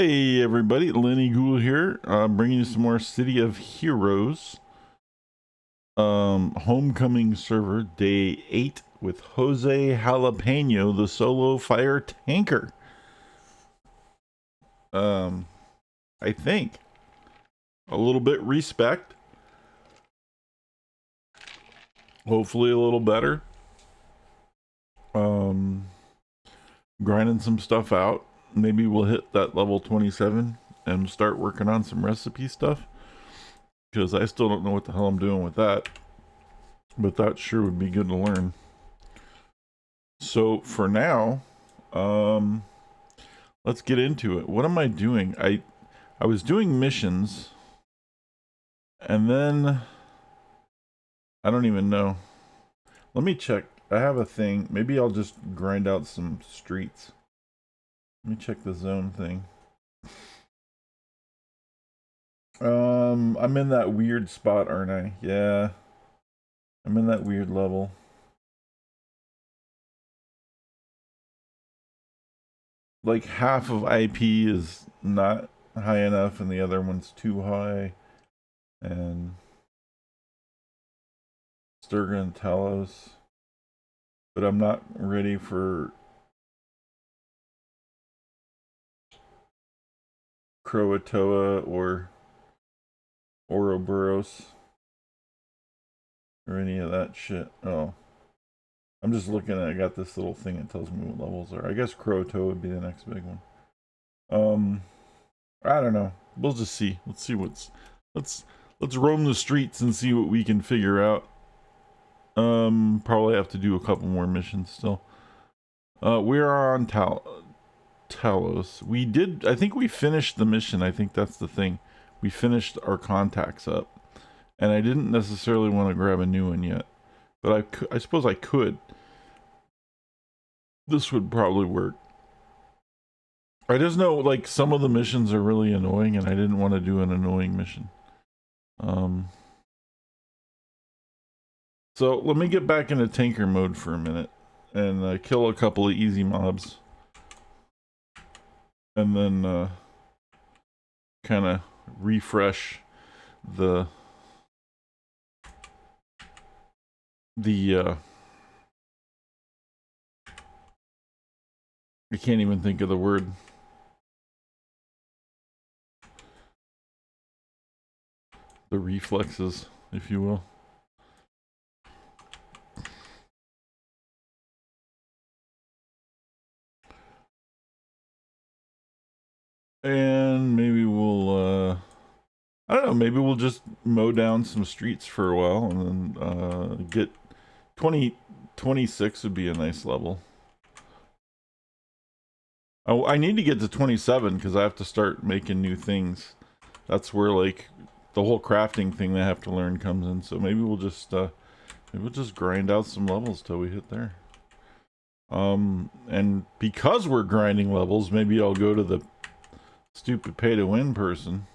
Hey everybody, Lenny Ghoul here, bringing you some more City of Heroes. Homecoming server, day 8 with Jose Jalapeno, the solo fire tanker. I think. A little bit respect. Hopefully a little better. Grinding some stuff out. Maybe we'll hit that level 27 and start working on some recipe stuff. Because I still don't know what the hell I'm doing with that. But that sure would be good to learn. So for now, let's get into it. What am I doing? I was doing missions, and then I don't even know. Let me check. I have a thing. Maybe I'll just grind out some streets. Let me check the zone thing. I'm in that weird spot, aren't I? Yeah. I'm in that weird level. Like half of IP is not high enough and the other one's too high. And Sturga and Talos. But I'm not ready for Croatoa or Ouroboros or any of that shit. Oh, I'm just looking at. I got this little thing that tells me what levels are. I guess Croatoa would be the next big one. I don't know. We'll just see. Let's see what's. Let's roam the streets and see what we can figure out. Probably have to do a couple more missions still. We are on Talos. We did. I think we finished the mission. I think that's the thing. We finished our contacts up. And I didn't necessarily want to grab a new one yet. But I suppose I could. This would probably work. I just know, like, some of the missions are really annoying, and I didn't want to do an annoying mission. So let me get back into tanker mode for a minute. And kill a couple of easy mobs. And then kind of refresh the I can't even think of the word. The reflexes, if you will. And maybe we'll I don't know, maybe we'll just mow down some streets for a while and then get 26 would be a nice level. Oh, I need to get to 27 because I have to start making new things. That's where, like, the whole crafting thing they have to learn comes in. So maybe we'll just grind out some levels till we hit there. And because we're grinding levels, maybe I'll go to the stupid pay-to-win person,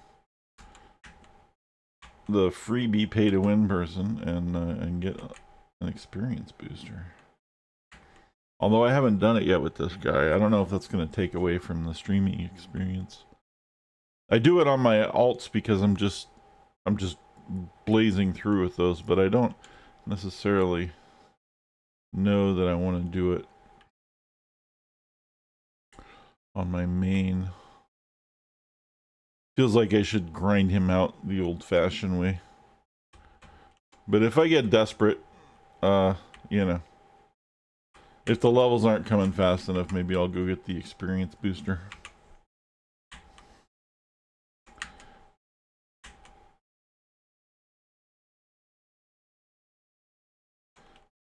the freebie pay-to-win person, and get an experience booster. Although I haven't done it yet with this guy. I don't know if that's going to take away from the streaming experience. I do it on my alts because I'm just blazing through with those, but I don't necessarily know that I want to do it on my main. Feels like I should grind him out the old-fashioned way. But if I get desperate, you know, if the levels aren't coming fast enough, maybe I'll go get the experience booster.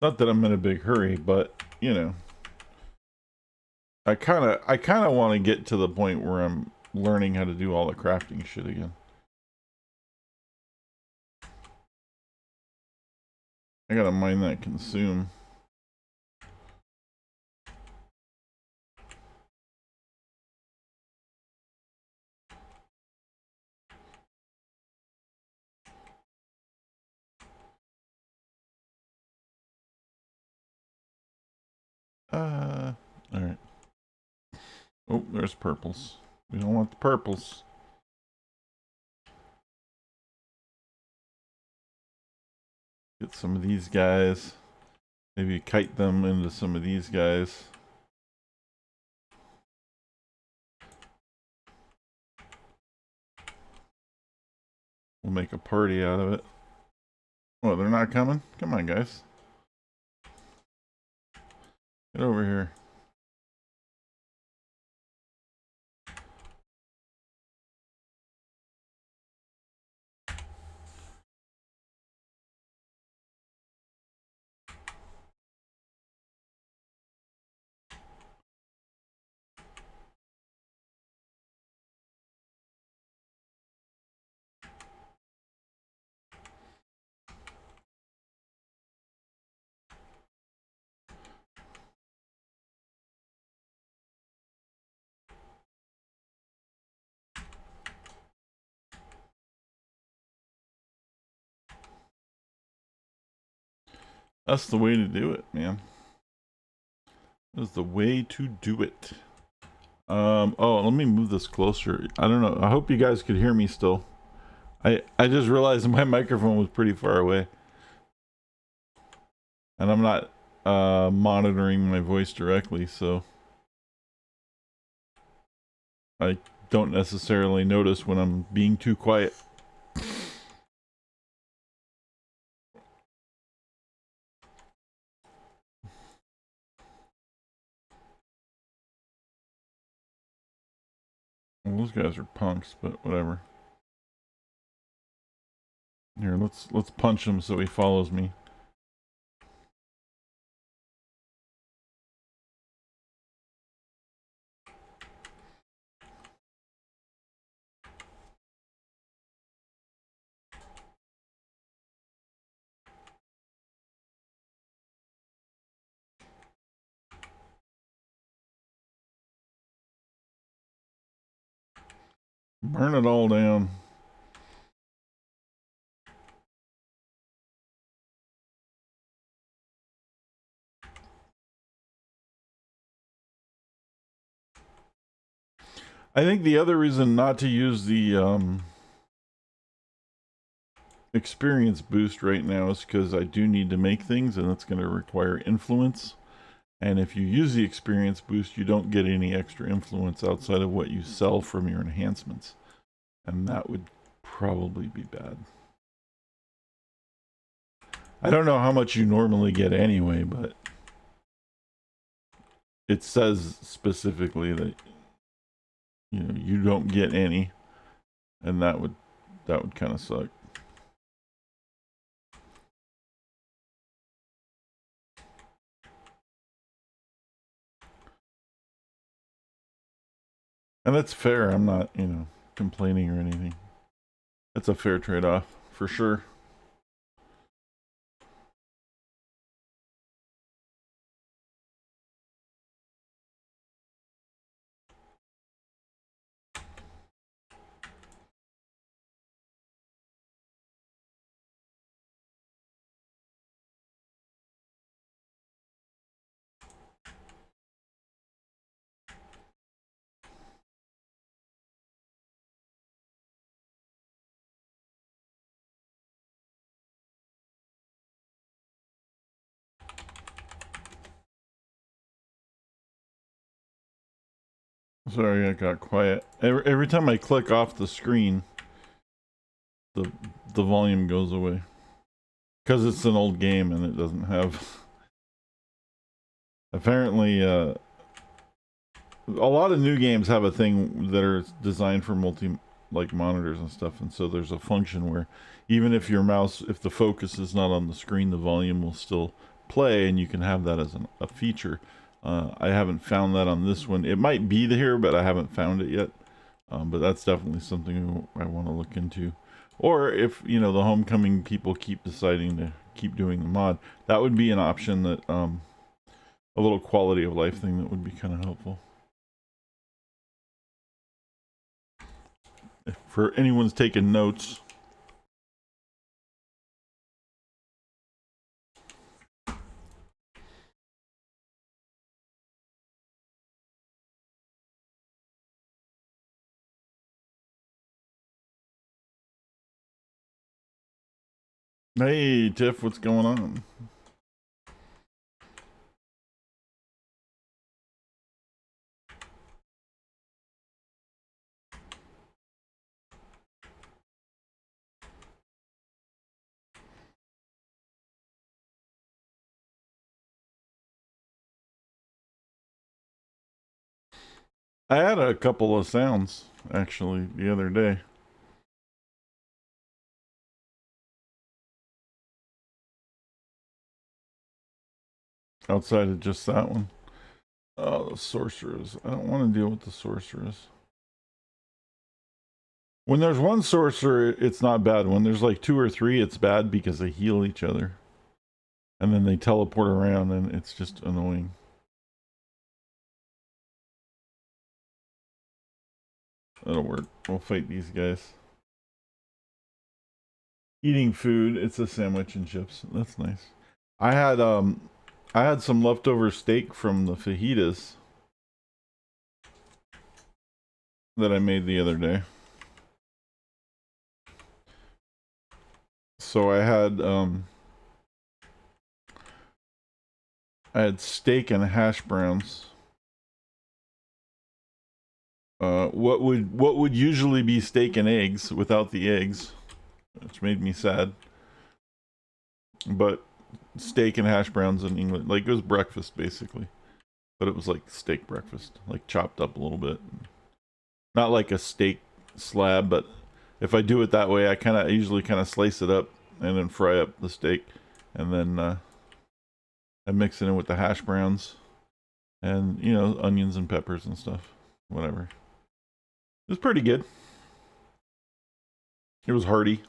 Not that I'm in a big hurry, but, you know, I kind of want to get to the point where I'm learning how to do all the crafting shit again. I gotta mine that consume. Alright. Oh, there's purples. We don't want the purples. Get some of these guys. Maybe kite them into some of these guys. We'll make a party out of it. Oh, they're not coming? Come on, guys. Get over here. That's the way to do it, man. That's the way to do it. Oh, let me move this closer. I don't know. I hope you guys could hear me still. I just realized my microphone was pretty far away. And I'm not monitoring my voice directly, so I don't necessarily notice when I'm being too quiet. Well, those guys are punks, but whatever. Here, let's punch him so he follows me. Burn it all down. I think the other reason not to use the experience boost right now is because I do need to make things, and it's going to require influence. And if you use the experience boost, you don't get any extra influence outside of what you sell from your enhancements. And that would probably be bad. I don't know how much you normally get anyway, but it says specifically that you don't get any, and that would kind of suck. And that's fair. I'm not, complaining or anything. It's a fair trade-off for sure. Sorry, I got quiet. Every time I click off the screen, the volume goes away. Because it's an old game and it doesn't have... Apparently, a lot of new games have a thing that are designed for monitors and stuff, and so there's a function where even if your mouse, if the focus is not on the screen, the volume will still play, and you can have that as a feature. I haven't found that on this one. It might be there, but I haven't found it yet. But that's definitely something I want to look into. Or if, the Homecoming people keep deciding to keep doing the mod, that would be an option that, a little quality of life thing that would be kind of helpful. If for anyone's taking notes. Hey, Tiff, what's going on? I had a couple of sounds, actually, the other day. Outside of just that one. Oh, the sorcerers. I don't want to deal with the sorcerers. When there's one sorcerer, it's not bad. When there's like two or three, it's bad because they heal each other. And then they teleport around, and it's just annoying. That'll work. We'll fight these guys. Eating food. It's a sandwich and chips. That's nice. I had some leftover steak from the fajitas that I made the other day. So I had steak and hash browns. What would usually be steak and eggs without the eggs, which made me sad. But steak and hash browns in England, like it was breakfast basically, but it was like steak breakfast, like chopped up a little bit, not like a steak slab, but if I do it that way, I usually kind of slice it up and then fry up the steak, and then I mix it in with the hash browns, and onions and peppers and stuff, whatever. It was pretty good. It was hearty.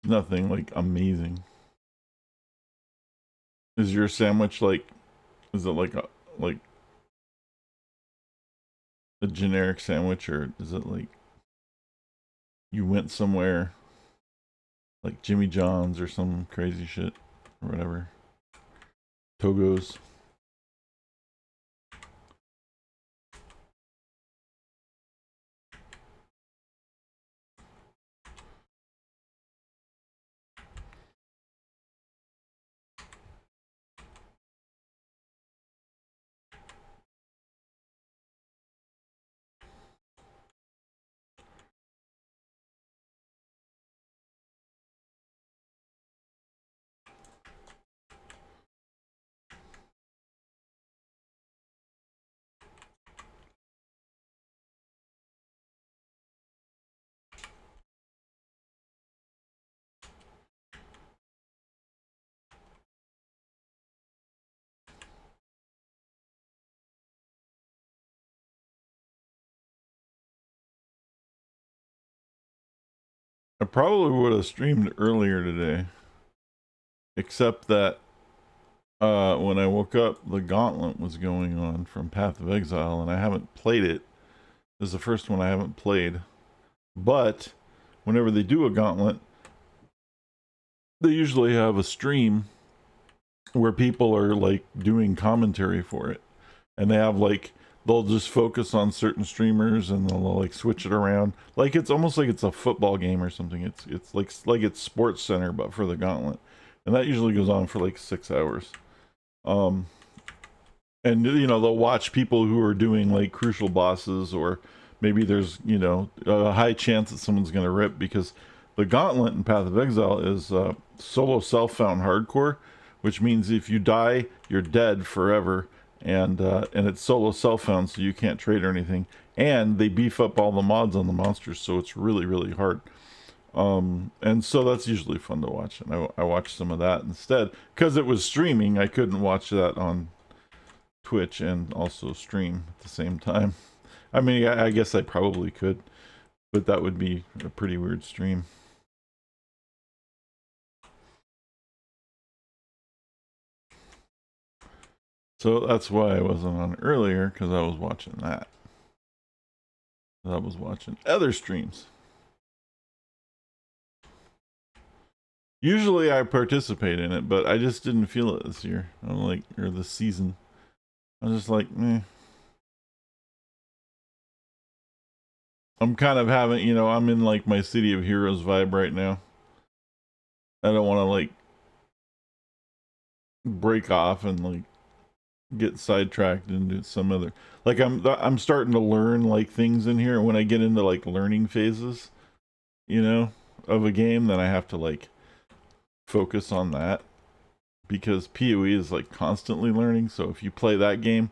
Nothing like amazing. Is your sandwich like? Is it like a generic sandwich, or is it like you went somewhere like Jimmy John's or some crazy shit or whatever? Togo's. I probably would have streamed earlier today, except that when I woke up, the Gauntlet was going on from Path of Exile, and I haven't played it. This is the first one I haven't played, but whenever they do a Gauntlet, they usually have a stream where people are like doing commentary for it, and they have like they'll just focus on certain streamers and they'll like switch it around, like it's almost like it's a football game or something. It's like it's Sports Center but for the Gauntlet, and that usually goes on for like 6 hours. um and they'll watch people who are doing like crucial bosses, or maybe there's a high chance that someone's going to rip, because the Gauntlet in Path of Exile is solo self-found hardcore, which means if you die you're dead forever, and it's solo self-found, so you can't trade or anything, and they beef up all the mods on the monsters, so it's really really hard. And so that's usually fun to watch, and I watched some of that instead because it was streaming. I couldn't watch that on Twitch and also stream at the same time. I mean, I guess I probably could, but that would be a pretty weird stream. So that's why I wasn't on earlier, because I was watching that. I was watching other streams. Usually I participate in it, but I just didn't feel it this year. I'm like, or this season. I was just like, meh. I'm kind of having, you know, I'm in like my City of Heroes vibe right now. I don't want to like break off and like get sidetracked into some other. Like I'm starting to learn like things in here. When I get into like learning phases, you know, of a game, then I have to like focus on that because PoE is like constantly learning. So if you play that game,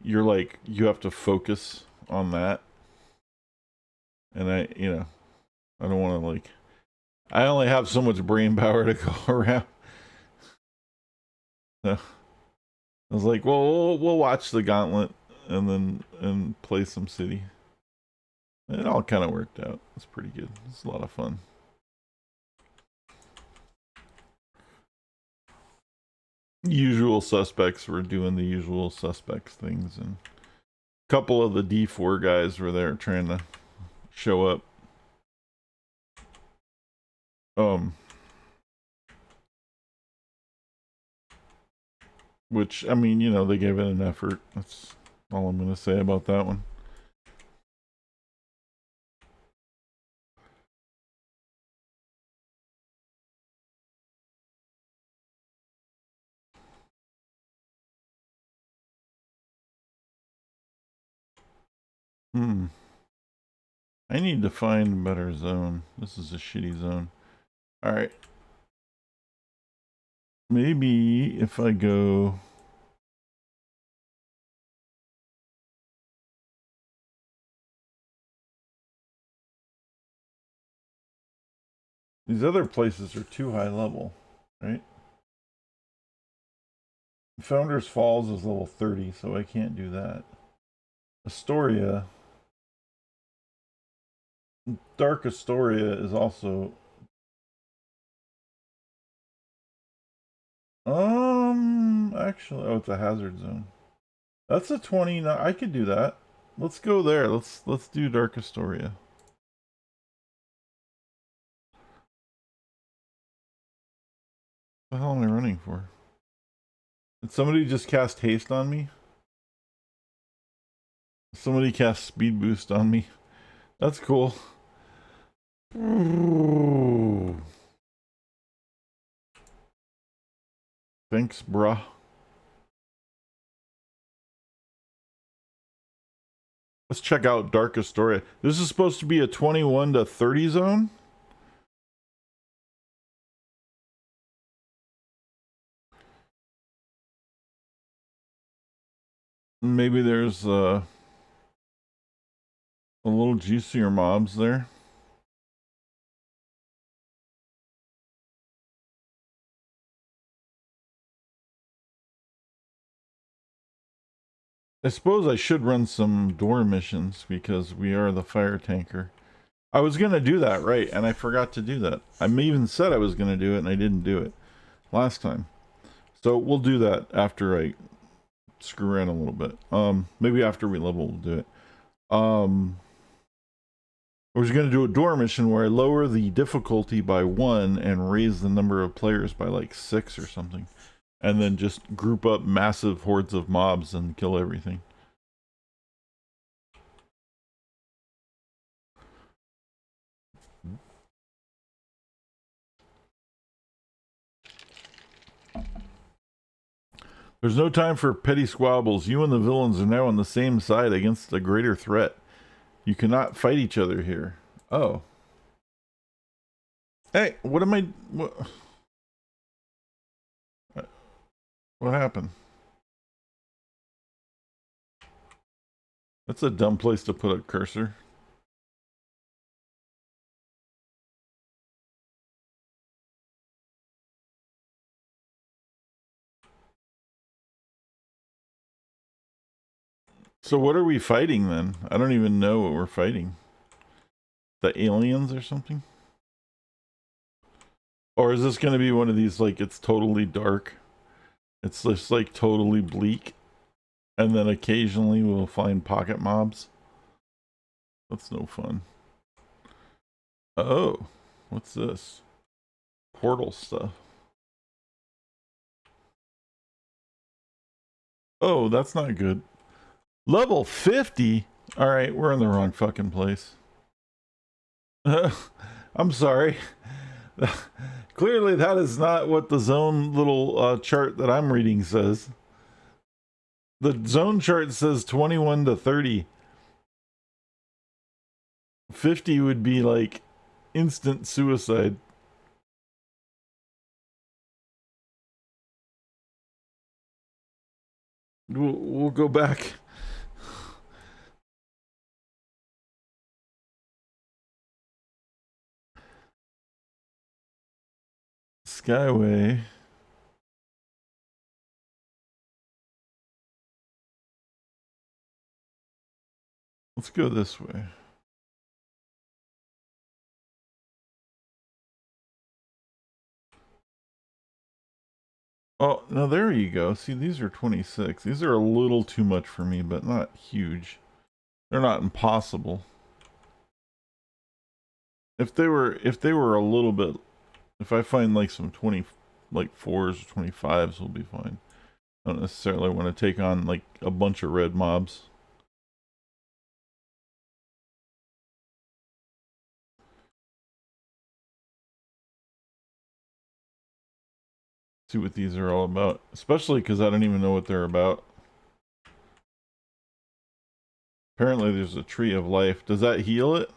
you're like you have to focus on that. And I, you know, I don't want to like. I only have so much brain power to go around. So I was like, well, we'll watch the Gauntlet and play some City. It all kind of worked out. It's pretty good. It's a lot of fun. Usual suspects were doing the usual suspects things, and a couple of the D4 guys were there trying to show up. Um, which I mean, you know, they gave it an effort. That's all I'm gonna say about that one. Hmm. I need to find a better zone. This is a shitty zone. All right. Maybe if I go. These other places are too high level, right? Founders Falls is level 30, so I can't do that. Astoria. Dark Astoria is also. Actually, oh, it's a hazard zone. That's a 29. I could do that. Let's go there. Let's do Dark Astoria. What the hell am I running for? Did somebody just cast haste on me? Somebody cast speed boost on me. That's cool. Ooh. Thanks, bruh. Let's check out Dark Astoria. This is supposed to be a 21 to 30 zone? Maybe there's a little juicier mobs there. I suppose I should run some door missions because we are the fire tanker. I was going to do that, right, and I forgot to do that. I even said I was going to do it, and I didn't do it last time. So we'll do that after I screw around a little bit. Maybe after we level, we'll do it. I was going to do a door mission where I lower the difficulty by 1 and raise the number of players by like 6 or something. And then just group up massive hordes of mobs and kill everything. There's no time for petty squabbles. You and the villains are now on the same side against a greater threat. You cannot fight each other here. Oh. Hey, what am I... What happened? That's a dumb place to put a cursor. So what are we fighting then? I don't even know what we're fighting. The aliens or something? Or is this going to be one of these, like, it's totally dark? It's just, like, totally bleak? And then occasionally we'll find pocket mobs? That's no fun. Oh, what's this? portal stuff. Oh, that's not good. Level 50? Alright, we're in the wrong fucking place. I'm sorry. Clearly that is not what the zone little chart that I'm reading says. The zone chart says 21 to 30. 50 would be like instant suicide. We'll go back. Skyway. Let's go this way. Oh, now there you go. See, these are 26. These are a little too much for me, but not huge. They're not impossible. If they were a little bit, if I find like some 20, like 4s or 25s will be fine. I don't necessarily want to take on like a bunch of red mobs. See what these are all about, especially because I don't even know what they're about. Apparently there's a tree of life. Does that heal it?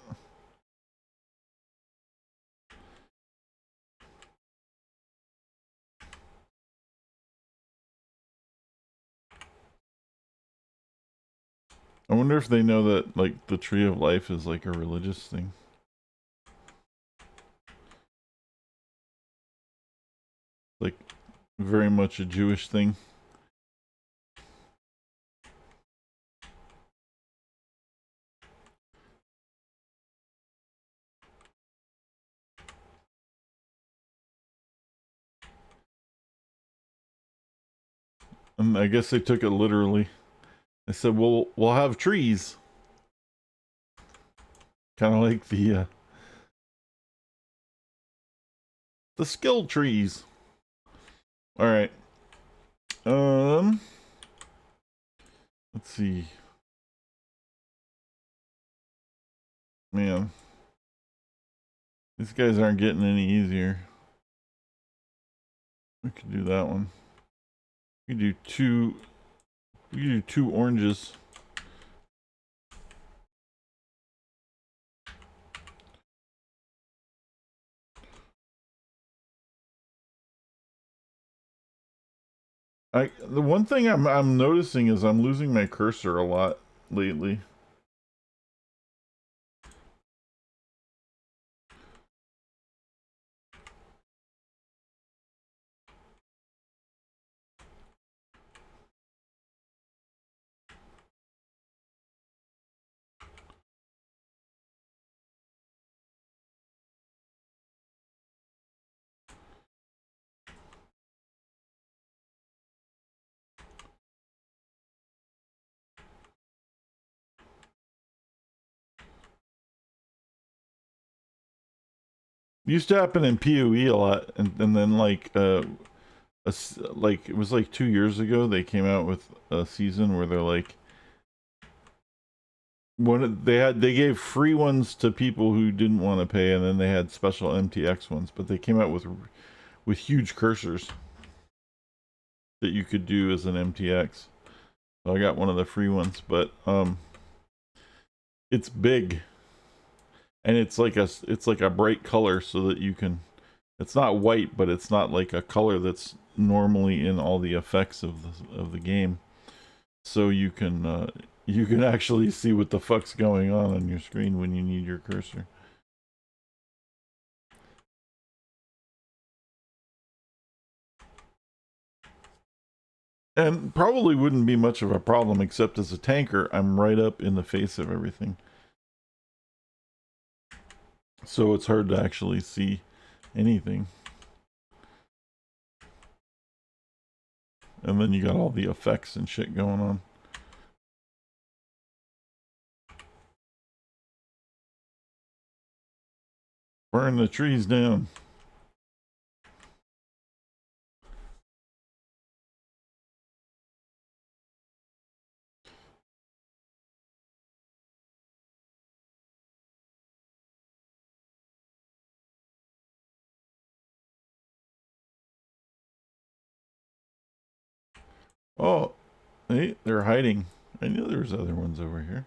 I wonder if they know that like the tree of life is like a religious thing. Like very much a Jewish thing. And I guess they took it literally. They said, "Well, we'll have trees." Kind of like the skill trees. All right. Let's see. Man, these guys aren't getting any easier. We could do that one. We could do two. We could do 2 oranges. The one thing I'm noticing is I'm losing my cursor a lot lately. Used to happen in PoE a lot, and then like like it was like 2 years ago they came out with a season where they're like they gave free ones to people who didn't want to pay, and then they had special MTX ones, but they came out with huge cursors that you could do as an MTX. So I got one of the free ones, but it's big and it's like a bright color so that you can, it's not white, but it's not like a color that's normally in all the effects of the game, so you can actually see what the fuck's going on your screen when you need your cursor. And probably wouldn't be much of a problem, except as a tanker I'm right up in the face of everything, so it's hard to actually see anything. And then you got all the effects and shit going on. Burn the trees down. Oh, hey, they're hiding. I knew there was other ones over here.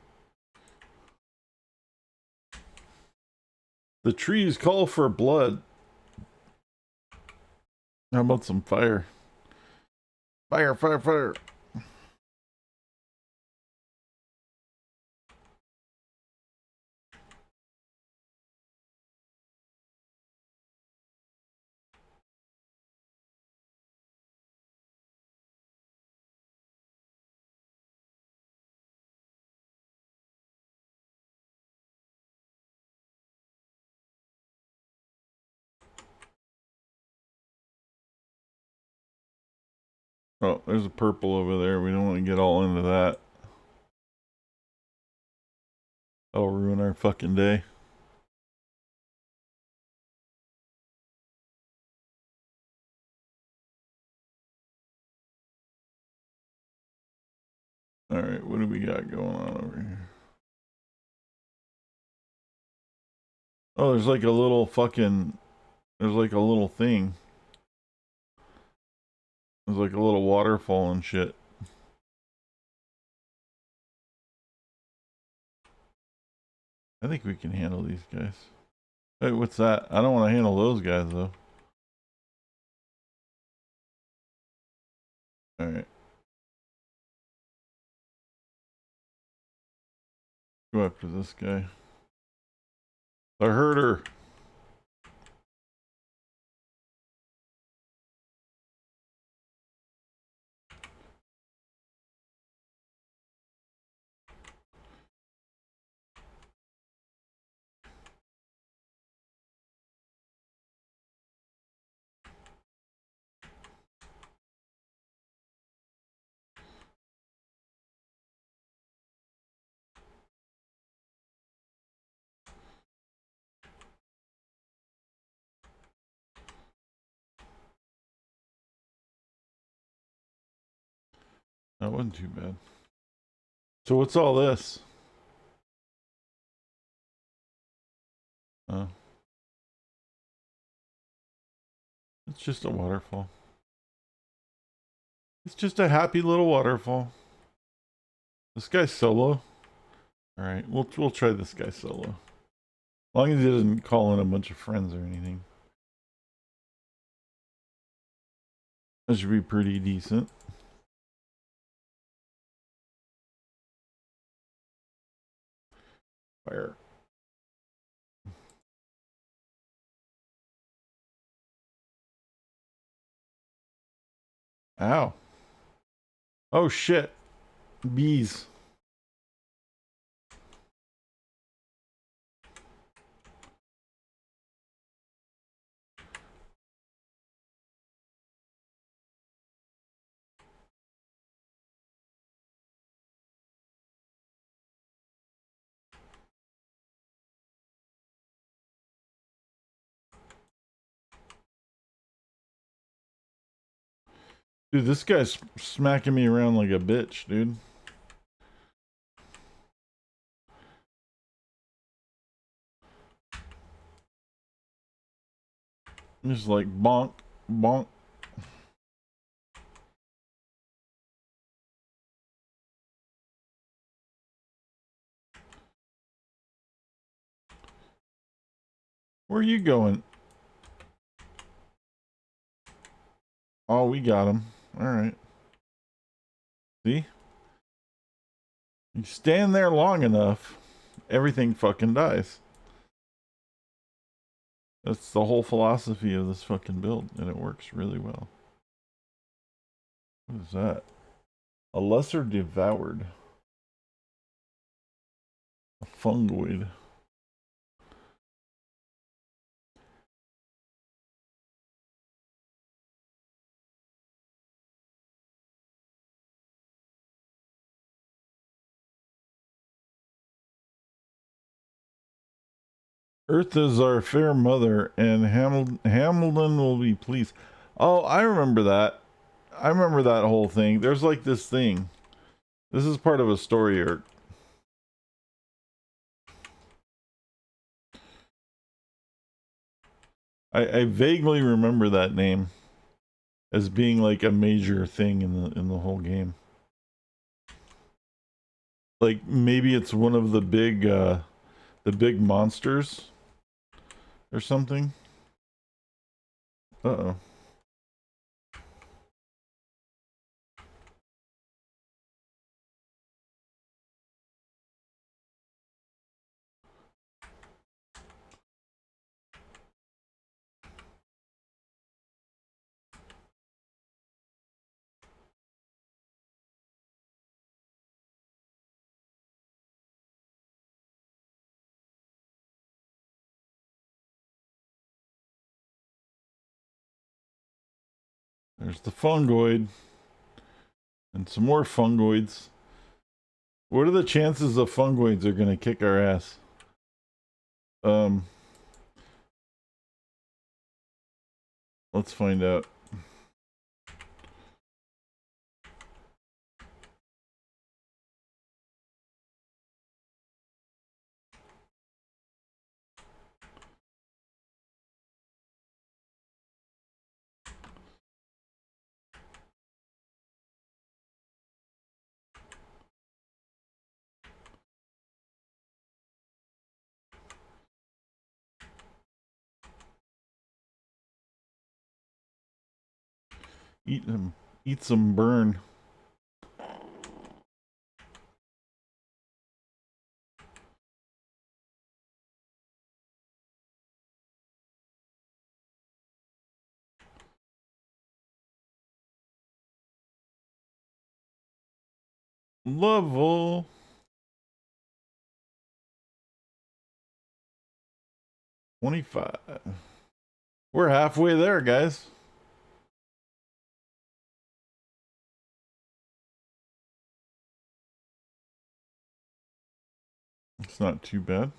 The trees call for blood. How about some fire? Fire, fire, fire. Oh, there's a purple over there. We don't want to get all into that. That'll ruin our fucking day. Alright, what do we got going on over here? Oh, there's like a little fucking... There's like a little thing. There's like a little waterfall and shit. I think we can handle these guys. Hey, what's that? I don't want to handle those guys, though. Alright. Go after this guy. The herder. That wasn't too bad. So what's all this? Oh. It's just a waterfall. It's just a happy little waterfall. This guy's solo. Alright, we'll try this guy solo. As long as he doesn't call in a bunch of friends or anything. That should be pretty decent. Fire. Ow. Oh shit. Bees. Dude, this guy's smacking me around like a bitch, dude. Just like bonk, bonk. Where are you going? Oh, we got him. Alright. See? You stand there long enough, everything fucking dies. That's the whole philosophy of this fucking build, and it works really well. What is that? A lesser devoured. A fungoid. Earth is our fair mother, and Hamilton will be pleased. Oh, I remember that. I remember that whole thing. There's like this thing. This is part of a story arc. I vaguely remember that name. as being like a major thing in the whole game. Like maybe it's one of the big monsters or something. Uh-oh. There's the fungoid. And some more fungoids. What are the chances the fungoids are gonna kick our ass? Let's find out. Eat them. Eat some burn. Level 25. We're halfway there, guys. It's not too bad.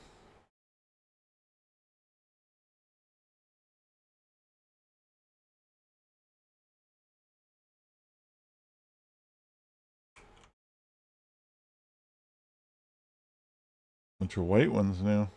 Bunch of white ones now.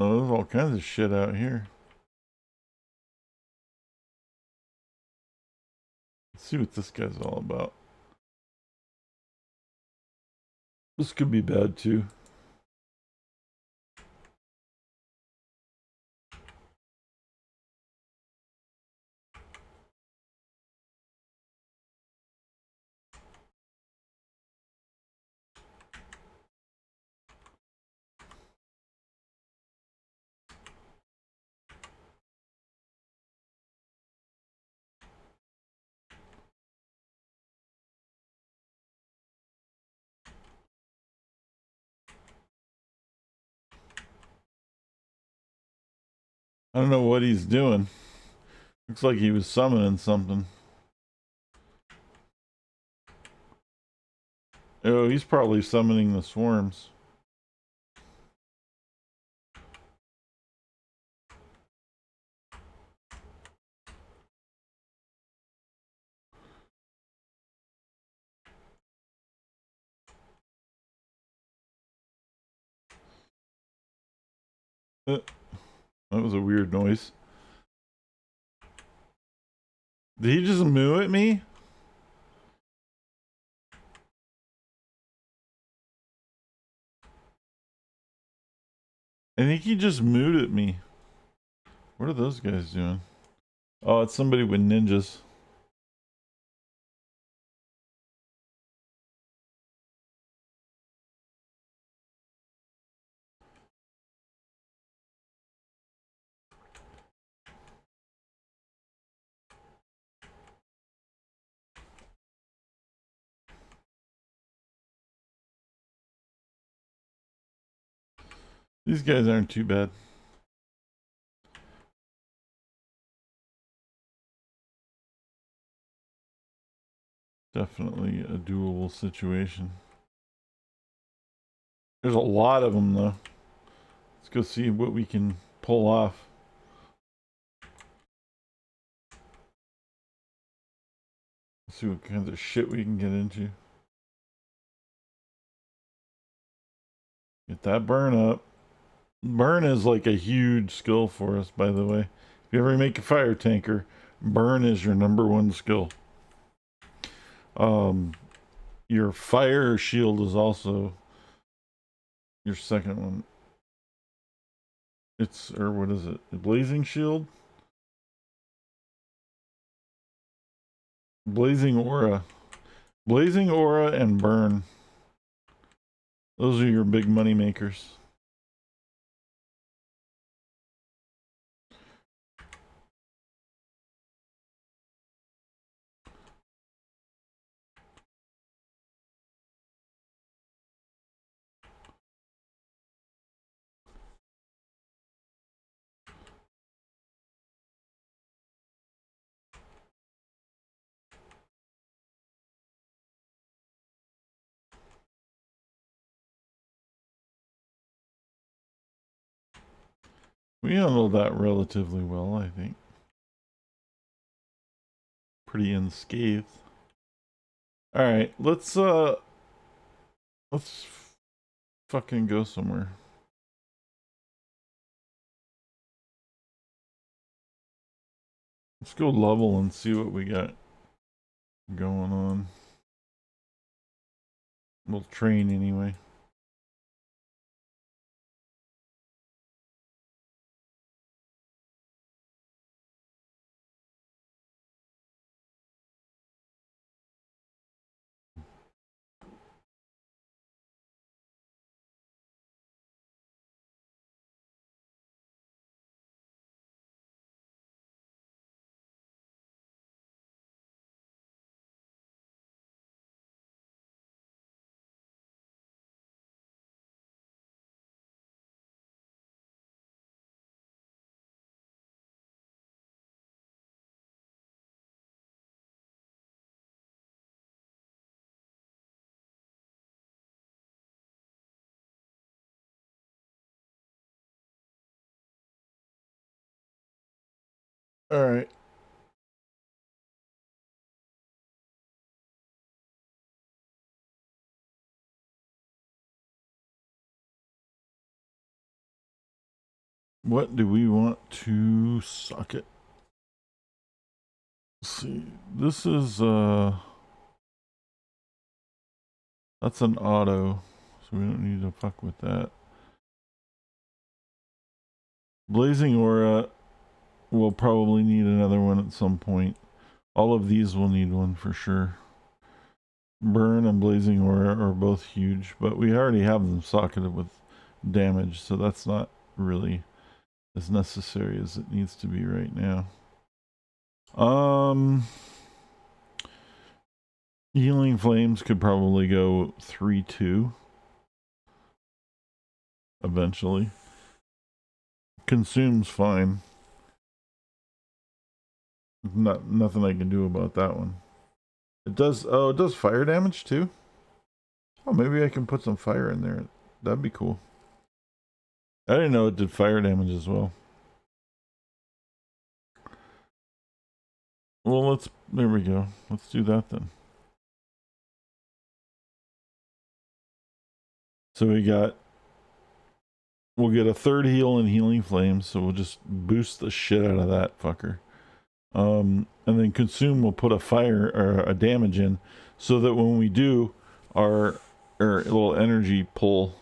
Oh, there's all kinds of shit out here. Let's see what this guy's all about. This could be bad too. I don't know what he's doing. Looks like he was summoning something. Oh, he's probably summoning the swarms. That was a weird noise. Did he just moo at me? I think he just mooed at me. What are those guys doing? Oh, it's somebody with ninjas. These guys aren't too bad. Definitely a doable situation. There's a lot of them though. Let's go see what we can pull off. Let's see what kinds of shit we can get into. Get that burn up. Burn is like a huge skill for us, by the way. If you ever make a fire tanker, burn is your #1 skill. Your fire shield is also your second one. It's, or what is it? The blazing shield? Blazing aura. Blazing aura and burn. Those are your big money makers. We handled that relatively well, I think. Pretty unscathed. Alright, let's fucking go somewhere. Let's go level and see what we got going on. We'll train anyway. Alright. What do we want to suck it? Let's see. This is that's an auto, so we don't need to fuck with that. Blazing aura will probably need another one at some point. All of these will need one for sure. Burn and blazing aura are both huge, but we already have them socketed with damage, so that's not really as necessary as it needs to be right now. Healing flames could probably go 3-2 eventually. Consume's fine. Nothing I can do about that one. It does, oh, it does fire damage too? Oh, maybe I can put some fire in there. That'd be cool. I didn't know it did fire damage as well. Well, there we go. Let's do that then. So we'll get a third heal and healing flames, so we'll just boost the shit out of that fucker. And then consume will put a fire or a damage in, so that when we do our little energy pull,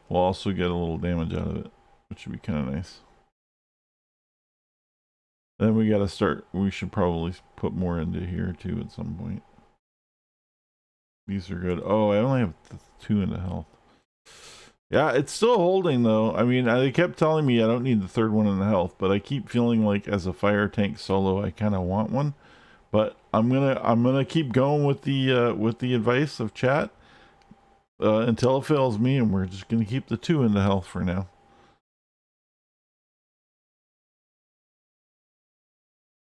we'll also get a little damage out of it, which would be kind of nice. Then we gotta start, we should probably put more into here too at some point. These are good. Oh, I only have 2 into health. Yeah, it's still holding though. I mean, they kept telling me I don't need the third one in the health, but I keep feeling like as a fire tank solo, I kind of want one. But I'm gonna keep going with the advice of chat until it fails me, and we're just gonna keep the 2 in the health for now.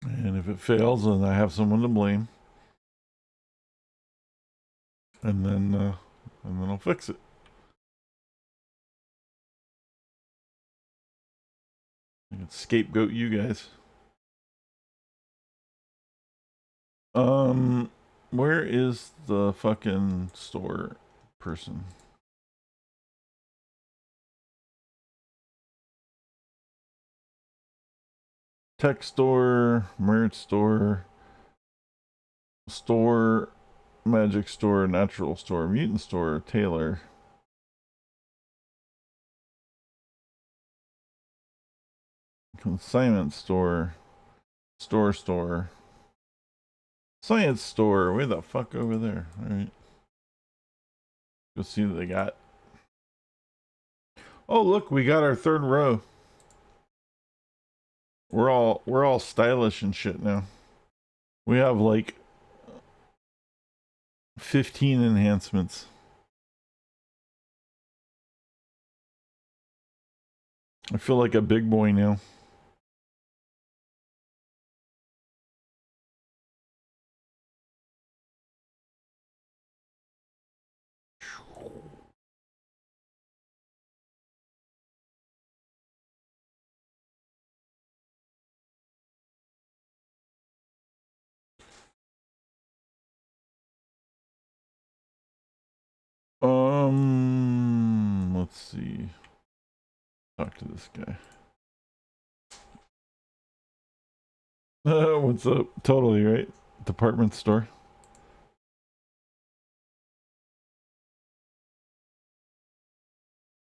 And if it fails, then I have someone to blame. and then I'll fix it. I can scapegoat you guys. Where is the fucking store person? Tech store, merit store, store, magic store, natural store, mutant store, tailor. Consignment store, store. Science store, way the fuck over there. Alright. Go see what they got. Oh look, we got our third row. We're all stylish and shit now. We have like 15 enhancements. I feel like a big boy now. Let's see. Talk to this guy. What's up? Totally right. Department store.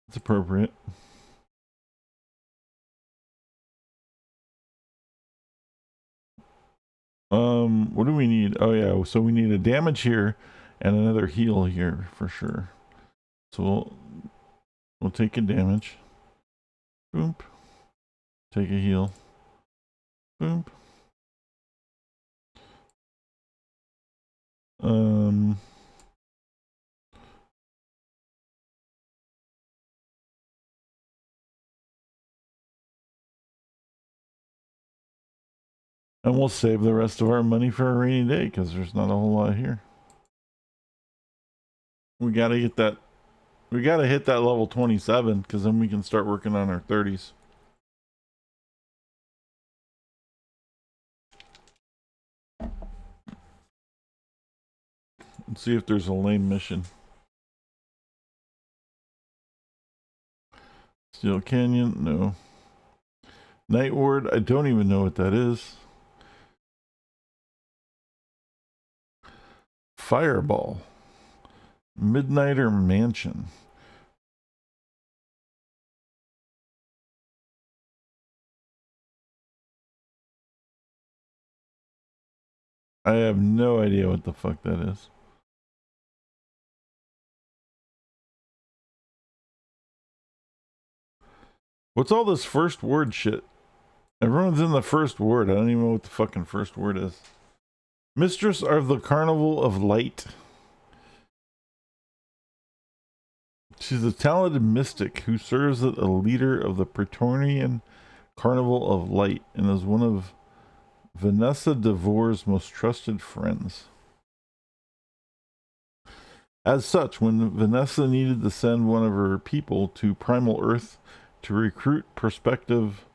It's appropriate. What do we need? Oh yeah, so we need a damage here and another heal here for sure. So we'll take a damage. Boom. Take a heal. Boom. And we'll save the rest of our money for a rainy day because there's not a whole lot here. We gotta get that. We gotta hit that level 27 because then we can start working on our 30s. Let's see if there's a lame mission. Steel Canyon, no. Night Ward, I don't even know what that is. Fireball. Midnighter Mansion. I have no idea what the fuck that is. What's all this first word shit? Everyone's in the first word. I don't even know what the fucking first word is. Mistress of the Carnival of Light. She's a talented mystic who serves as a leader of the Praetorian Carnival of Light and is one of Vanessa DeVore's most trusted friends. As such, when Vanessa needed to send one of her people to Primal Earth to recruit prospective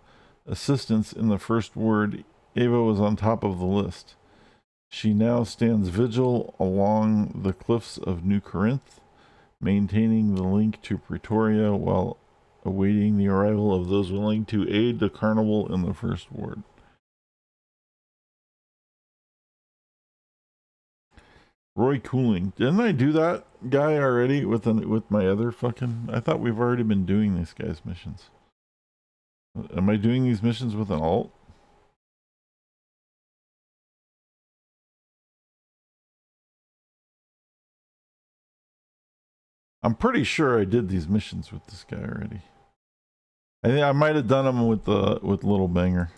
assistants in the first word, Ava was on top of the list. She now stands vigil along the cliffs of New Corinth, maintaining the link to Pretoria while awaiting the arrival of those willing to aid the carnival in the first ward. Roy Cooling. Didn't I do that guy already with my other fucking... I thought we've already been doing these guys' missions. Am I doing these missions with an alt? I'm pretty sure I did these missions with this guy already. I think I might have done them with Little Banger.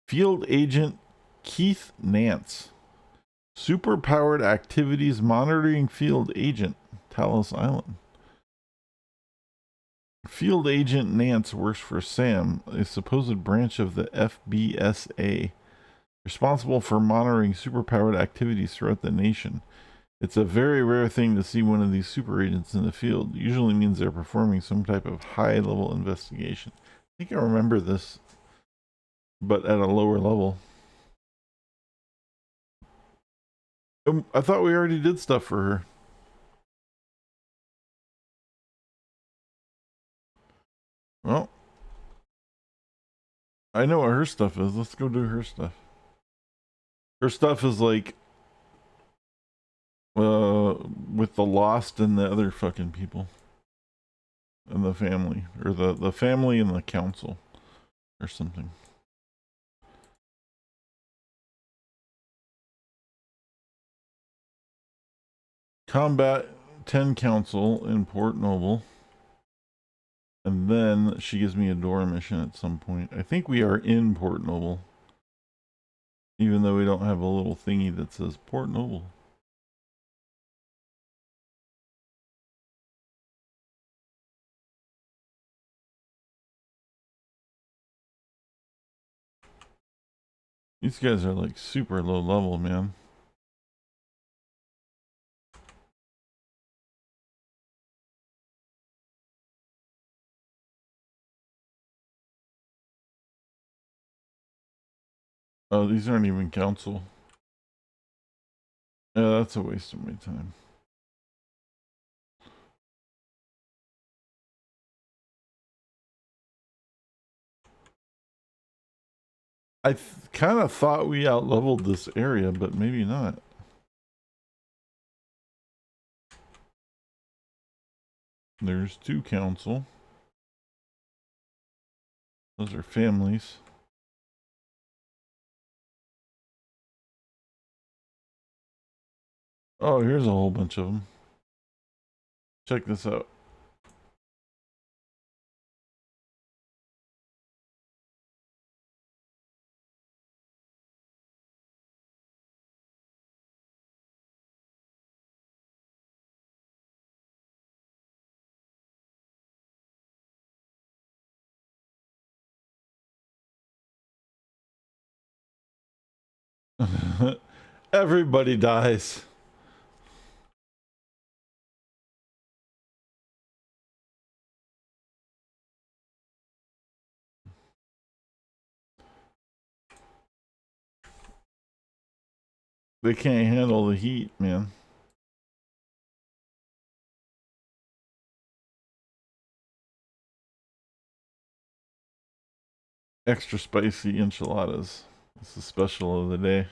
Field Agent Keith Nance. Superpowered activities monitoring field agent, Talos Island. Field Agent Nance works for SAM, a supposed branch of the FBSA. responsible for monitoring superpowered activities throughout the nation. It's a very rare thing to see one of these super agents in the field. It usually means they're performing some type of high-level investigation. I think I remember this, but at a lower level. I thought we already did stuff for her. Well, I know what her stuff is. Let's go do her stuff. Her stuff is like with the Lost and the other fucking people. And the family. Or the family and the council. Or something. Combat 10 Council in Port Noble. And then she gives me a door mission at some point. I think we are in Port Noble. Even though we don't have a little thingy that says Port Noble. These guys are like super low level, man. Oh, these aren't even council. Yeah, that's a waste of my time. I kind of thought we out-leveled this area, but maybe not. There's 2 council. Those are families. Oh, here's a whole bunch of them. Check this out. Everybody dies. They can't handle the heat, man. Extra spicy enchiladas. It's the special of the day.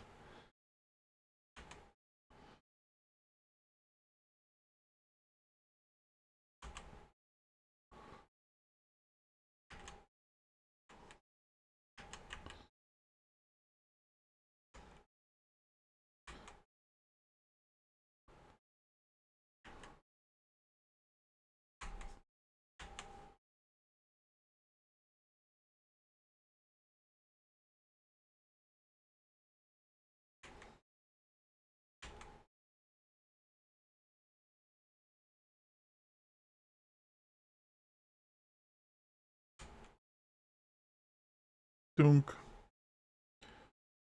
Dunk.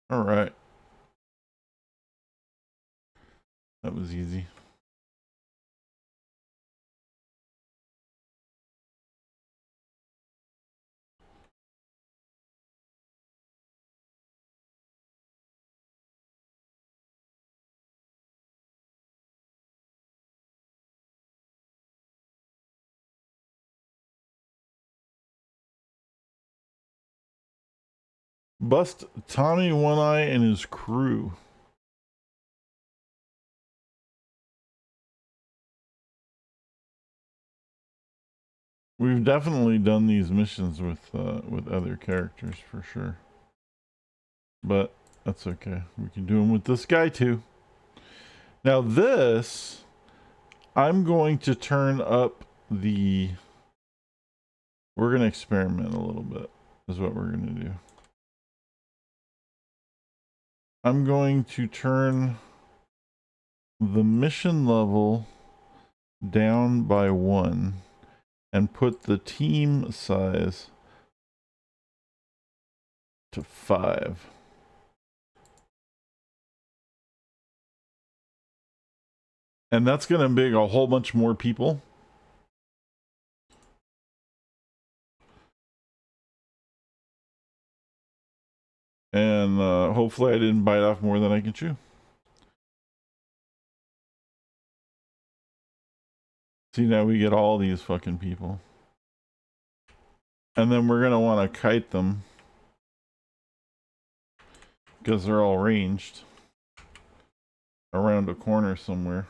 All right. That was easy. Bust Tommy One Eye and his crew. We've definitely done these missions with other characters for sure. But that's okay. We can do them with this guy too. Now this, I'm going to turn up the... We're going to experiment a little bit, is what we're going to do. I'm going to turn the mission level down by 1 and put the team size to 5. And that's going to be a whole bunch more people. And hopefully I didn't bite off more than I can chew. See, now we get all these fucking people. And then we're going to want to kite them. Because they're all ranged. Around a corner somewhere.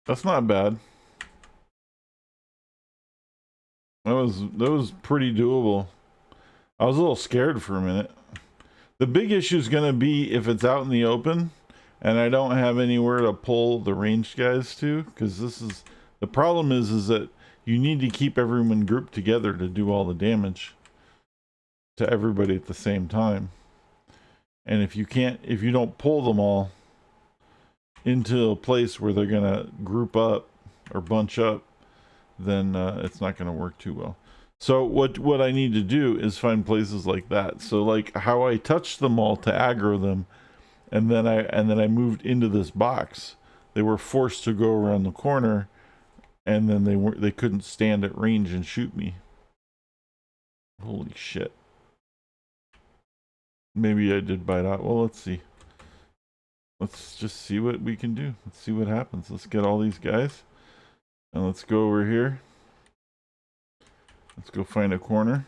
That's not bad. That was pretty doable. I was a little scared for a minute. The big issue is going to be if it's out in the open and I don't have anywhere to pull the ranged guys to, because this is the problem is that you need to keep everyone grouped together to do all the damage to everybody at the same time. And if you don't pull them all into a place where they're gonna group up or bunch up, then it's not gonna work too well. So what I need to do is find places like that. So like how I touched them all to aggro them, and then I moved into this box. They were forced to go around the corner, and then they couldn't stand at range and shoot me. Holy shit. Maybe I did bite out. Well, let's see. Let's just see what we can do. Let's see what happens. Let's get all these guys. And let's go over here. Let's go find a corner.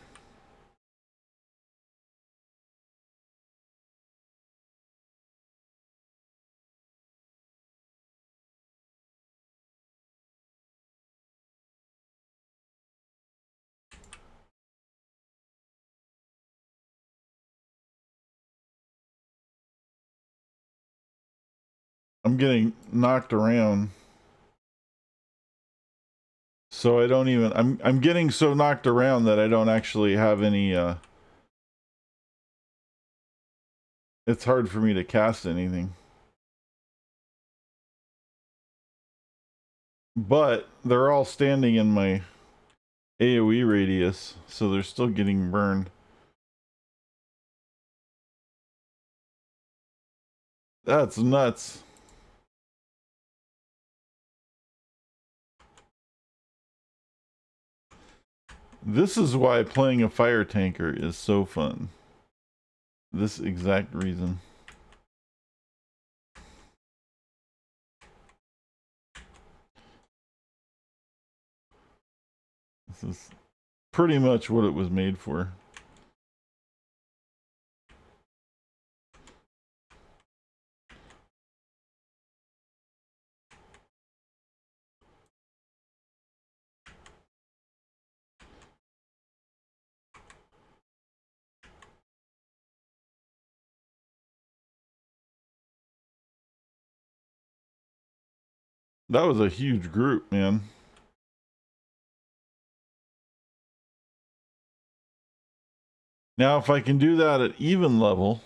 I'm getting knocked around. So I don't even I'm getting so knocked around that I don't actually have any it's hard for me to cast anything. But they're all standing in my AoE radius, so they're still getting burned. That's nuts. This is why playing a fire tanker is so fun. This exact reason. This is pretty much what it was made for. That was a huge group, man. Now, if I can do that at even level,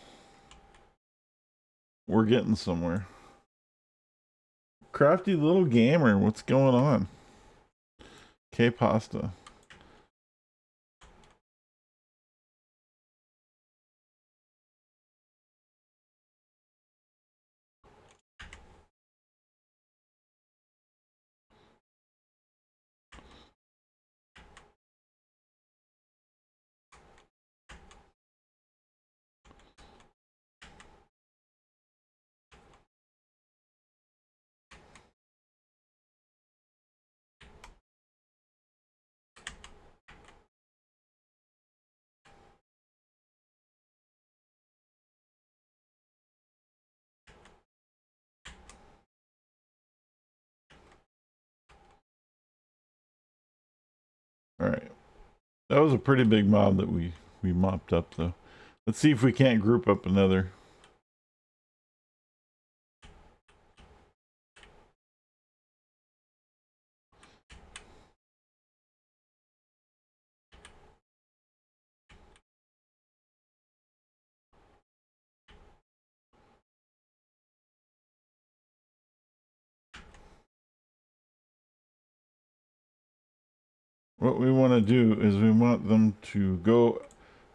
we're getting somewhere. Crafty little gamer, what's going on? K-pasta. All right. That was a pretty big mob that we we mopped up though. Let's see if we can't group up another. What we want to do is we want them to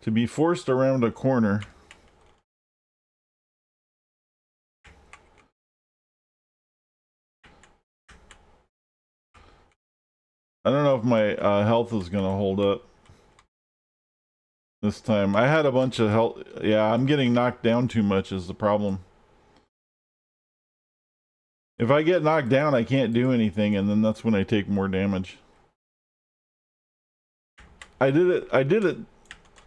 be forced around a corner. I don't know if my health is going to hold up this time. I had a bunch of health. Yeah, I'm getting knocked down too much is the problem. If I get knocked down, I can't do anything, and then that's when I take more damage. I did it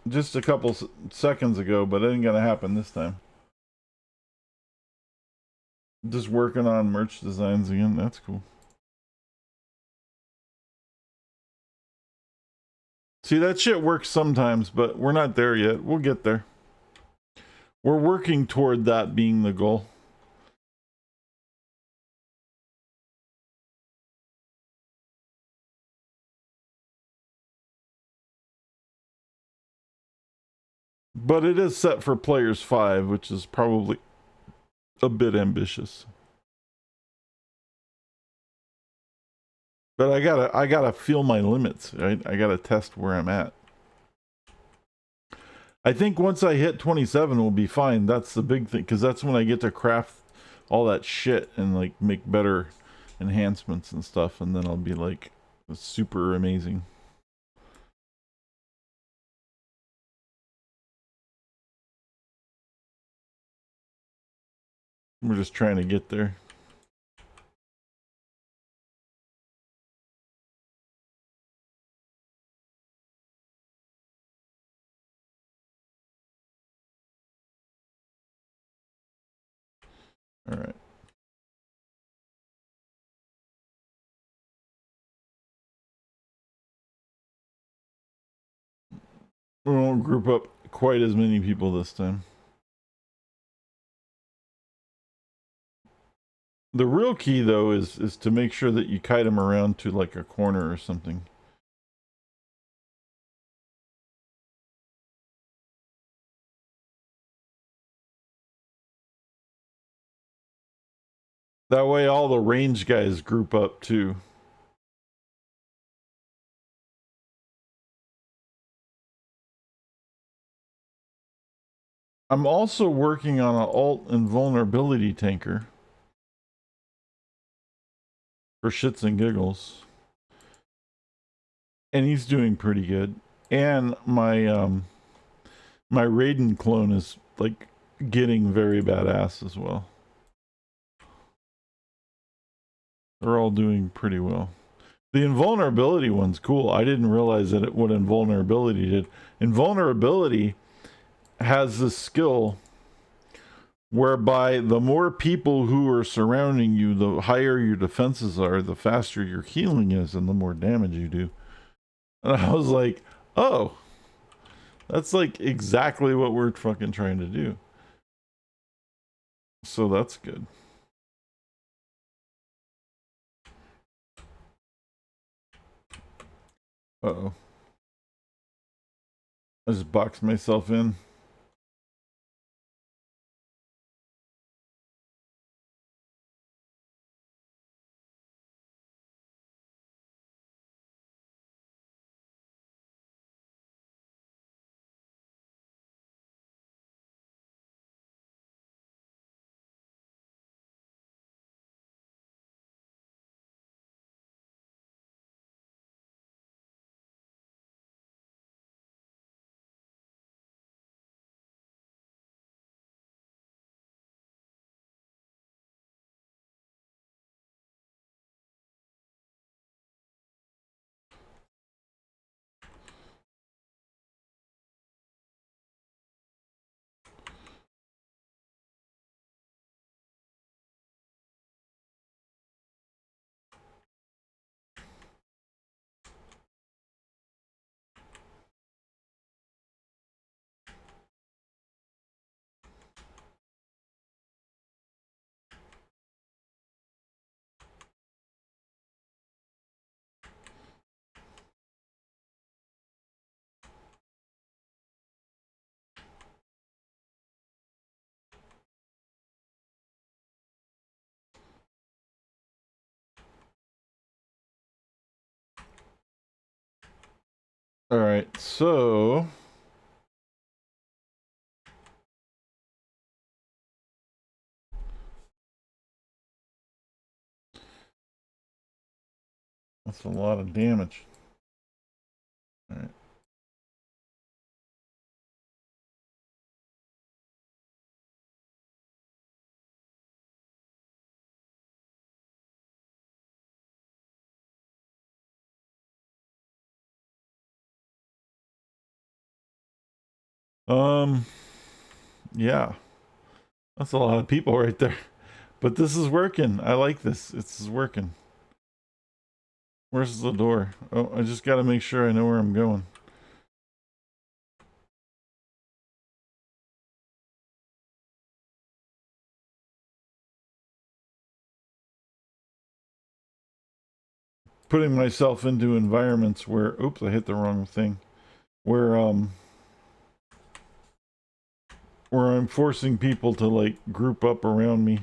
just a couple seconds ago, but it ain't gonna happen this time. Just working on merch designs again. That's cool. See, that shit works sometimes, but we're not there yet. We'll get there. We're working toward that being the goal. But it is set for players 5, which is probably a bit ambitious. But I gotta feel my limits, right? I gotta test where I'm at. I think once I hit 27, we'll be fine. That's the big thing, because that's when I get to craft all that shit and like make better enhancements and stuff, and then I'll be like super amazing. We're just trying to get there. All right. We won't group up quite as many people this time. The real key though is to make sure that you kite them around to like a corner or something. That way all the range guys group up too. I'm also working on an alt invulnerability tanker for shits and giggles. And he's doing pretty good. And my my Raiden clone is like getting very badass as well. They're all doing pretty well. The invulnerability one's cool. I didn't realize that what invulnerability did. Invulnerability has this skill whereby the more people who are surrounding you, the higher your defenses are, the faster your healing is, and the more damage you do. And I was like, oh, that's like exactly what we're fucking trying to do. So that's good. Uh-oh. I just boxed myself in. All right, so that's a lot of damage. All right. Yeah, that's a lot of people right there. But this is working. I like this. This is working. Where's the door? Oh, I just got to make sure I know where I'm going. Putting myself into environments where, oops, I hit the wrong thing. Where I'm forcing people to like group up around me,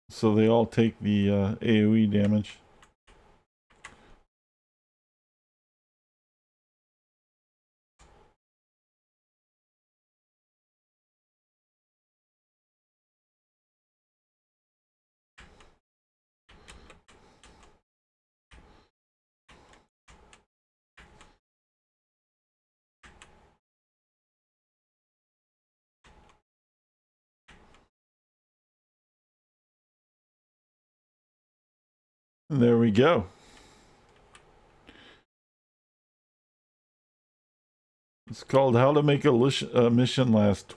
so they all take the AOE damage. There we go. It's called How to Make a Mission Last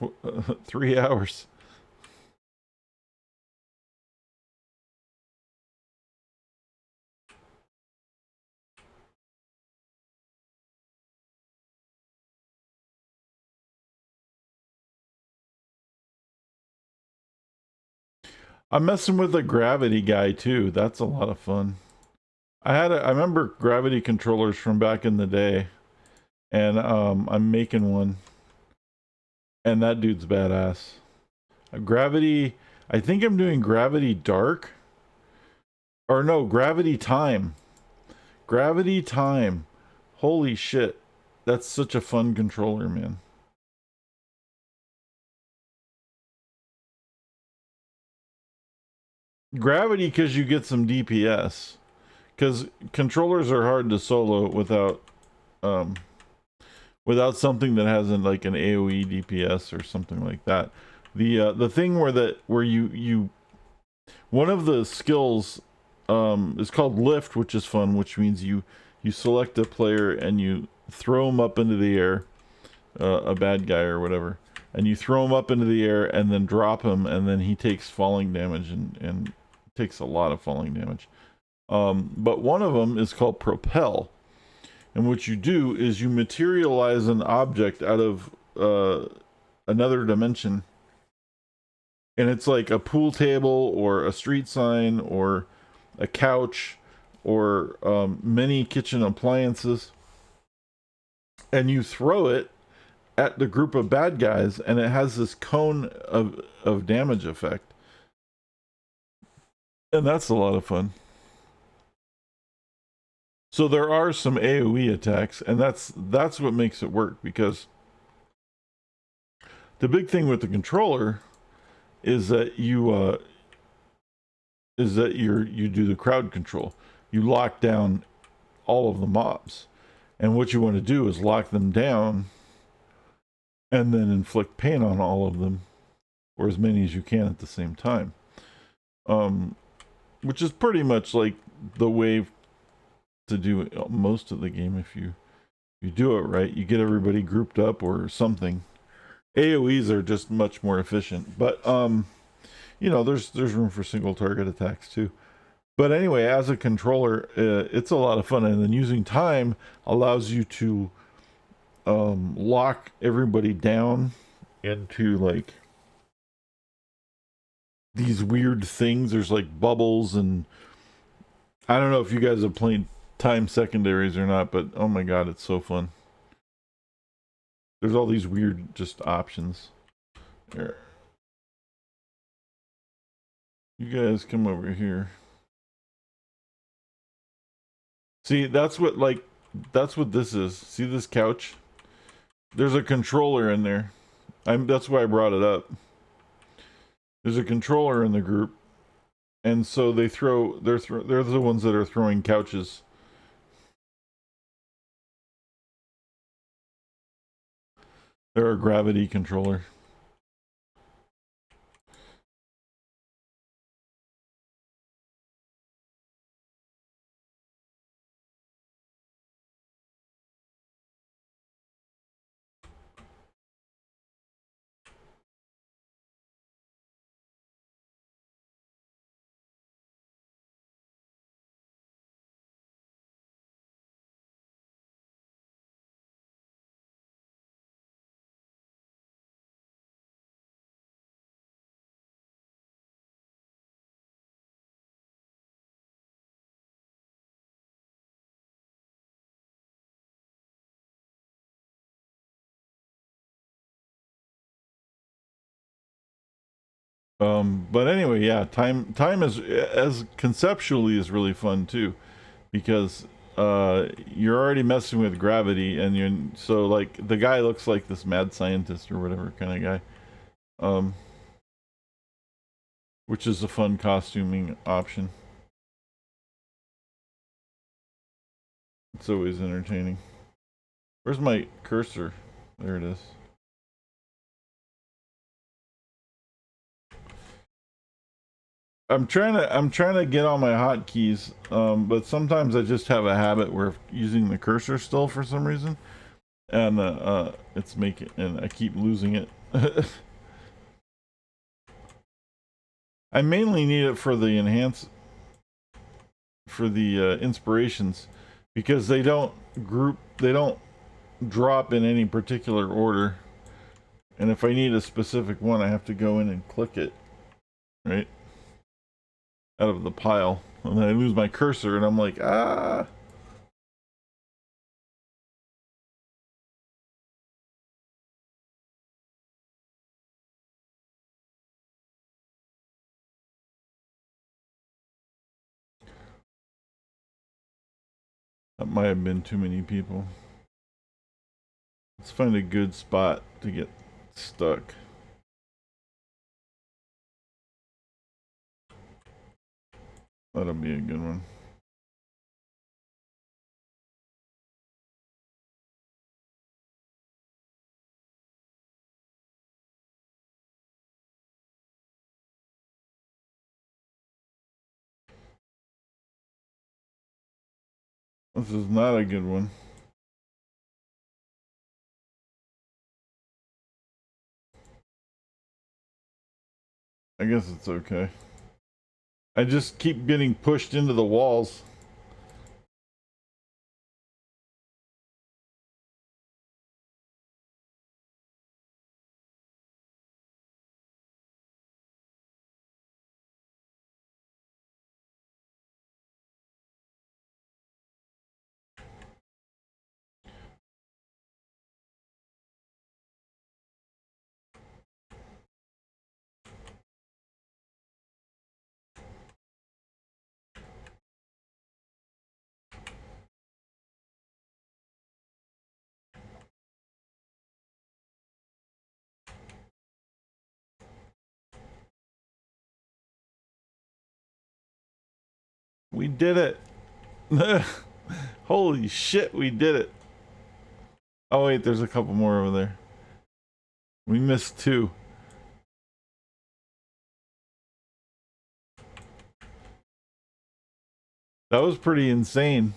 3 hours. I'm messing with a gravity guy too. That's a lot of fun. I remember gravity controllers from back in the day, and I'm making one, and that dude's badass. Gravity. I think I'm doing gravity dark, or no, gravity time. Gravity time. Holy shit, that's such a fun controller, man. Gravity because you get some DPS. Because controllers are hard to solo um, without something that has like an AOE DPS or something like that. The thing where you one of the skills is called lift, which is fun, which means you select a player and you throw him up into the air, a bad guy or whatever, and you throw him up into the air and then drop him, and then he takes falling damage and takes a lot of falling damage. But one of them is called propel, and what you do is you materialize an object out of another dimension, and it's like a pool table or a street sign or a couch or many kitchen appliances, and you throw it at the group of bad guys, and it has this cone of damage effect, and that's a lot of fun. So there are some AOE attacks, and that's what makes it work, because the big thing with the controller is that you do the crowd control. You lock down all of the mobs, and what you want to do is lock them down and then inflict pain on all of them, or as many as you can at the same time. Um, which is pretty much like the way to do most of the game. If you do it right, you get everybody grouped up or something. AOE's are just much more efficient, but there's room for single target attacks too. But anyway, as a controller, it's a lot of fun, and then using time allows you to lock everybody down into like these weird things. There's like bubbles, and I don't know if you guys have played time secondaries or not, but oh my god, it's so fun. There's all these weird just options. Here, you guys come over here. See, that's what like That's what this is. See this couch? There's a controller in there. That's why I brought it up. There's a controller in the group, and so they're the ones that are throwing couches. They're a gravity controller. But anyway, yeah, time is as conceptually is really fun too, because you're already messing with gravity, and you're so like the guy looks like this mad scientist or whatever kind of guy, which is a fun costuming option. It's always entertaining. Where's my cursor? There it is. I'm trying to get all my hotkeys, but sometimes I just have a habit where using the cursor still for some reason, and it's making and I keep losing it. I mainly need it for the inspirations, because they don't drop in any particular order, and if I need a specific one, I have to go in and click it, right? Out of the pile, and then I lose my cursor, and I'm like, ah. That might have been too many people. Let's find a good spot to get stuck. That'll be a good one. This is not a good one. I guess it's okay. I just keep getting pushed into the walls. We did it. Holy shit, we did it. Oh wait, there's a couple more over there. We missed two. That was pretty insane.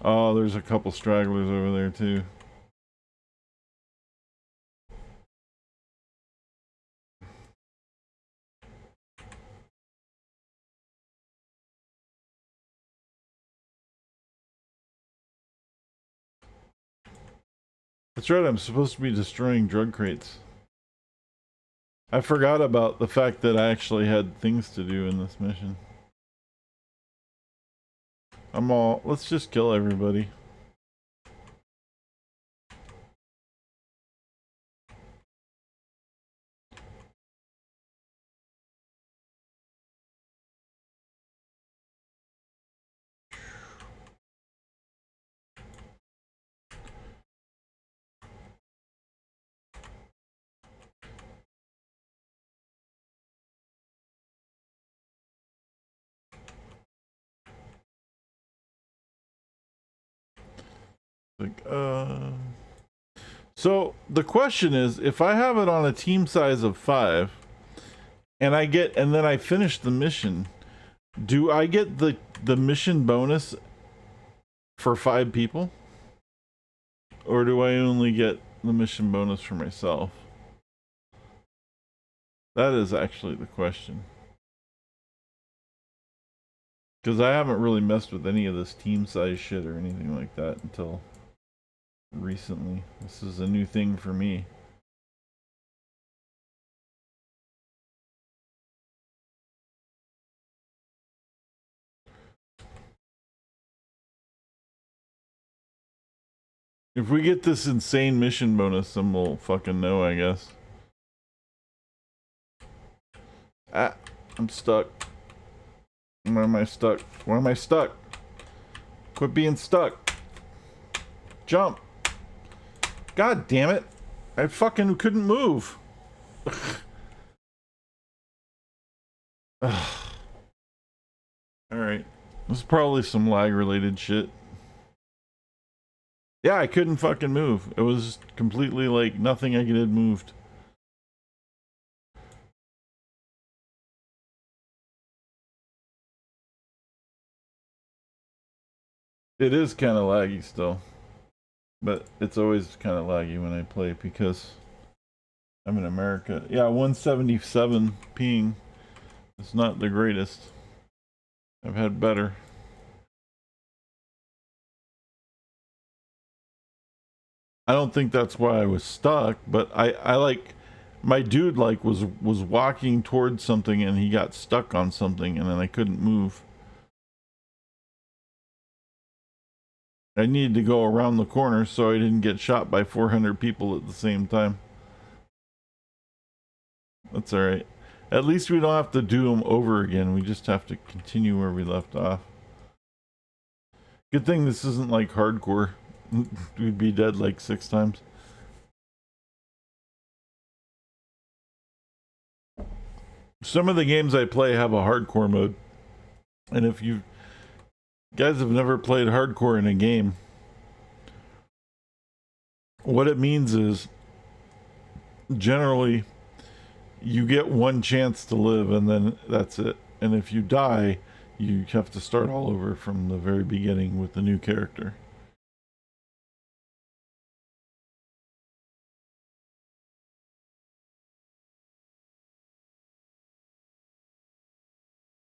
Oh, there's a couple stragglers over there too. That's right, I'm supposed to be destroying drug crates. I forgot about the fact that I actually had things to do in this mission. Let's just kill everybody. Like, So the question is, if I have it on a team size of 5, and then I finish the mission, do I get the mission bonus for 5 people? Or do I only get the mission bonus for myself? That is actually the question. Because I haven't really messed with any of this team size shit or anything like that until recently. This is a new thing for me. If we get this insane mission bonus, then we'll fucking know, I guess. Ah, I'm stuck. Where am I stuck? Where am I stuck? Quit being stuck. Jump. God damn it. I fucking couldn't move. Alright. This is probably some lag related shit. Yeah, I couldn't fucking move. It was completely like nothing I did moved. It is kind of laggy still. But it's always kind of laggy when I play because I'm in America. Yeah, 177 ping. It's not the greatest. I've had better. I don't think that's why I was stuck, but I like my dude like was walking towards something and he got stuck on something and then I couldn't move. I needed to go around the corner so I didn't get shot by 400 people at the same time. That's all right. At least we don't have to do them over again. We just have to continue where we left off. Good thing this isn't like hardcore. We'd be dead like 6 times. Some of the games I play have a hardcore mode. And if you guys have never played hardcore in a game, what it means is generally you get one chance to live and then that's it. And if you die, you have to start all over from the very beginning with the new character.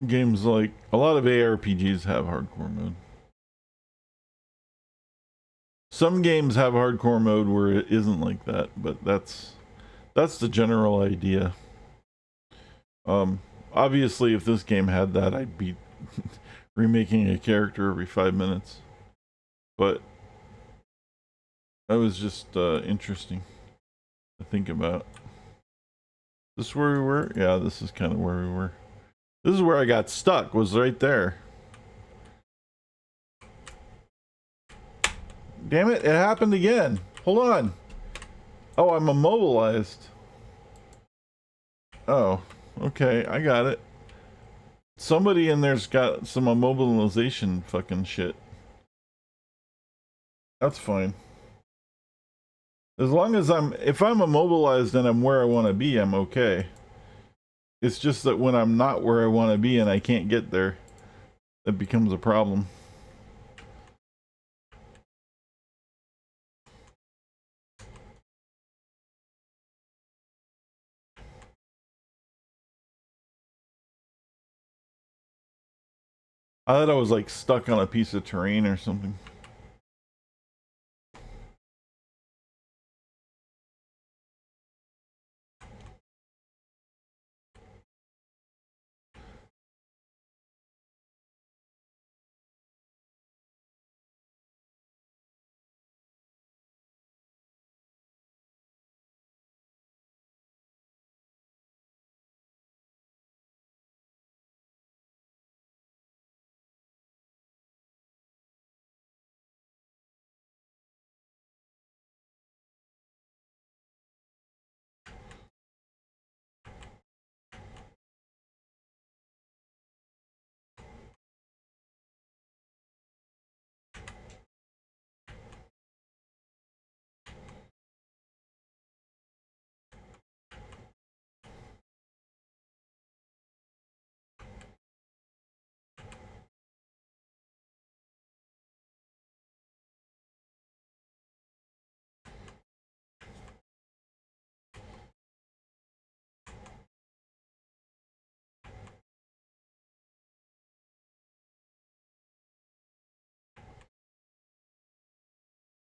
Games like a lot of ARPGs have hardcore mode. Some games have hardcore mode where it isn't like that, but that's the general idea. Obviously if this game had that, I'd be remaking a character every 5 minutes. But that was just interesting to think about. This is where we were? Yeah, this is kind of where we were. This is where I got stuck, was right there. Damn it, it happened again. Hold on. Oh, I'm immobilized. Oh, okay, I got it. Somebody in there's got some immobilization fucking shit. That's fine. As long as if I'm immobilized and I'm where I want to be, I'm okay. It's just that when I'm not where I want to be and I can't get there, it becomes a problem. I thought I was like stuck on a piece of terrain or something.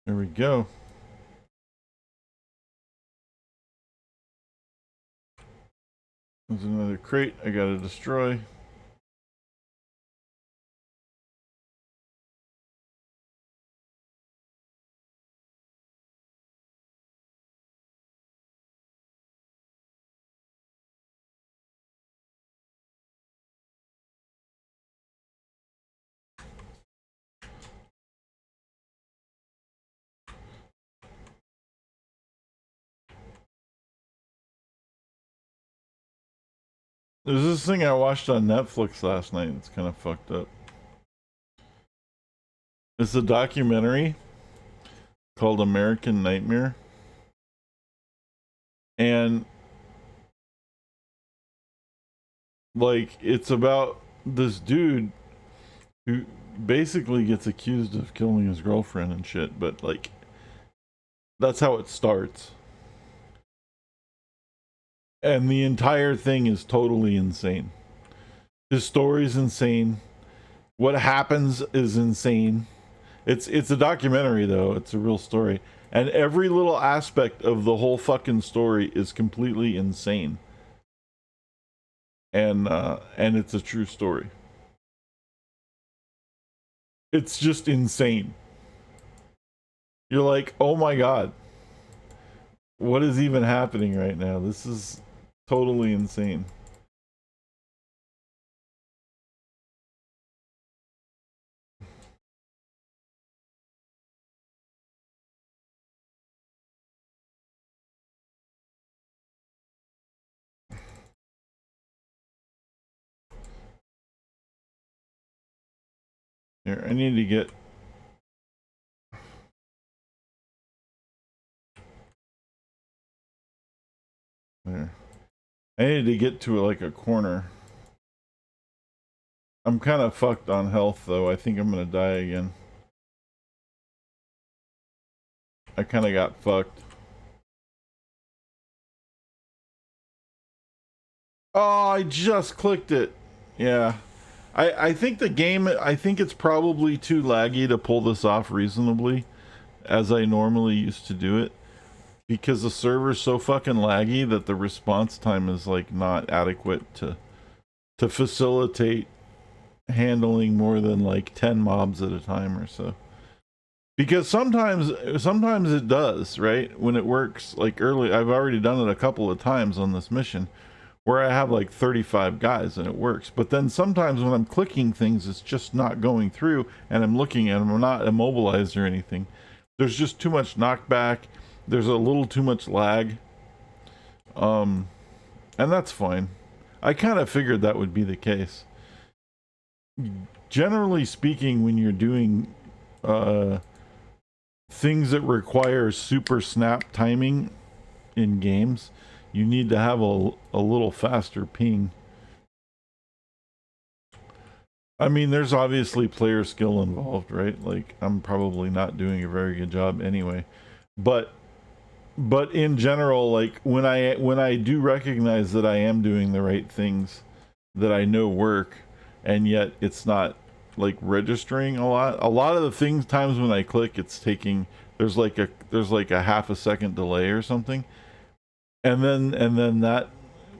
There we go. There's another crate I gotta destroy. There's this thing I watched on Netflix last night. It's kind of fucked up. It's a documentary called American Nightmare. And like it's about this dude who basically gets accused of killing his girlfriend and shit, but like that's how it starts. And the entire thing is totally insane. His story's insane. What happens is insane. It's a documentary though. It's a real story. And every little aspect of the whole fucking story is completely insane. And it's a true story. It's just insane. You're like, "Oh my god. What is even happening right now? This is totally insane." Here, I need to get there. I need to get to like a corner. I'm kind of fucked on health though. I think I'm gonna die again. I kind of got fucked. Oh, I just clicked it. Yeah. I think the game, I think it's probably too laggy to pull this off reasonably as I normally used to do it. Because the server's so fucking laggy that the response time is like not adequate to facilitate handling more than like 10 mobs at a time or so. Because sometimes it does, right? When it works like early, I've already done it a couple of times on this mission where I have like 35 guys and it works. But then sometimes when I'm clicking things, it's just not going through and I'm looking at them, I'm not immobilized or anything. There's just too much knockback. There's a little too much lag. And that's fine. I kind of figured that would be the case. Generally speaking, when you're doing things that require super snap timing in games, you need to have a little faster ping. I mean, there's obviously player skill involved, right? Like, I'm probably not doing a very good job anyway. But in general, like when I do recognize that I am doing the right things that I know work, and yet it's not like registering a lot of the things times when I click, it's taking there's like a half a second delay or something, and then that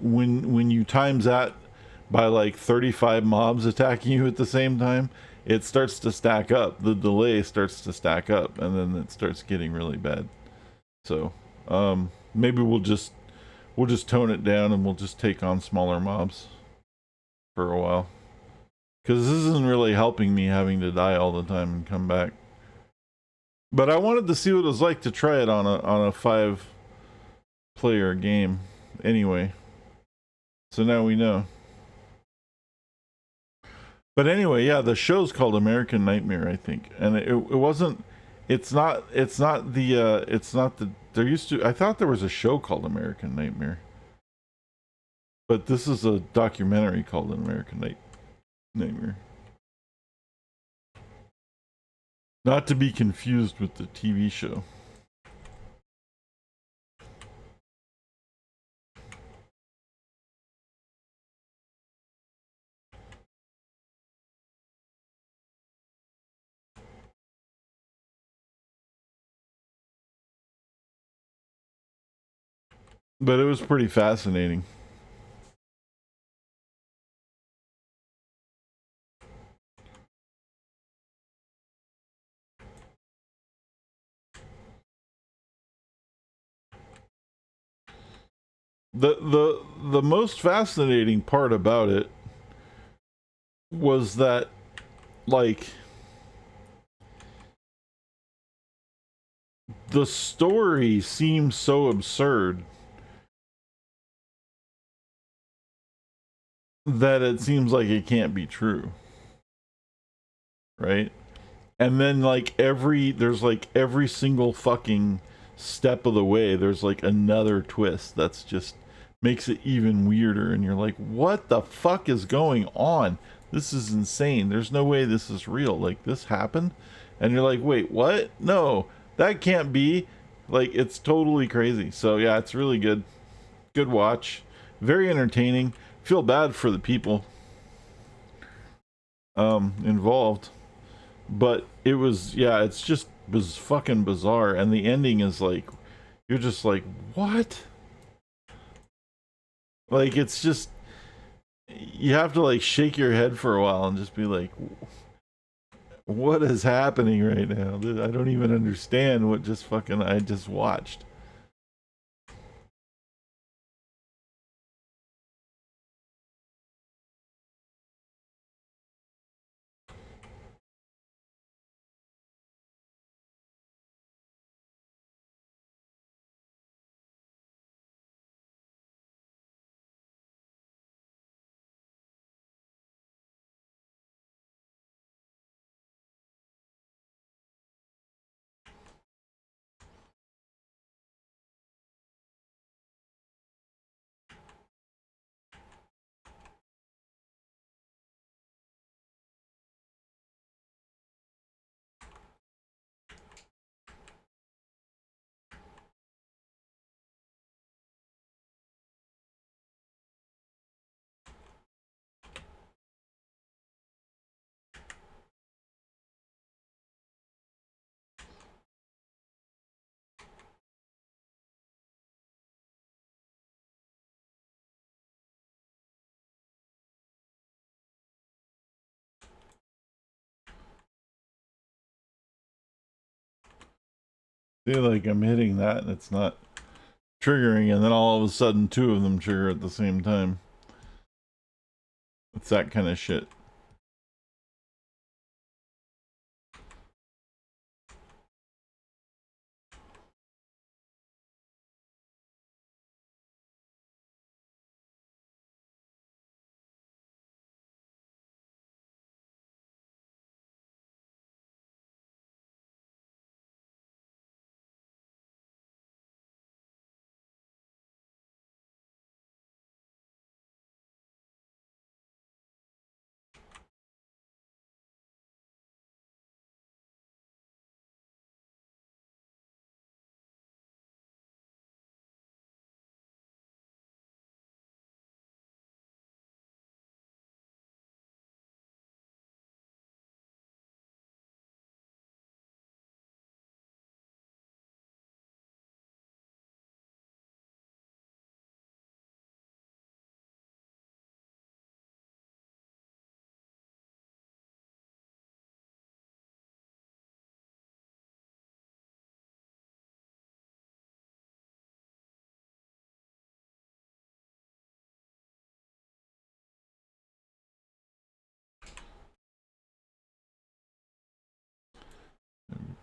when you times that by like 35 mobs attacking you at the same time, it starts to stack up. The delay starts to stack up, and then it starts getting really bad. So maybe we'll just tone it down and we'll just take on smaller mobs for a while, because this isn't really helping me having to die all the time and come back. But I wanted to see what it was like to try it on a 5-player game anyway, so now we know. But anyway, yeah, the show's called American Nightmare, I think, and it wasn't. It's not the. There used to. I thought there was a show called American Nightmare, but this is a documentary called American Nightmare. Not to be confused with the TV show. But it was pretty fascinating. The most fascinating part about it was that, like, the story seems so absurd that it seems like it can't be true, right? And then like every single fucking step of the way there's like another twist that's just makes it even weirder, and you're like, what the fuck is going on? This is insane. There's no way this is real. Like, this happened? And you're like, wait, what? No, that can't be. Like, it's totally crazy. So yeah, it's really good. Good watch. Very entertaining. Feel bad for the people involved, but it was, yeah, it's just was fucking bizarre, and the ending is like, you're just like, what? Like, it's just, you have to like shake your head for a while and just be like, what is happening right now? I don't even understand what just fucking I just watched. I feel like I'm hitting that and it's not triggering, and then all of a sudden two of them trigger at the same time. It's that kind of shit.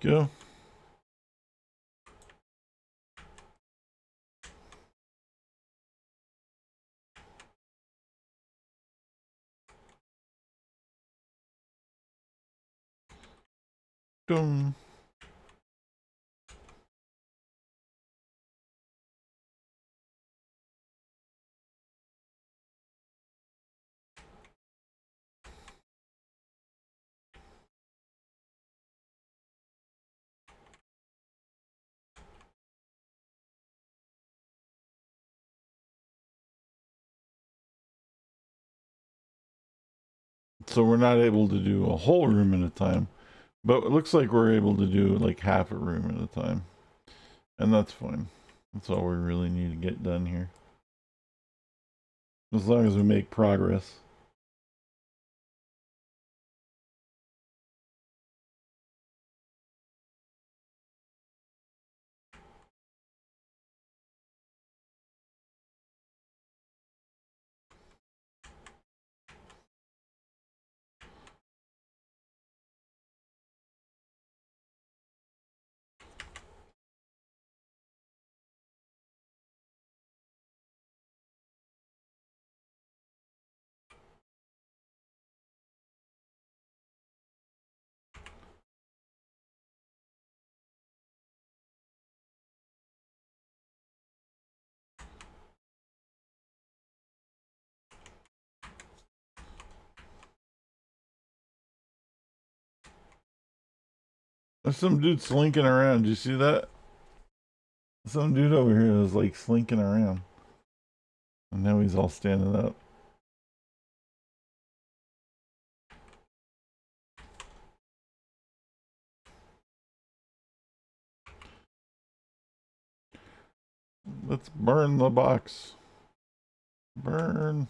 Go. Dum. So we're not able to do a whole room at a time, but it looks like we're able to do like half a room at a time, and that's fine. That's all we really need to get done here. As long as we make progress. There's some dude slinking around. Do you see that? Some dude over here is like slinking around. And now he's all standing up. Let's burn the box. Burn.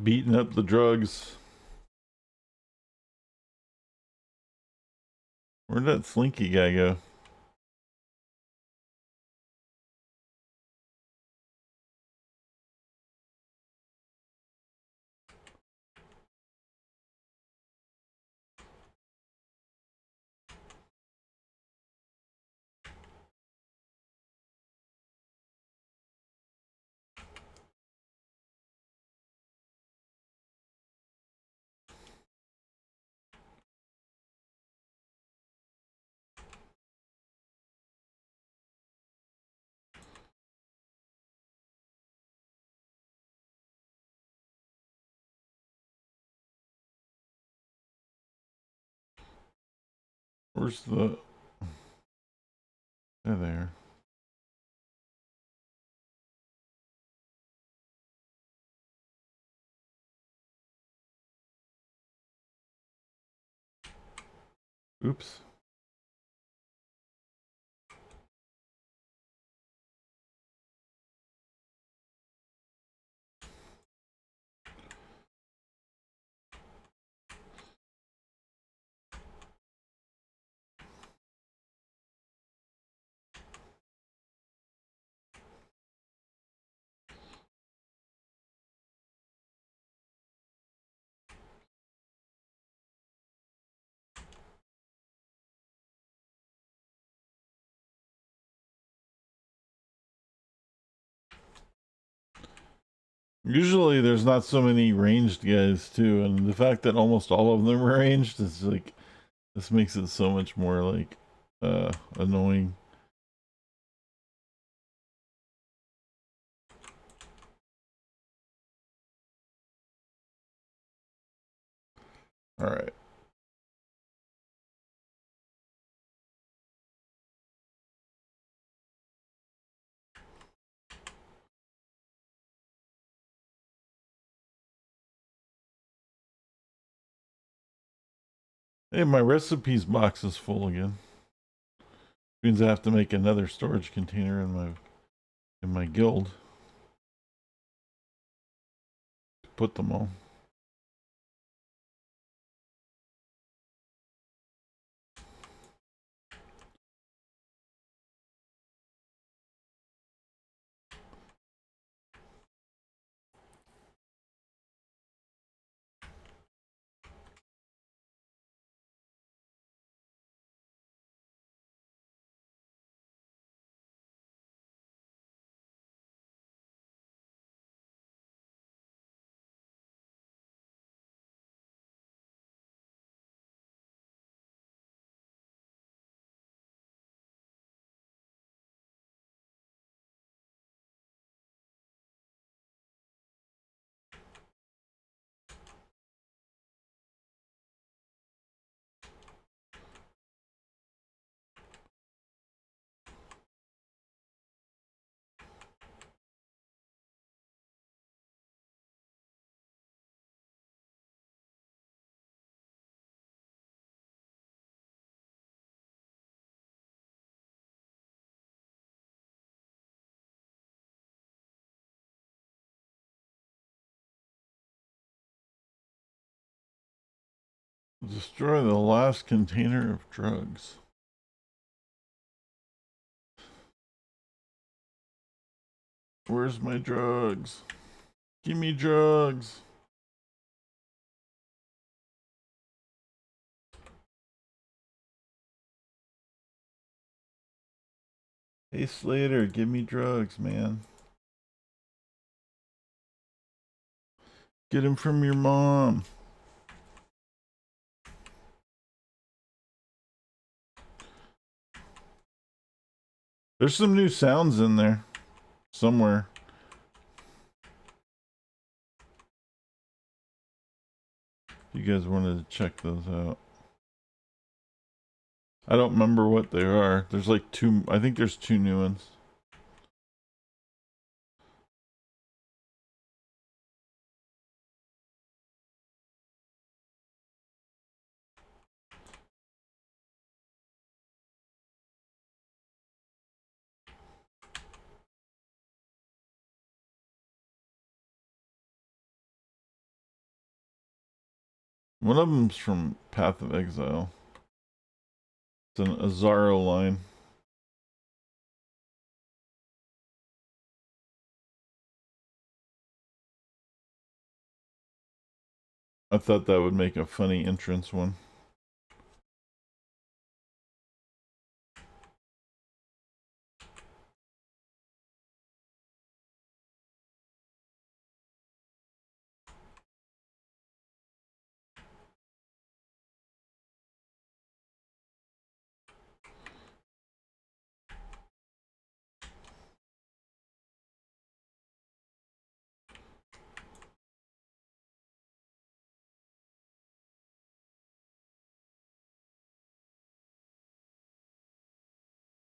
Beating up the drugs. Where'd that slinky guy go? Where's the... They're there. Oops. Usually there's not so many ranged guys too, and the fact that almost all of them are ranged is like, this makes it so much more like annoying. All right. Hey, my recipes box is full again. Means I have to make another storage container in my guild to put them all. Destroy the last container of drugs. Where's my drugs? Give me drugs. Hey Slater, give me drugs, man. Get him from your mom. There's some new sounds in there. Somewhere. If you guys wanted to check those out. I don't remember what they are. There's like two, I think there's two new ones. One of them's from Path of Exile. It's an Azaro line. I thought that would make a funny entrance one.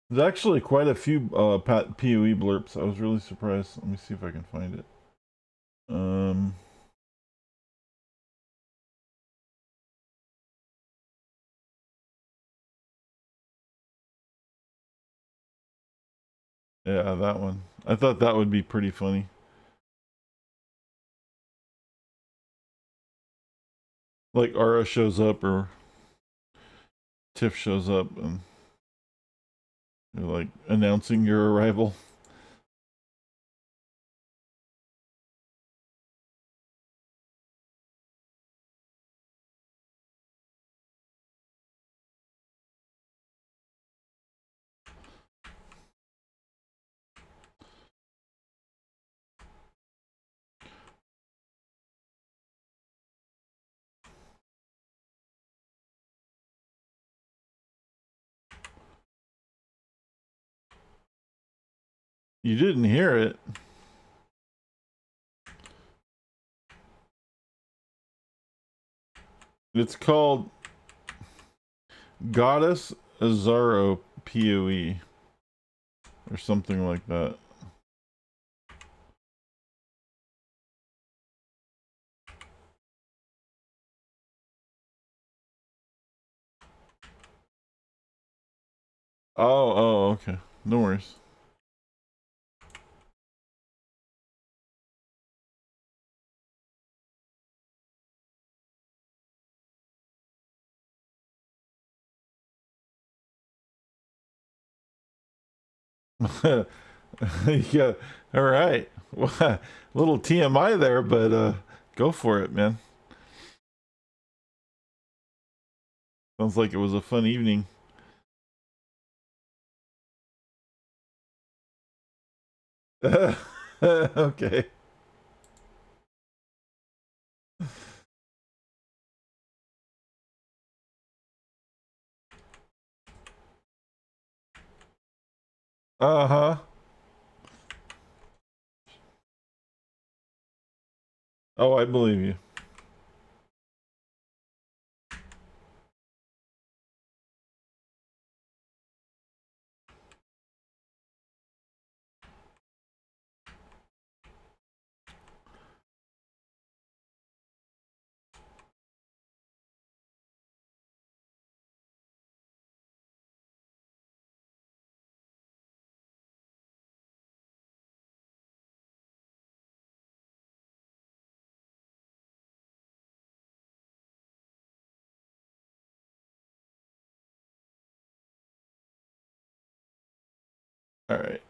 There's actually quite a few PoE blurps. I was really surprised. Let me see if I can find it. Yeah, that one. I thought that would be pretty funny. Like Ara shows up or Tiff shows up and you're like announcing your arrival. You didn't hear it. It's called Goddess Azaro PoE or something like that. Oh, okay. No worries. Yeah, all right. Well, little TMI there, but go for it, man. Sounds like it was a fun evening. Okay. Uh-huh. Oh, I believe you. All right.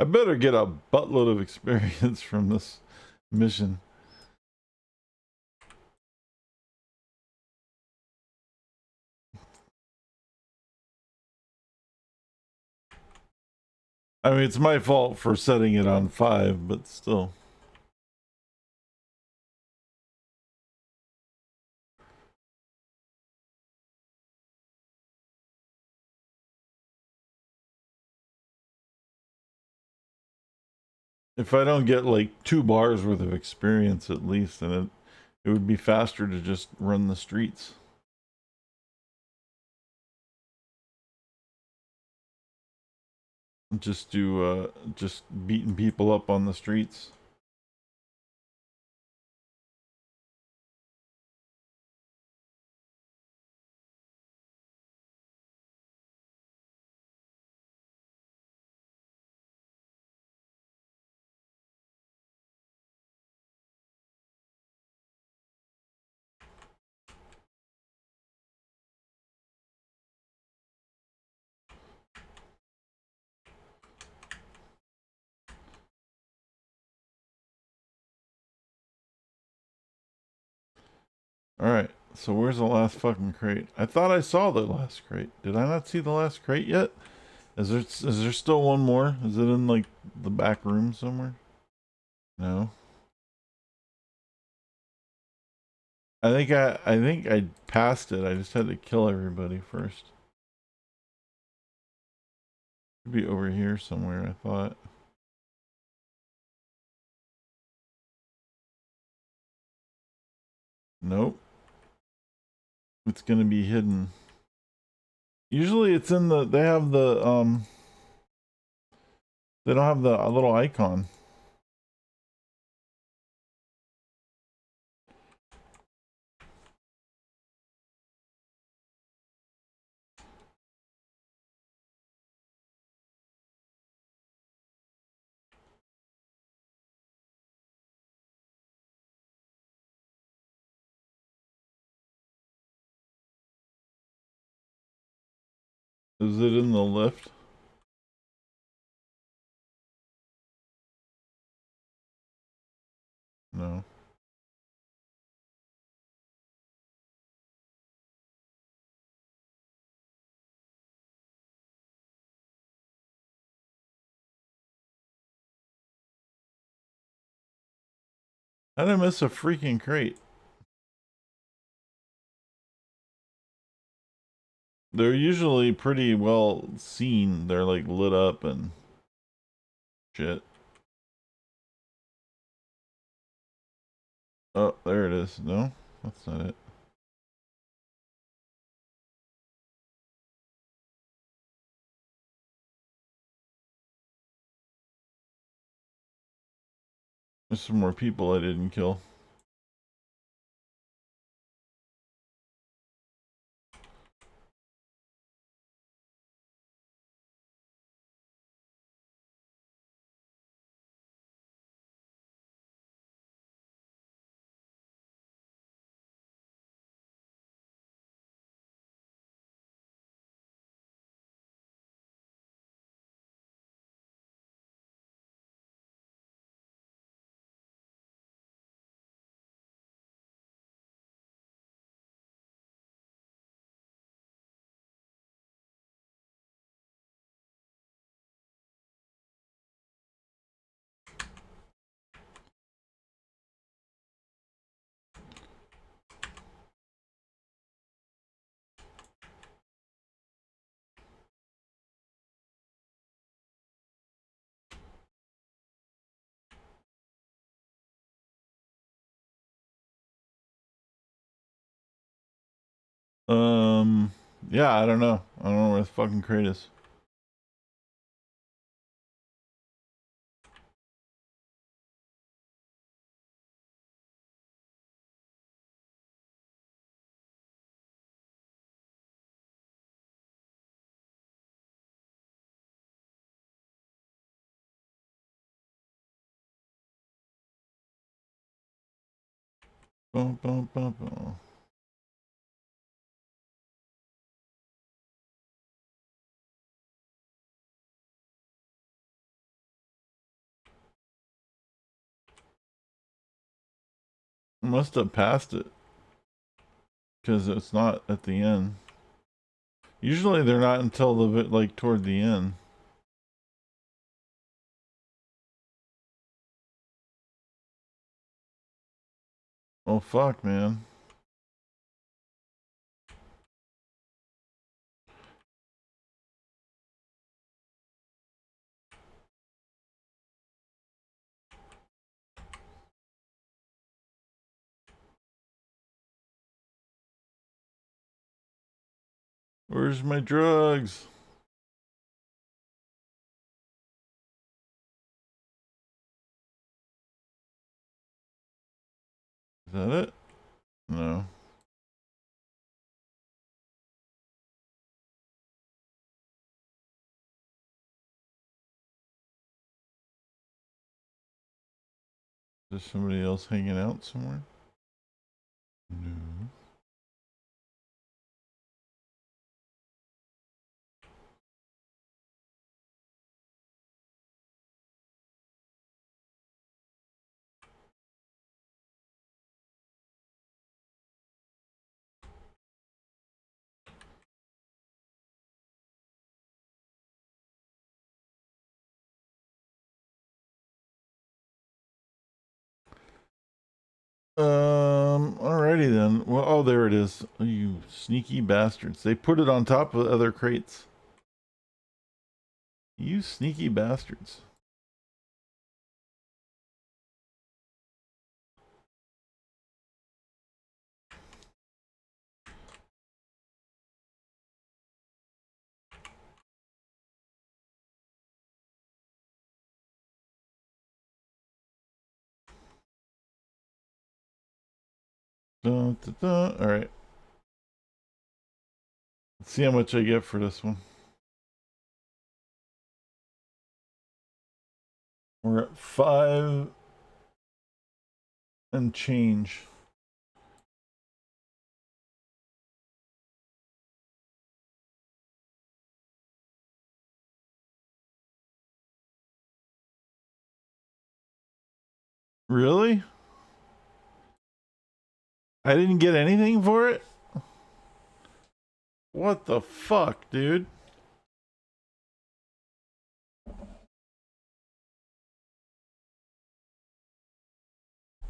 I better get a buttload of experience from this mission. I mean, it's my fault for setting it on 5, but still. If I don't get like 2 bars worth of experience at least, then it would be faster to just run the streets. Just do just beating people up on the streets. Alright, so where's the last fucking crate? I thought I saw the last crate. Did I not see the last crate yet? Is there still one more? Is it in like the back room somewhere? No. I think I passed it. I just had to kill everybody first. Could be over here somewhere, I thought. Nope. It's gonna be hidden. Usually it's in the they have the they don't have the little icon. Is it in the lift? No. How did I miss a freaking crate? They're usually pretty well seen. They're like lit up and shit. Oh, there it is. No, that's not it. There's some more people I didn't kill. Yeah, I don't know. I don't know where the fucking crate is. Bum, bum, bum, bum. Must have passed it because it's not at the end. Usually they're not until the bit like toward the end. Oh fuck, man. Where's my drugs? Is that it? No. Is there somebody else hanging out somewhere? No. Alrighty then. Well, oh, there it is. Oh, you sneaky bastards. They put it on top of other crates. You sneaky bastards. Dun, dun, dun. All right. Let's see how much I get for this one. We're at 5 and change. Really? I didn't get anything for it? What the fuck, dude?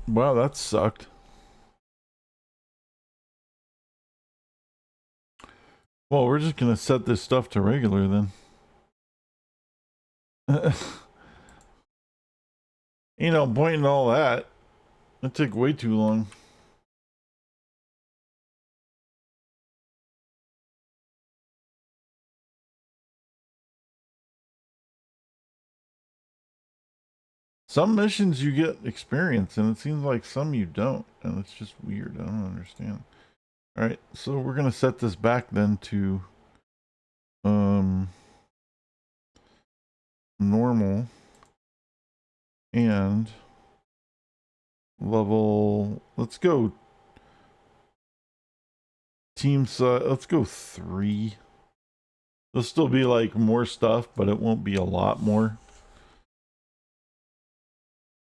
Wow, that sucked. Well, we're just gonna set this stuff to regular then. You know, point in all that. It took way too long. Some missions you get experience, and it seems like some you don't, and it's just weird. I don't understand. All right, so we're gonna set this back then to normal and level. Let's go team size. Let's go 3. There'll still be like more stuff, but it won't be a lot more.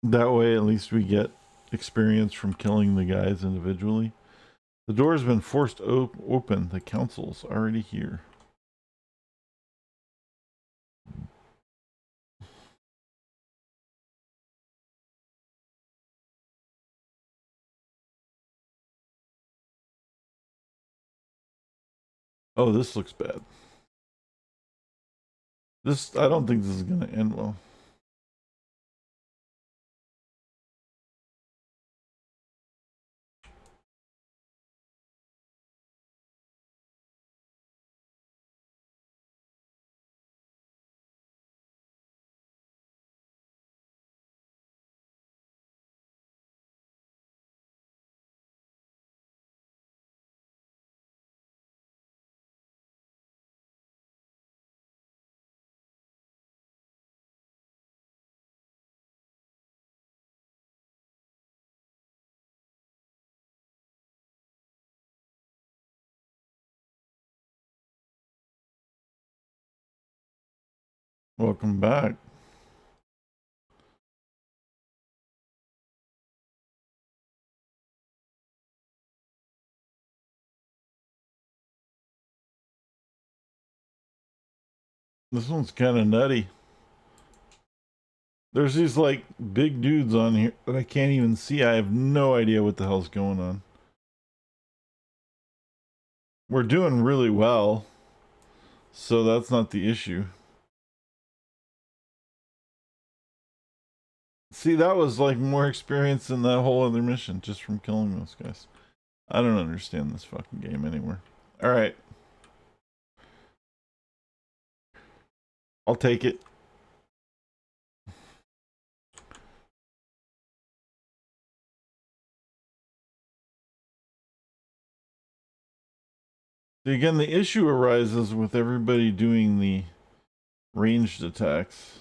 That way, at least we get experience from killing the guys individually. The door has been forced open. The council's already here. Oh, this looks bad. I don't think this is going to end well. Welcome back. This one's kind of nutty. There's these like big dudes on here that I can't even see. I have no idea what the hell's going on. We're doing really well, so that's not the issue. See, that was like more experience than that whole other mission just from killing those guys. I don't understand this fucking game anymore. Alright. I'll take it. Again, the issue arises with everybody doing the ranged attacks.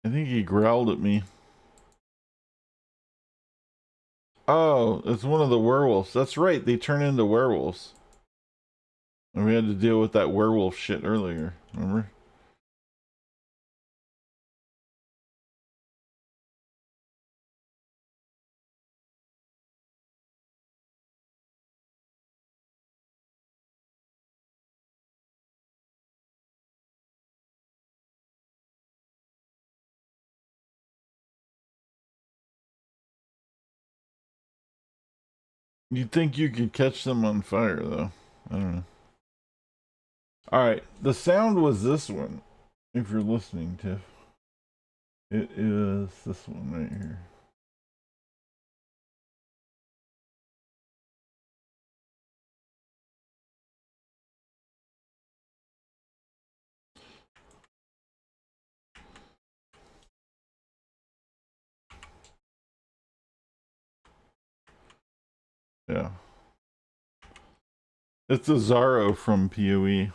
I think he growled at me. Oh, it's one of the werewolves. That's right, they turn into werewolves. And we had to deal with that werewolf shit earlier, remember? You'd think you could catch them on fire, though. I don't know. Alright, the sound was this one, if you're listening, Tiff. It is this one right here. Yeah. It's a Zaro from PoE.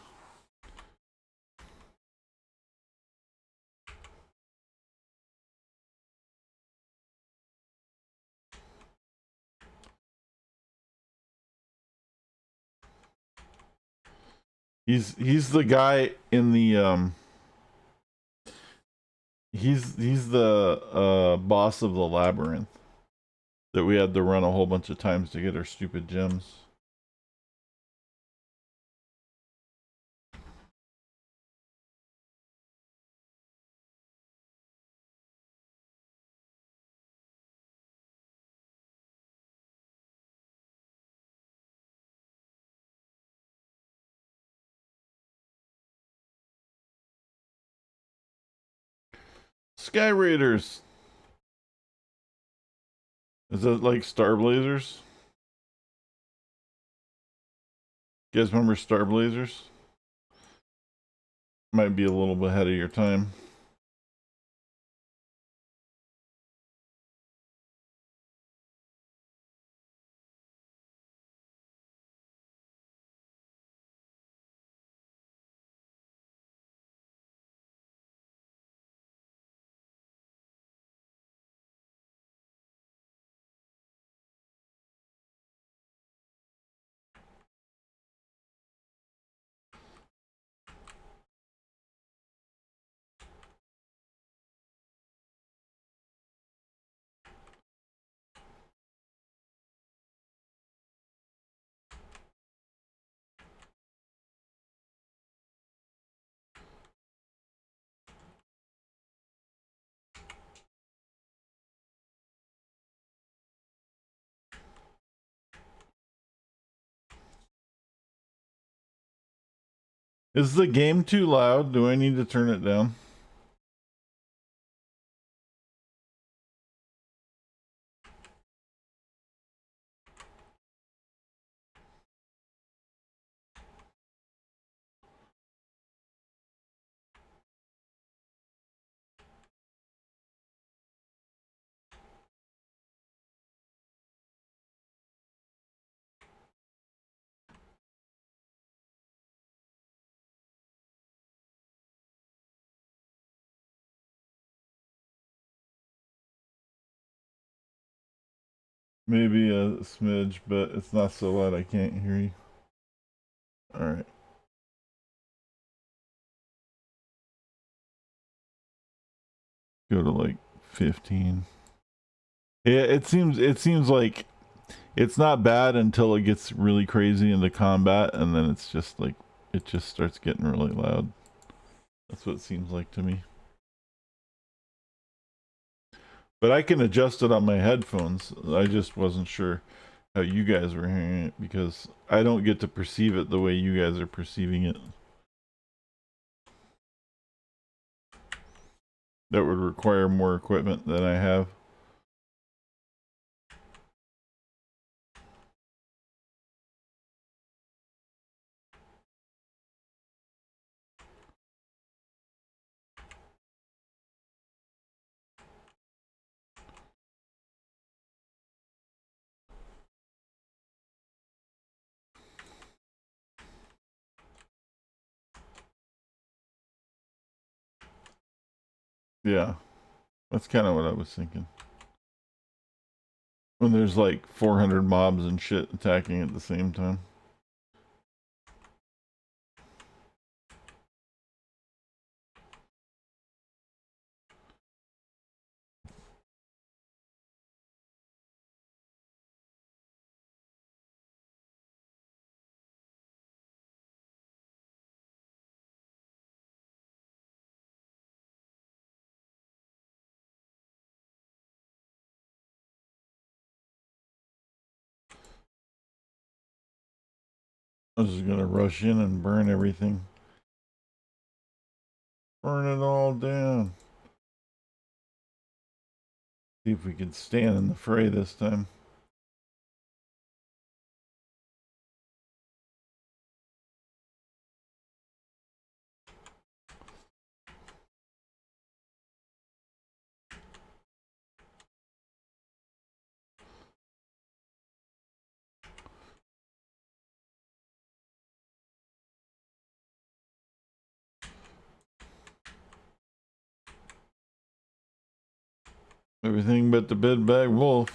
He's the guy in the he's the boss of the labyrinth that we had to run a whole bunch of times to get our stupid gems. Sky Raiders. Is that like Star Blazers? You guys remember Star Blazers? Might be a little bit ahead of your time. Is the game too loud? Do I need to turn it down? Maybe a smidge, but it's not so loud I can't hear you. Alright. Go to like 15. Yeah, it seems like it's not bad until it gets really crazy into combat, and then it's just like it just starts getting really loud. That's what it seems like to me. But I can adjust it on my headphones. I just wasn't sure how you guys were hearing it because I don't get to perceive it the way you guys are perceiving it. That would require more equipment than I have. Yeah, that's kind of what I was thinking. When there's like 400 mobs and shit attacking at the same time. I was just gonna rush in and burn everything. Burn it all down. See if we can stand in the fray this time. Everything but the bed bag wolf.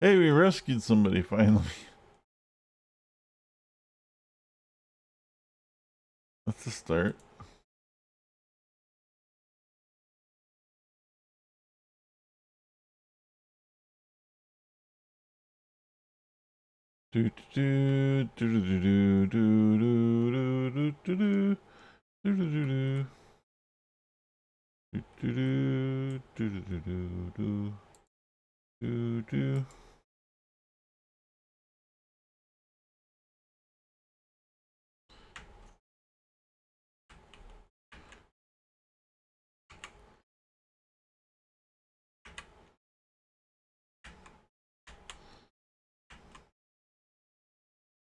Hey, we rescued somebody finally. That's a start. Do do do do do do do do do do do do do do do do do.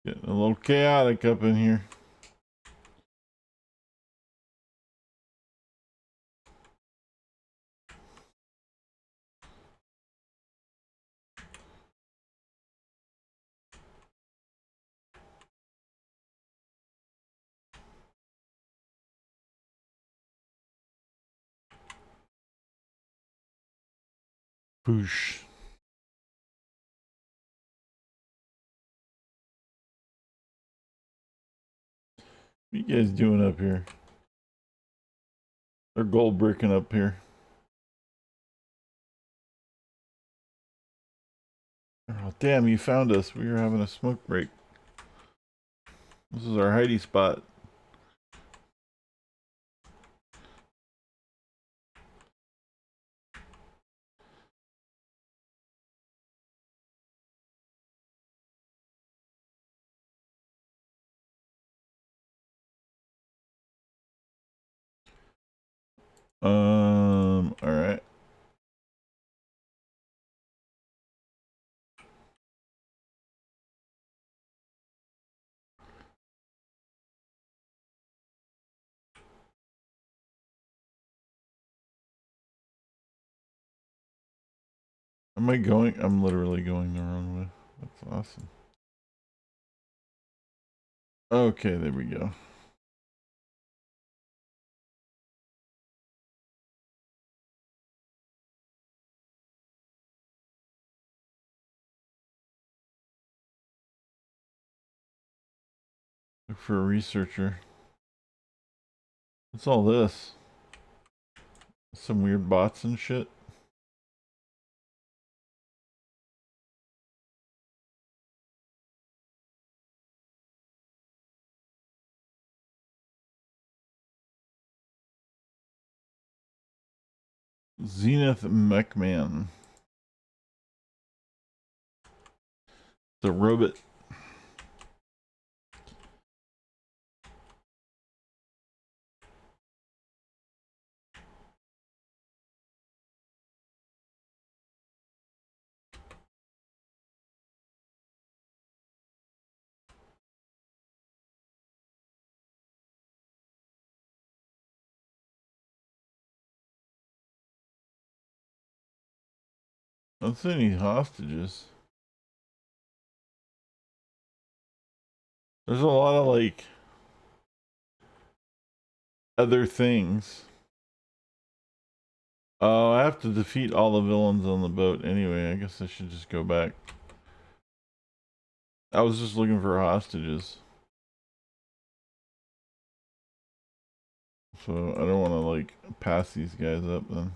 Getting a little chaotic up in here. Boosh. What you guys doing up here? They're gold bricking up here. Oh, damn, you found us. We were having a smoke break. This is our hidey spot. Alright. Am I going? I'm literally going the wrong way. That's awesome. Okay, there we go. Look for a researcher. What's all this? Some weird bots and shit? Zenith Mechman. The robot. I don't see any hostages. There's a lot of like other things. Oh, I have to defeat all the villains on the boat anyway. I guess I should just go back. I was just looking for hostages. So I don't want to like pass these guys up then.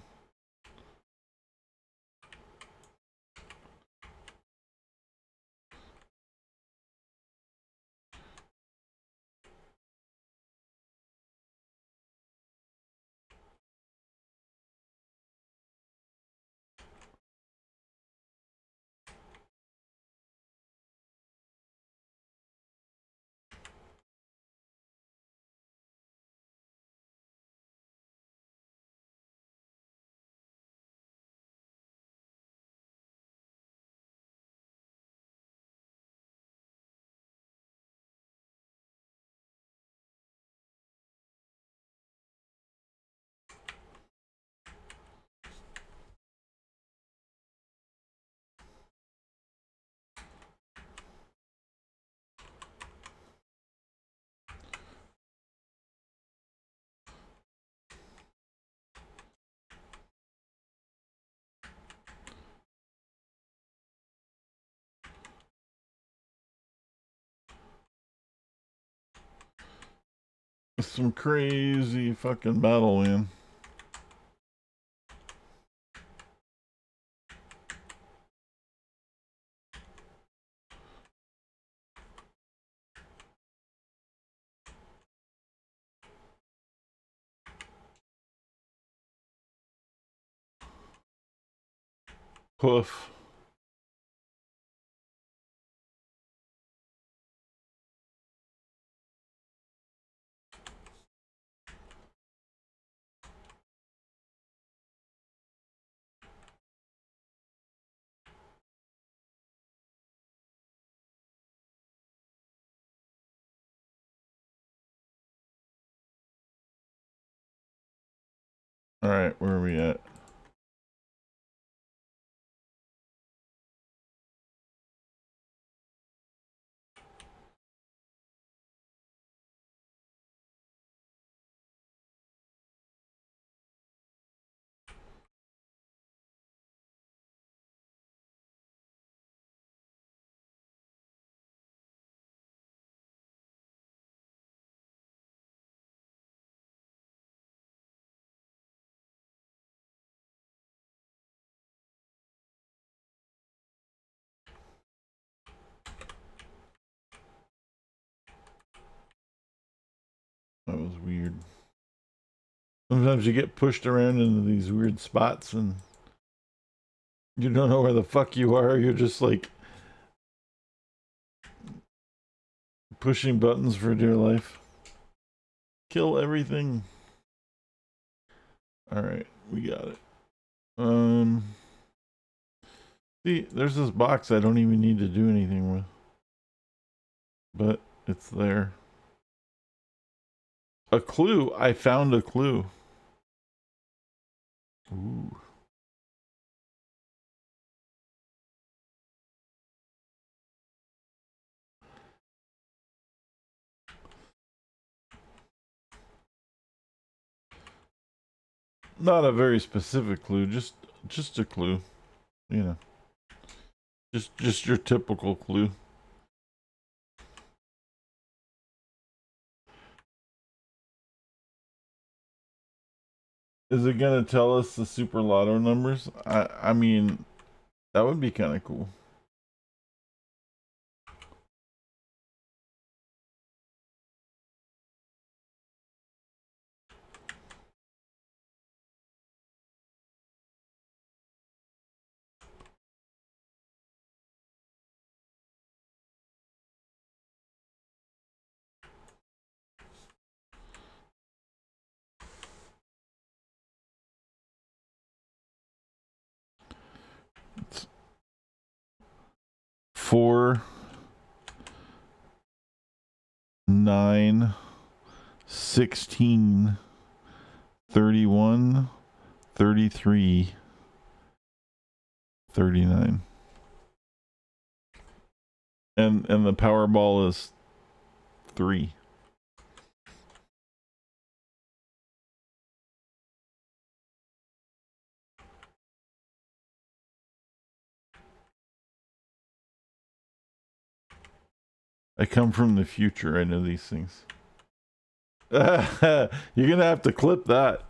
Some crazy fucking battle, man. Poof. Alright, where are we at? weird. Sometimes you get pushed around into these weird spots and you don't know where the fuck you are. You're just like pushing buttons for dear life. Kill everything. Alright, we got it. See, there's this box I don't even need to do anything with. But it's there. A clue. I found a clue. Ooh. Not a very specific clue, just a clue. You know. Just your typical clue. Is it gonna tell us the Super Lotto numbers? I mean, that would be kind of cool. It's 4, 9, 16, 31, 33, 39. And the Powerball is 3. I come from the future. I know these things. You're gonna have to clip that.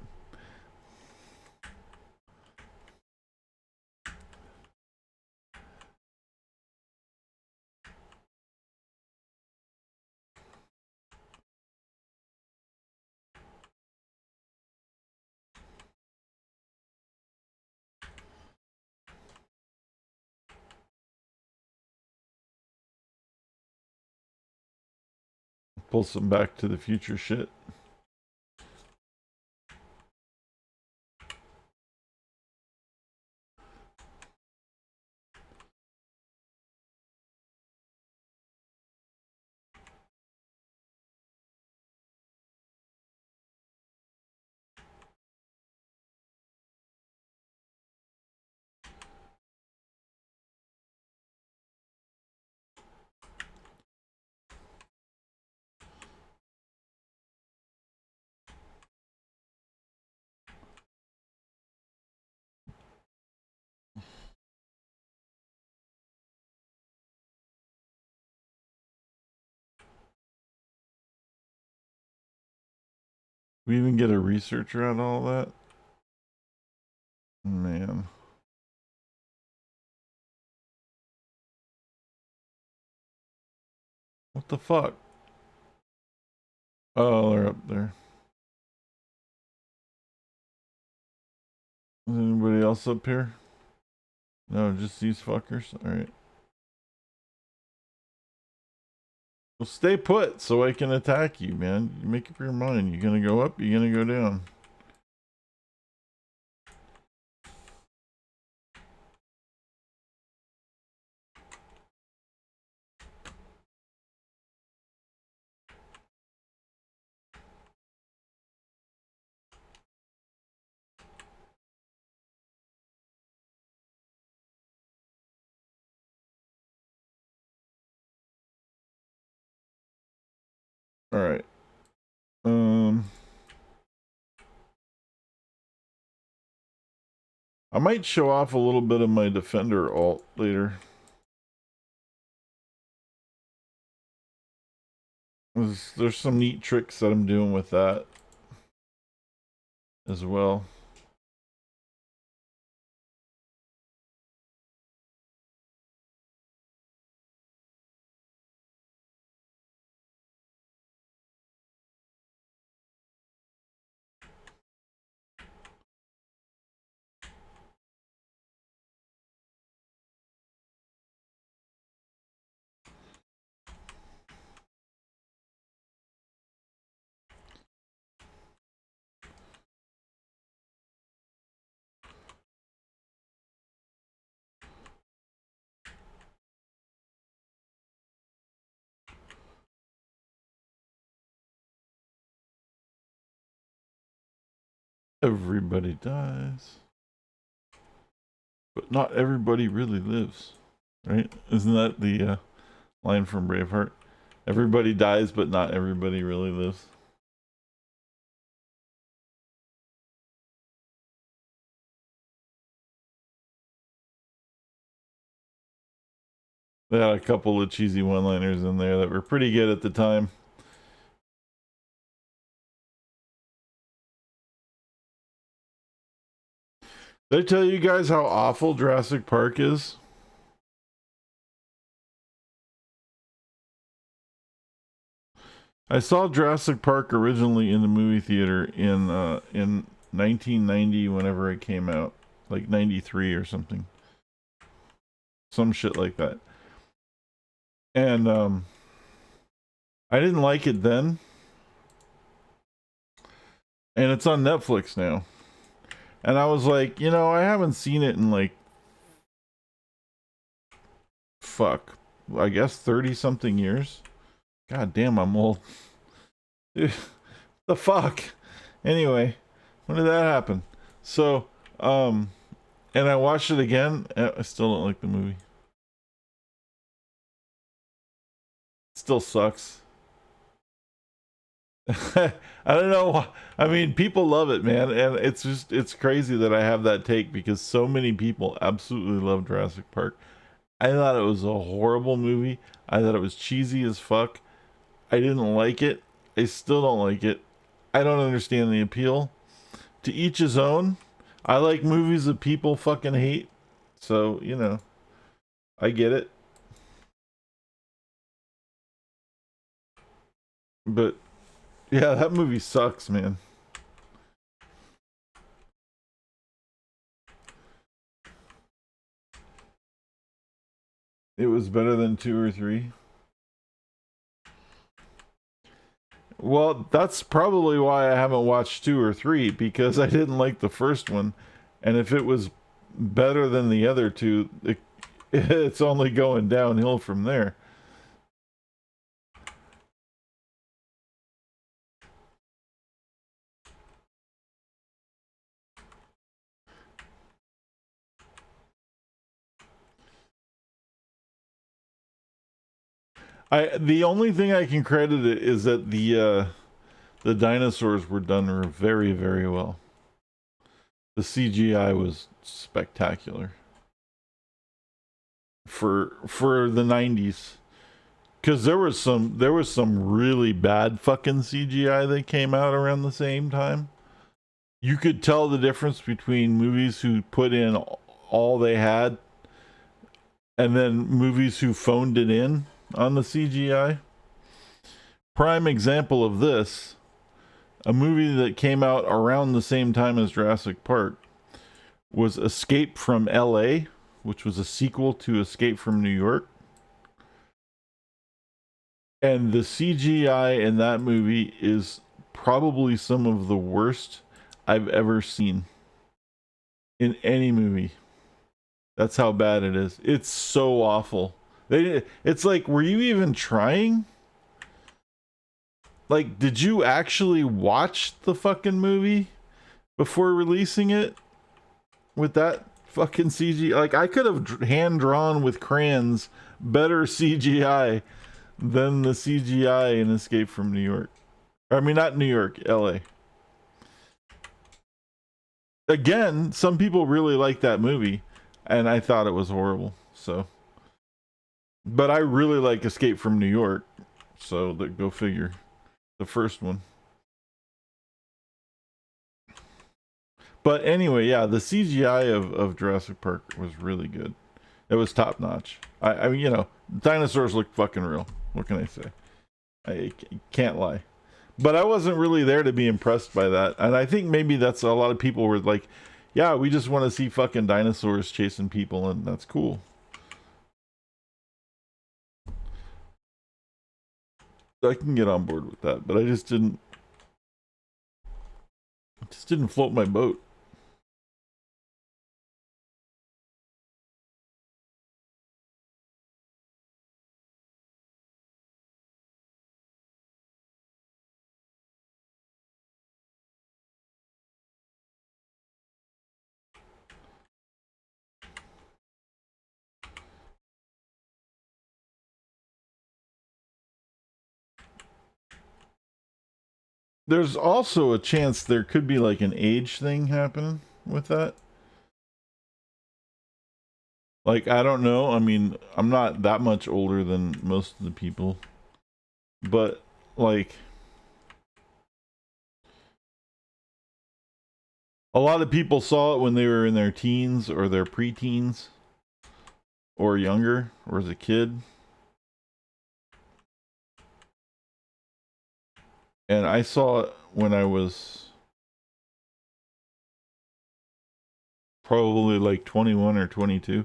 Pull some Back to the Future shit. We even get a researcher on all that? Man. What the fuck? Oh, they're up there. Is anybody else up here? No, just these fuckers? Alright. Well, stay put so I can attack you, man. You make up your mind. You gonna go up? You gonna go down? Alright. I might show off a little bit of my Defender alt later. There's some neat tricks that I'm doing with that as well. Everybody dies, but not everybody really lives, right? Isn't that the line from Braveheart? Everybody dies, but not everybody really lives. They had a couple of cheesy one-liners in there that were pretty good at the time. Did I tell you guys how awful Jurassic Park is? I saw Jurassic Park originally in the movie theater in 1990, whenever it came out, like 93 or something, some shit like that. And I didn't like it then, and it's on Netflix now. And I was like, you know, I haven't seen it in like, fuck, I guess 30 something years. God damn, I'm old. Dude, the fuck. Anyway, when did that happen? So, and I watched it again. I still don't like the movie. It still sucks. I don't know. I mean, people love it, man, and it's crazy that I have that take because so many people absolutely love Jurassic Park. I thought it was a horrible movie. I thought it was cheesy as fuck. I didn't like it. I still don't like it. I don't understand the appeal. To each his own. I like movies that people fucking hate. So, you know, I get it. But yeah, that movie sucks, man. It was better than 2 or 3. Well, that's probably why I haven't watched 2 or 3 because I didn't like the first one. And if it was better than the other two, it's only going downhill from there. The only thing I can credit it is that the dinosaurs were done very, very well. The CGI was spectacular for the 90s. Because there was some really bad fucking CGI that came out around the same time. You could tell the difference between movies who put in all they had and then movies who phoned it in on the CGI. Prime example of this, a movie that came out around the same time as Jurassic Park was Escape from LA, which was a sequel to Escape from New York. And the CGI in that movie is probably some of the worst I've ever seen in any movie. That's how bad it is. It's so awful. It's like, were you even trying? Like, did you actually watch the fucking movie before releasing it with that fucking CGI? Like, I could have hand drawn with crayons better CGI than the CGI in Escape from New York. I mean, not New York, LA. Again, some people really like that movie, and I thought it was horrible. So, but I really like Escape from New York. So, go figure. The first one. But anyway, yeah, the CGI of Jurassic Park was really good. It was top notch. I mean, you know, dinosaurs look fucking real. What can I say? I can't lie. But I wasn't really there to be impressed by that. And I think maybe that's a lot of people were like, yeah, we just want to see fucking dinosaurs chasing people, and that's cool. I can get on board with that, but I just didn't float my boat. there's also a chance there could be like an age thing happening with that. Like, I don't know. I mean, I'm not that much older than most of the people. But, like, a lot of people saw it when they were in their teens or their preteens or younger or as a kid. And I saw it when I was probably like 21 or 22.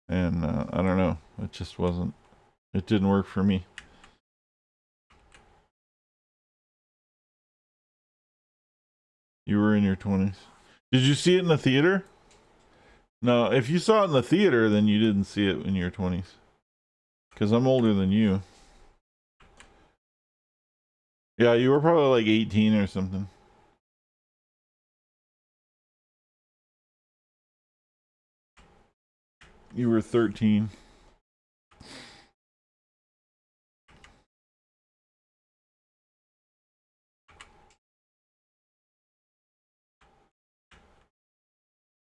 And I don't know. It just wasn't, it didn't work for me. You were in your 20s. Did you see it in the theater? No, if you saw it in the theater, then you didn't see it in your 20s. Because I'm older than you. Yeah, you were probably like 18 or something. You were 13.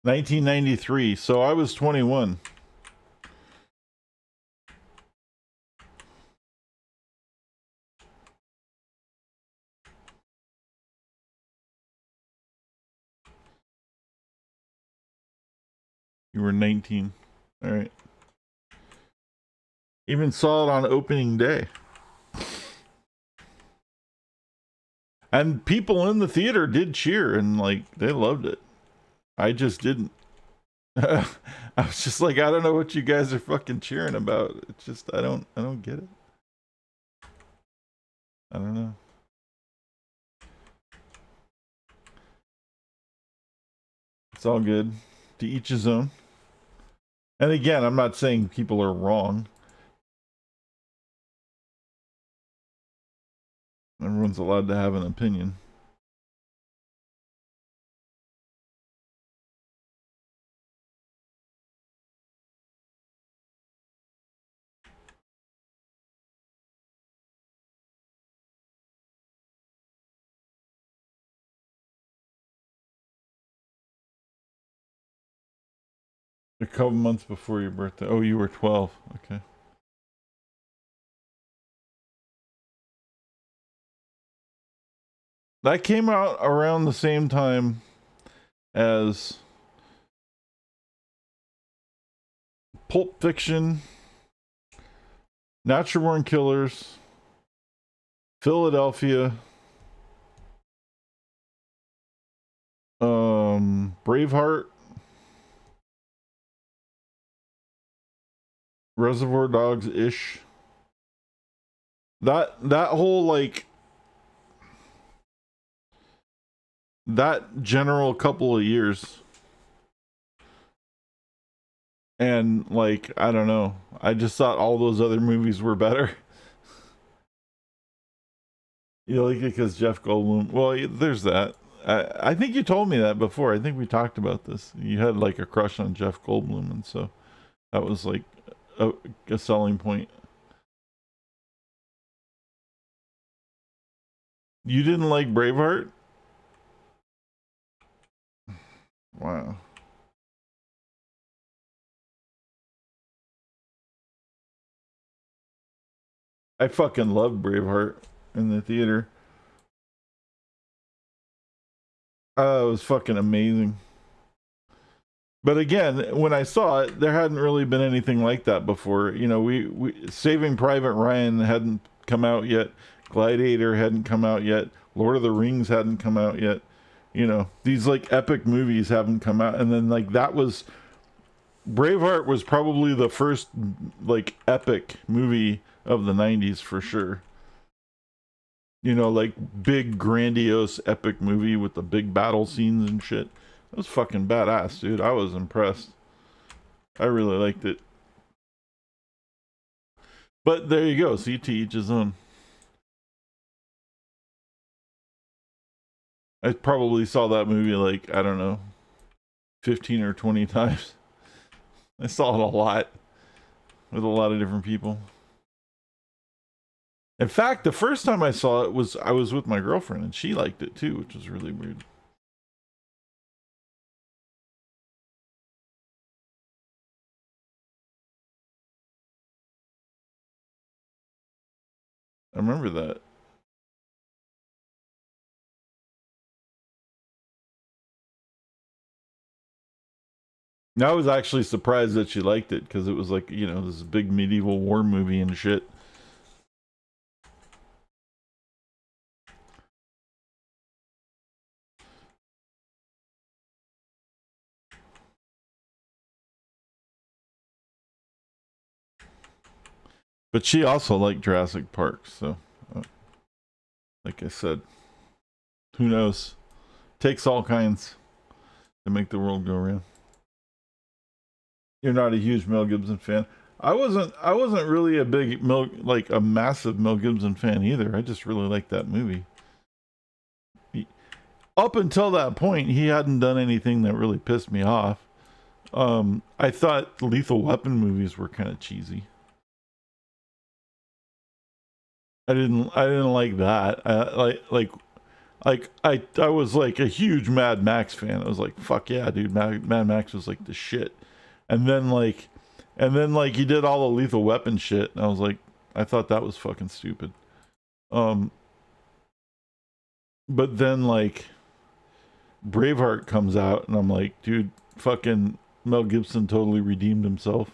$1993, so I was 21. You were 19. All right. Even saw it on opening day. And people in the theater did cheer and like they loved it. I just didn't. I was just like, I don't know what you guys are fucking cheering about. It's just I don't get it. I don't know. It's all good. To each his own. And again, I'm not saying people are wrong. Everyone's allowed to have an opinion. A couple months before your birthday. Oh, you were 12. Okay. That came out around the same time as Pulp Fiction, Natural Born Killers, Philadelphia, Braveheart, Reservoir Dogs ish. That whole like that general couple of years. And like I don't know. I just thought all those other movies were better. You like it because Jeff Goldblum. Well, there's that. I think you told me that before. I think we talked about this. You had like a crush on Jeff Goldblum, and so that was like a selling point. You didn't like Braveheart? Wow. I fucking loved Braveheart in the theater. It was fucking amazing. But again, when I saw it, there hadn't really been anything like that before. You know, we Saving Private Ryan hadn't come out yet. Gladiator hadn't come out yet. Lord of the Rings hadn't come out yet. You know, these like epic movies haven't come out. And then like that was Braveheart was probably the first like epic movie of the 90s for sure. You know, like big grandiose epic movie with the big battle scenes and shit. It was fucking badass, dude. I was impressed. I really liked it. But there you go. See, to each his own. I probably saw that movie like, I don't know, 15 or 20 times. I saw it a lot with a lot of different people. In fact, the first time I saw it was I was with my girlfriend and she liked it too, which was really weird. I remember that. I was actually surprised that she liked it because it was like, you know, this big medieval war movie and shit. But she also liked Jurassic Park, so like I said, who knows? Takes all kinds to make the world go round. You're not a huge Mel Gibson fan. I wasn't really a big like a massive Mel Gibson fan either. I just really liked that movie. Up until that point, he hadn't done anything that really pissed me off. I thought Lethal Weapon movies were kind of cheesy. I didn't like that. I was like a huge Mad Max fan. I was like, fuck yeah, dude. Mad Max was like the shit. And then like, he did all the Lethal Weapon shit, and I was like, I thought that was fucking stupid. Um, but then like Braveheart comes out, and I'm like, dude, fucking Mel Gibson totally redeemed himself.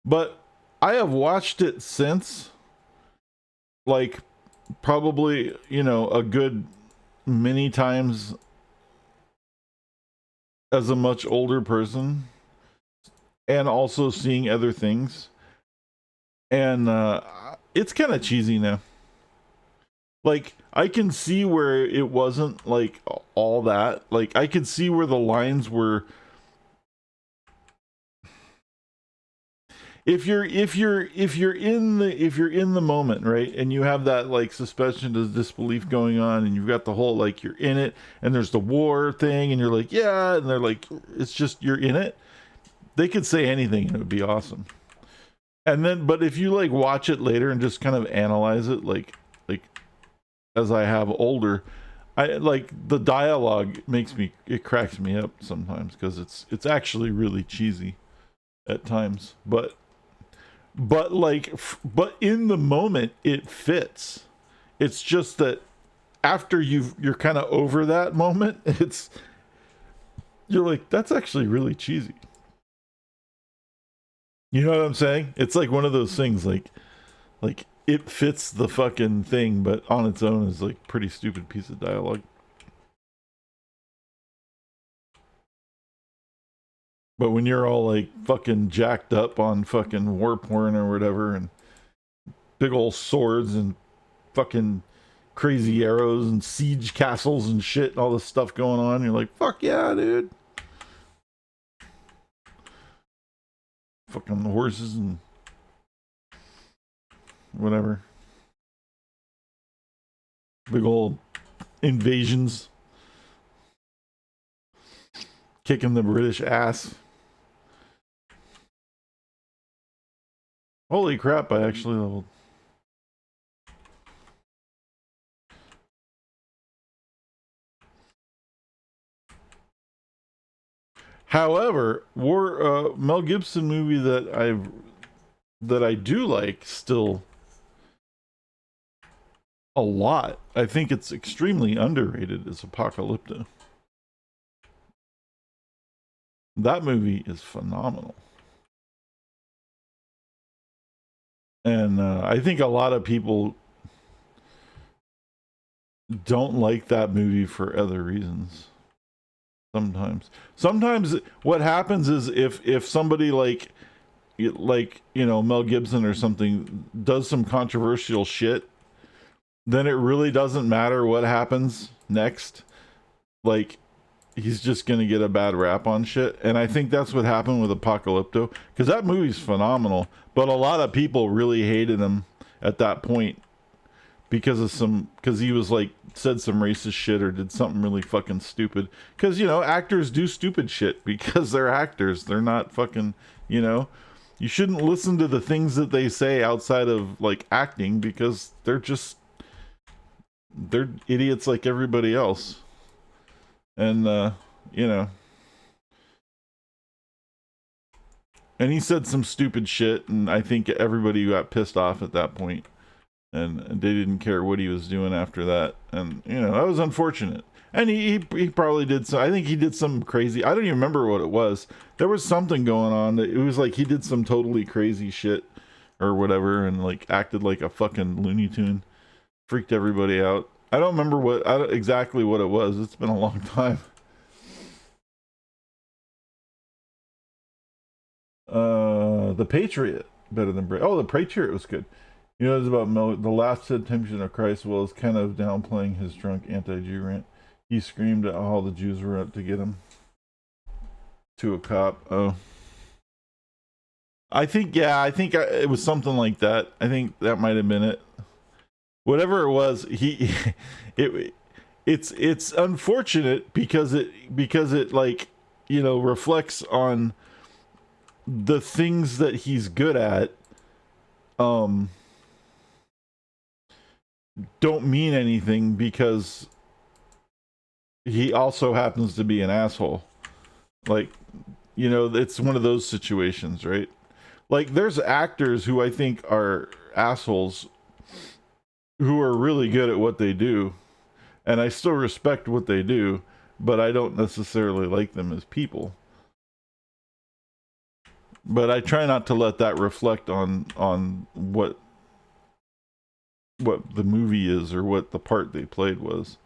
But I have watched it since, like, probably, you know, a good many times as a much older person, and also seeing other things. And it's kind of cheesy now. Like, I can see where it wasn't like all that. Like, I could see where the lines were. If you're in the moment, right, and you have that like suspension of disbelief going on, and you've got the whole like you're in it, and there's the war thing, and you're like, yeah, and they're like, it's just you're in it. They could say anything and it would be awesome. And then, but if you like watch it later and just kind of analyze it, like as I have older, I like the dialogue it cracks me up sometimes because it's actually really cheesy at times, but in the moment it fits. It's just that after you're kind of over that moment, you're like, that's actually really cheesy. You know what I'm saying? It's like one of those things like it fits the fucking thing, but on its own is like pretty stupid piece of dialogue. But when you're all like fucking jacked up on fucking war porn or whatever, and big old swords and fucking crazy arrows and siege castles and shit and all this stuff going on, you're like, fuck yeah, dude. Fucking horses and whatever. Big old invasions. Kicking the British ass. Holy crap, I actually leveled. However, Mel Gibson movie that I do like still a lot. I think it's extremely underrated is Apocalypto. That movie is phenomenal. And I think a lot of people don't like that movie for other reasons. Sometimes what happens is if somebody like you know Mel Gibson or something does some controversial shit, then it really doesn't matter what happens next. Like, he's just gonna get a bad rap on shit, and I think that's what happened with Apocalypto, because that movie's phenomenal, but a lot of people really hated him at that point, because he was like said some racist shit or did something really fucking stupid. Because, you know, actors do stupid shit because they're actors. They're not fucking, you know. You shouldn't listen to the things that they say outside of like acting because they're idiots like everybody else. And you know, and he said some stupid shit, and I think everybody got pissed off at that point, and they didn't care what he was doing after that. And you know, that was unfortunate. And he probably did some. I think he did some crazy. I don't even remember what it was. There was something going on that it was like he did some totally crazy shit or whatever, and like acted like a fucking Looney Tune, freaked everybody out. I don't remember exactly what it was. It's been a long time. The Patriot better than Oh, the Patriot was good. You know, it's about the last temptation of Christ. Well, it's kind of downplaying his drunk anti-Jew rant. He screamed at all the Jews were out to get him. To a cop. Oh, I think it was something like that. I think that might have been it. Whatever it was, it's unfortunate because it like, you know, reflects on the things that he's good at don't mean anything because he also happens to be an asshole. Like, you know, it's one of those situations, right? Like, there's actors who I think are assholes who are really good at what they do, and I still respect what they do, but I don't necessarily like them as people. But I try not to let that reflect on what the movie is or what the part they played was.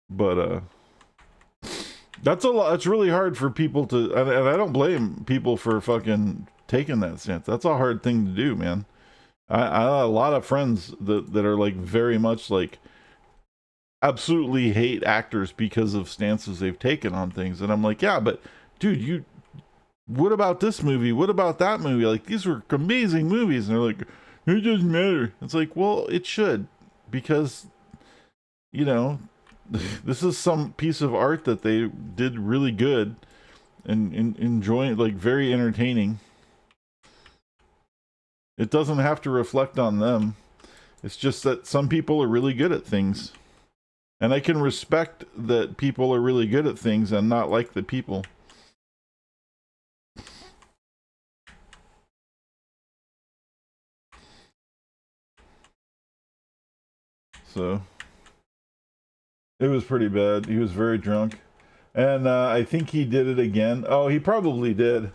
But that's a lot. It's really hard for people to, and I don't blame people for fucking taking that stance. That's a hard thing to do, man. I have a lot of friends that are like very much like absolutely hate actors because of stances they've taken on things, and I'm like, yeah, but dude, what about this movie? What about that movie? Like, these were amazing movies, and they're like, it doesn't matter. It's like, well, it should, because, you know, this is some piece of art that they did really good and enjoying, like, very entertaining. It doesn't have to reflect on them. It's just that some people are really good at things. And I can respect that people are really good at things and not like the people. So it was pretty bad. He was very drunk. And I think he did it again. Oh, he probably did.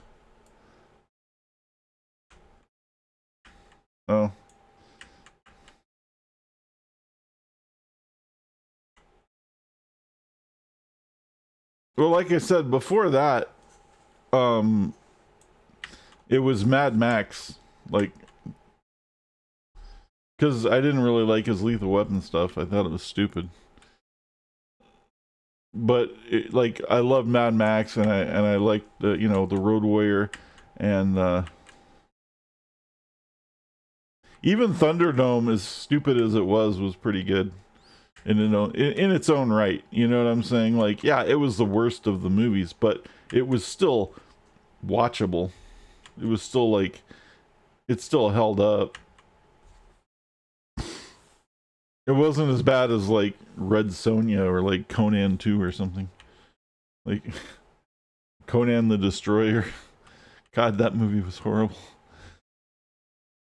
Oh. Well, like I said before that, it was Mad Max. Like, because I didn't really like his Lethal Weapon stuff. I thought it was stupid. But like, I love Mad Max, and I like the, you know, the Road Warrior, and even Thunderdome, as stupid as it was pretty good in its own right. You know what I'm saying? Like, yeah, it was the worst of the movies, but it was still watchable. It was still like, it still held up. It wasn't as bad as like Red Sonja or like Conan 2 or something. Like Conan the Destroyer. God, that movie was horrible.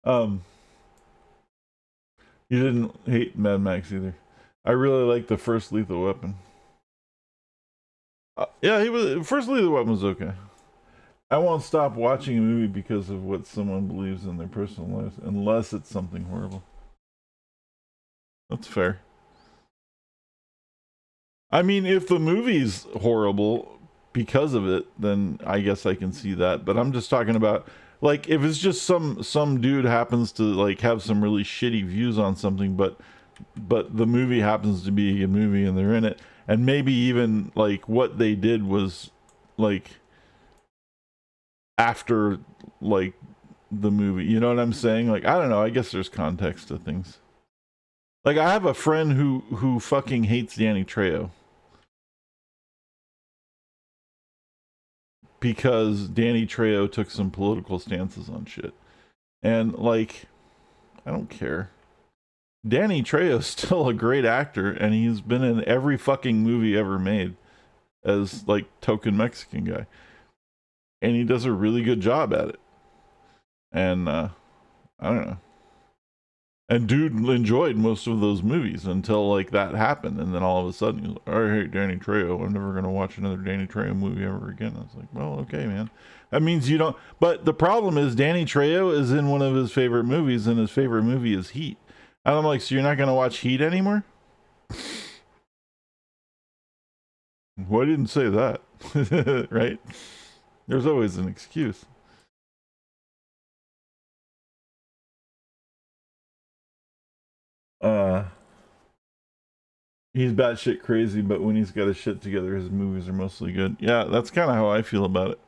You didn't hate Mad Max either. I really liked the first Lethal Weapon. Yeah, first Lethal Weapon was okay. I won't stop watching a movie because of what someone believes in their personal lives, unless it's something horrible. That's fair. I mean, if the movie's horrible because of it, then I guess I can see that. But I'm just talking about, like, if it's just some dude happens to like have some really shitty views on something, but the movie happens to be a movie and they're in it, and maybe even like what they did was like after like the movie. You know what I'm saying? Like, I don't know. I guess there's context to things. Like, I have a friend who fucking hates Danny Trejo because Danny Trejo took some political stances on shit. And like, I don't care. Danny Trejo's still a great actor, and he's been in every fucking movie ever made as like token Mexican guy, and he does a really good job at it. And I don't know. And dude enjoyed most of those movies until like that happened, and then all of a sudden he's like, "I hate Danny Trejo. I'm never gonna watch another Danny Trejo movie ever again." I was like, "Well, okay, man. That means you don't." But the problem is, Danny Trejo is in one of his favorite movies, and his favorite movie is Heat. And I'm like, "So you're not gonna watch Heat anymore?" Well, I didn't say that, right? There's always an excuse. Uh, he's batshit crazy, but when he's got his shit together, his movies are mostly good. Yeah, that's kind of how I feel about it.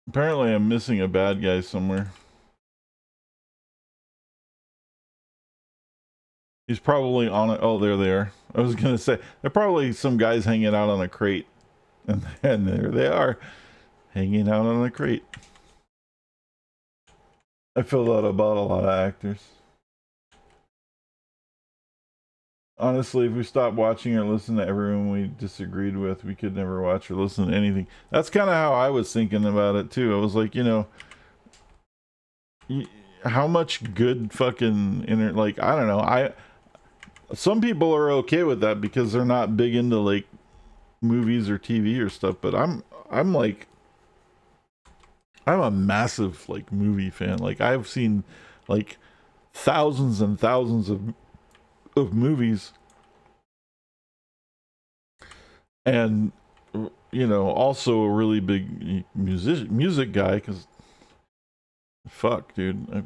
Apparently, I'm missing a bad guy somewhere. He's probably on it. Oh, there they are. I was gonna say they're probably some guys hanging out on a crate, and there they are, hanging out on a crate. I feel that about a lot of actors. Honestly, if we stopped watching or listening to everyone we disagreed with, we could never watch or listen to anything. That's kind of how I was thinking about it too. I was like, how much good fucking like I don't know. Some people are okay with that because they're not big into like movies or TV or stuff, but I'm like I'm a massive like movie fan. Like I've seen like thousands and thousands of movies, and also a really big music guy because fuck dude,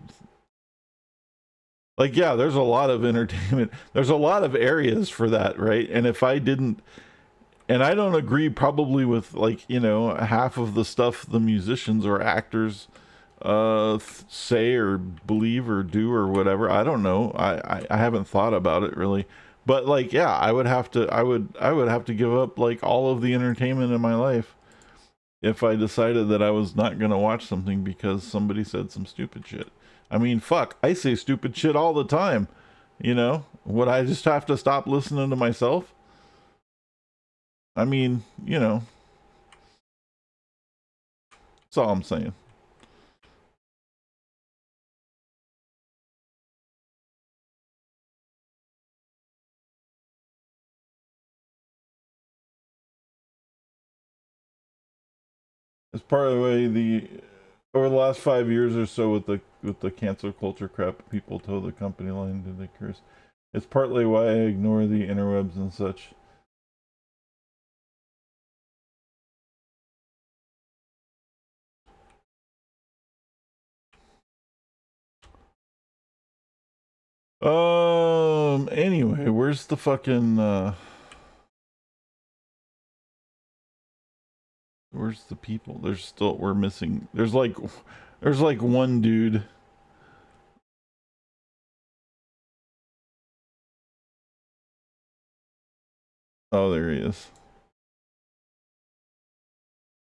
like yeah, there's a lot of entertainment, there's a lot of areas for that, right? And if I didn't, and I don't agree probably with like half of the stuff the musicians or actors say or believe or do or whatever. I don't know. I haven't thought about it really, but like yeah, I would have to give up like all of the entertainment in my life if I decided that I was not gonna watch something because somebody said some stupid shit. I mean, fuck, I say stupid shit all the time. Would I just have to stop listening to myself? I mean, that's all I'm saying. It's part of the way the over the last 5 years or so with the cancel culture crap, people toe the company line to the curse. It's partly why I ignore the interwebs and such. Anyway, where's the fucking where's the people? We're missing. There's like one dude. Oh, there he is.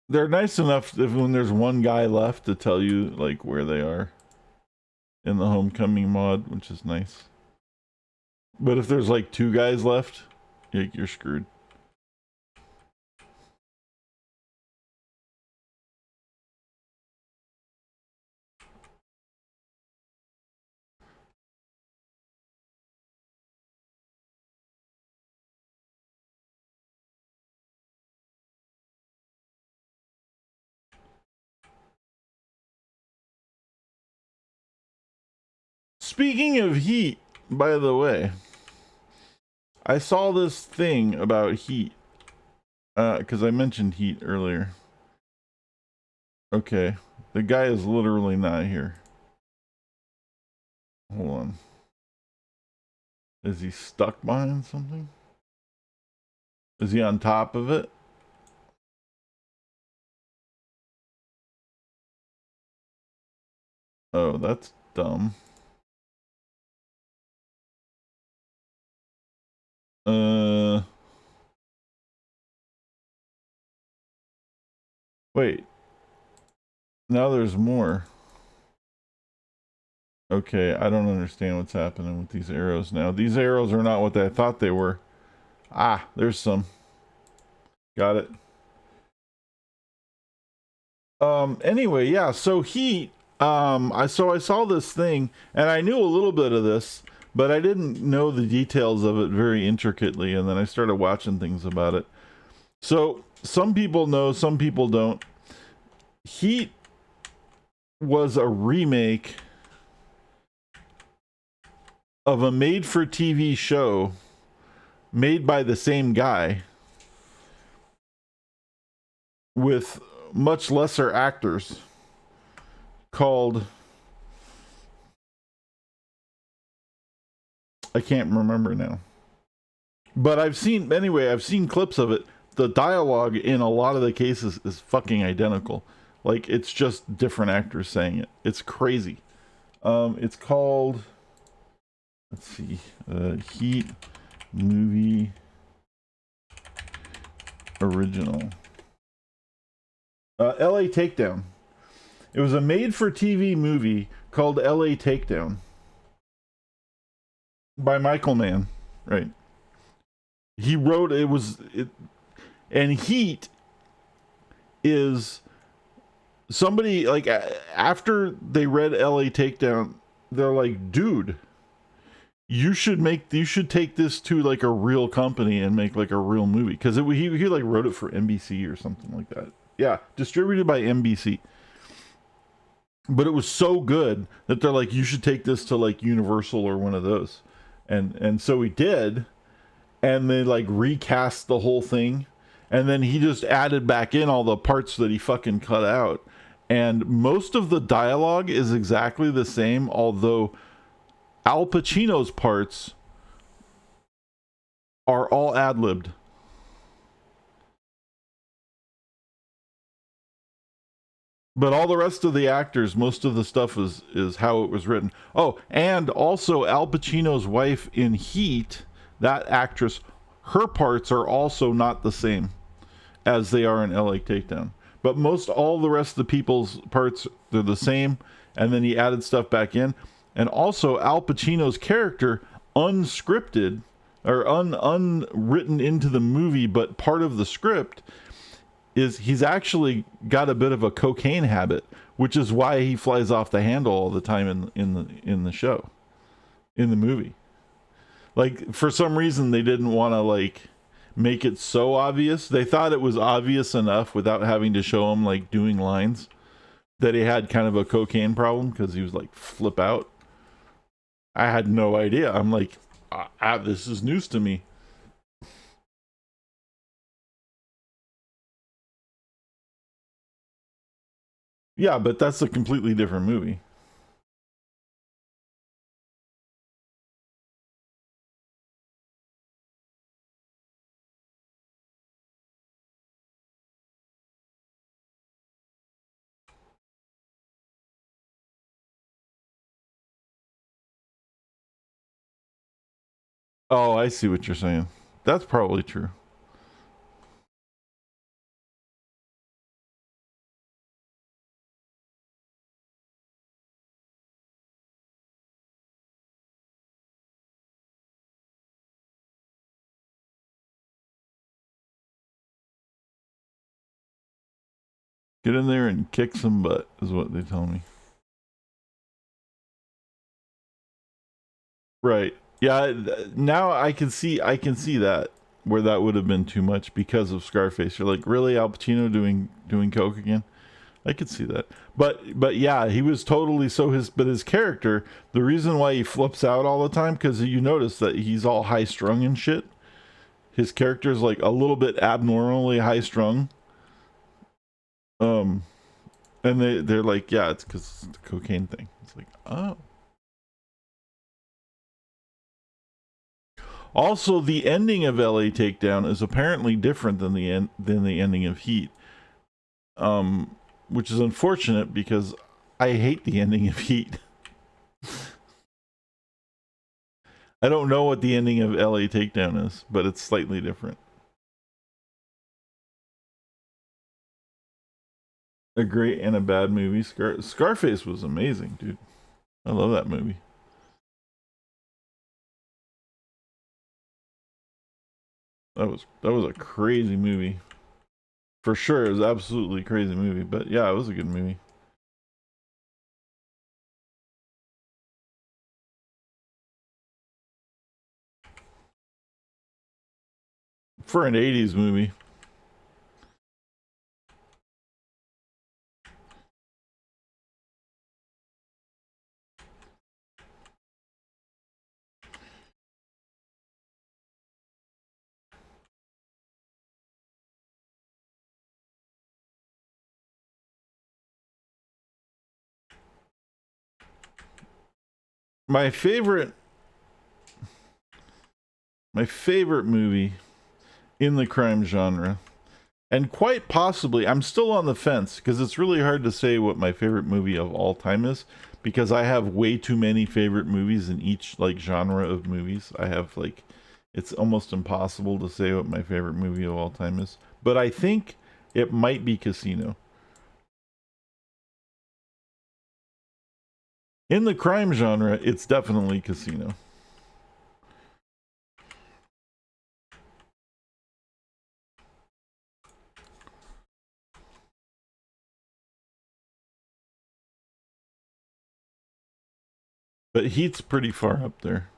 They're nice enough if when there's one guy left to tell you like where they are in the homecoming mod, which is nice. But if there's like two guys left, you're screwed. speaking of heat, by the way, I saw this thing about heat. Because I mentioned heat earlier. Okay. The guy is literally not here. Hold on. Is he stuck behind something? Is he on top of it? Oh, that's dumb. Wait. Now there's more. Okay, I don't understand what's happening with these arrows now. These arrows are not what I thought they were. Ah, there's some. Got it. Anyway, yeah, so heat, I saw this thing, and I knew a little bit of this, but I didn't know the details of it very intricately, and then I started watching things about it. So, some people know, some people don't. Heat was a remake of a made-for-TV show made by the same guy with much lesser actors called, I can't remember now, but I've seen clips of it. The dialogue in a lot of the cases is fucking identical. Like, it's just different actors saying it. It's crazy. It's called, let's see, Heat movie original. LA Takedown. It was a made-for-TV movie called LA Takedown by Michael Mann, right? He wrote it, and Heat is somebody, like, after they read LA Takedown, they're like, dude, you should take this to like a real company and make like a real movie, because he like wrote it for NBC or something like that. Yeah, distributed by NBC. But it was so good that they're like, you should take this to like Universal or one of those. And so he did, and they like recast the whole thing, and then he just added back in all the parts that he fucking cut out. And most of the dialogue is exactly the same, although Al Pacino's parts are all ad-libbed. But all the rest of the actors, most of the stuff is how it was written. Oh, and also Al Pacino's wife in Heat, that actress, her parts are also not the same as they are in LA Takedown. But all the rest of the people's parts, they're the same, and then he added stuff back in. And also Al Pacino's character, unscripted, or unwritten into the movie, but part of the script, is he's actually got a bit of a cocaine habit, which is why he flies off the handle all the time in the show, in the movie. Like, for some reason they didn't want to like make it so obvious. They thought it was obvious enough without having to show him like doing lines that he had kind of a cocaine problem, because he was like flip out. I had no idea. I'm like, this is news to me. Yeah, but that's a completely different movie. Oh, I see what you're saying. That's probably true. Get in there and kick some butt is what they tell me. Right. Yeah, now I can see that, where that would have been too much because of Scarface. You're like, really, Al Pacino doing coke again? I could see that. But yeah, he was totally his character, the reason why he flips out all the time, because you notice that he's all high strung and shit. His character's like a little bit abnormally high strung. And they're like, yeah, it's because it's the cocaine thing. It's like, oh. Also, the ending of LA Takedown is apparently different than the ending of Heat. Which is unfortunate because I hate the ending of Heat. I don't know what the ending of LA Takedown is, but it's slightly different. A great and a bad movie. Scarface was amazing, dude. I love that movie. That was a crazy movie. For sure, it was absolutely crazy movie. But yeah, it was a good movie. For an 80s movie. My favorite movie in the crime genre, and quite possibly, I'm still on the fence because it's really hard to say what my favorite movie of all time is, because I have way too many favorite movies in each like genre of movies. I have like, it's almost impossible to say what my favorite movie of all time is. But I think it might be Casino. In the crime genre, it's definitely Casino. But Heat's pretty far up there.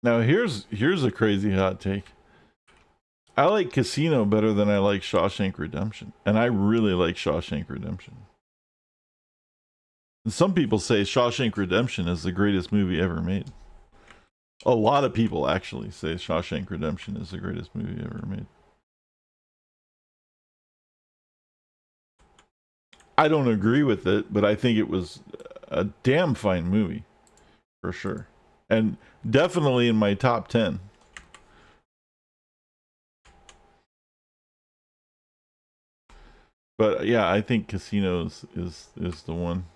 Now here's a crazy hot take. I like Casino better than I like Shawshank Redemption, and I really like Shawshank Redemption. And some people say Shawshank Redemption is the greatest movie ever made. A lot of people actually say Shawshank Redemption is the greatest movie ever made. I don't agree with it, but I think it was a damn fine movie, for sure. And definitely in my top 10. But yeah, I think Casino is the one.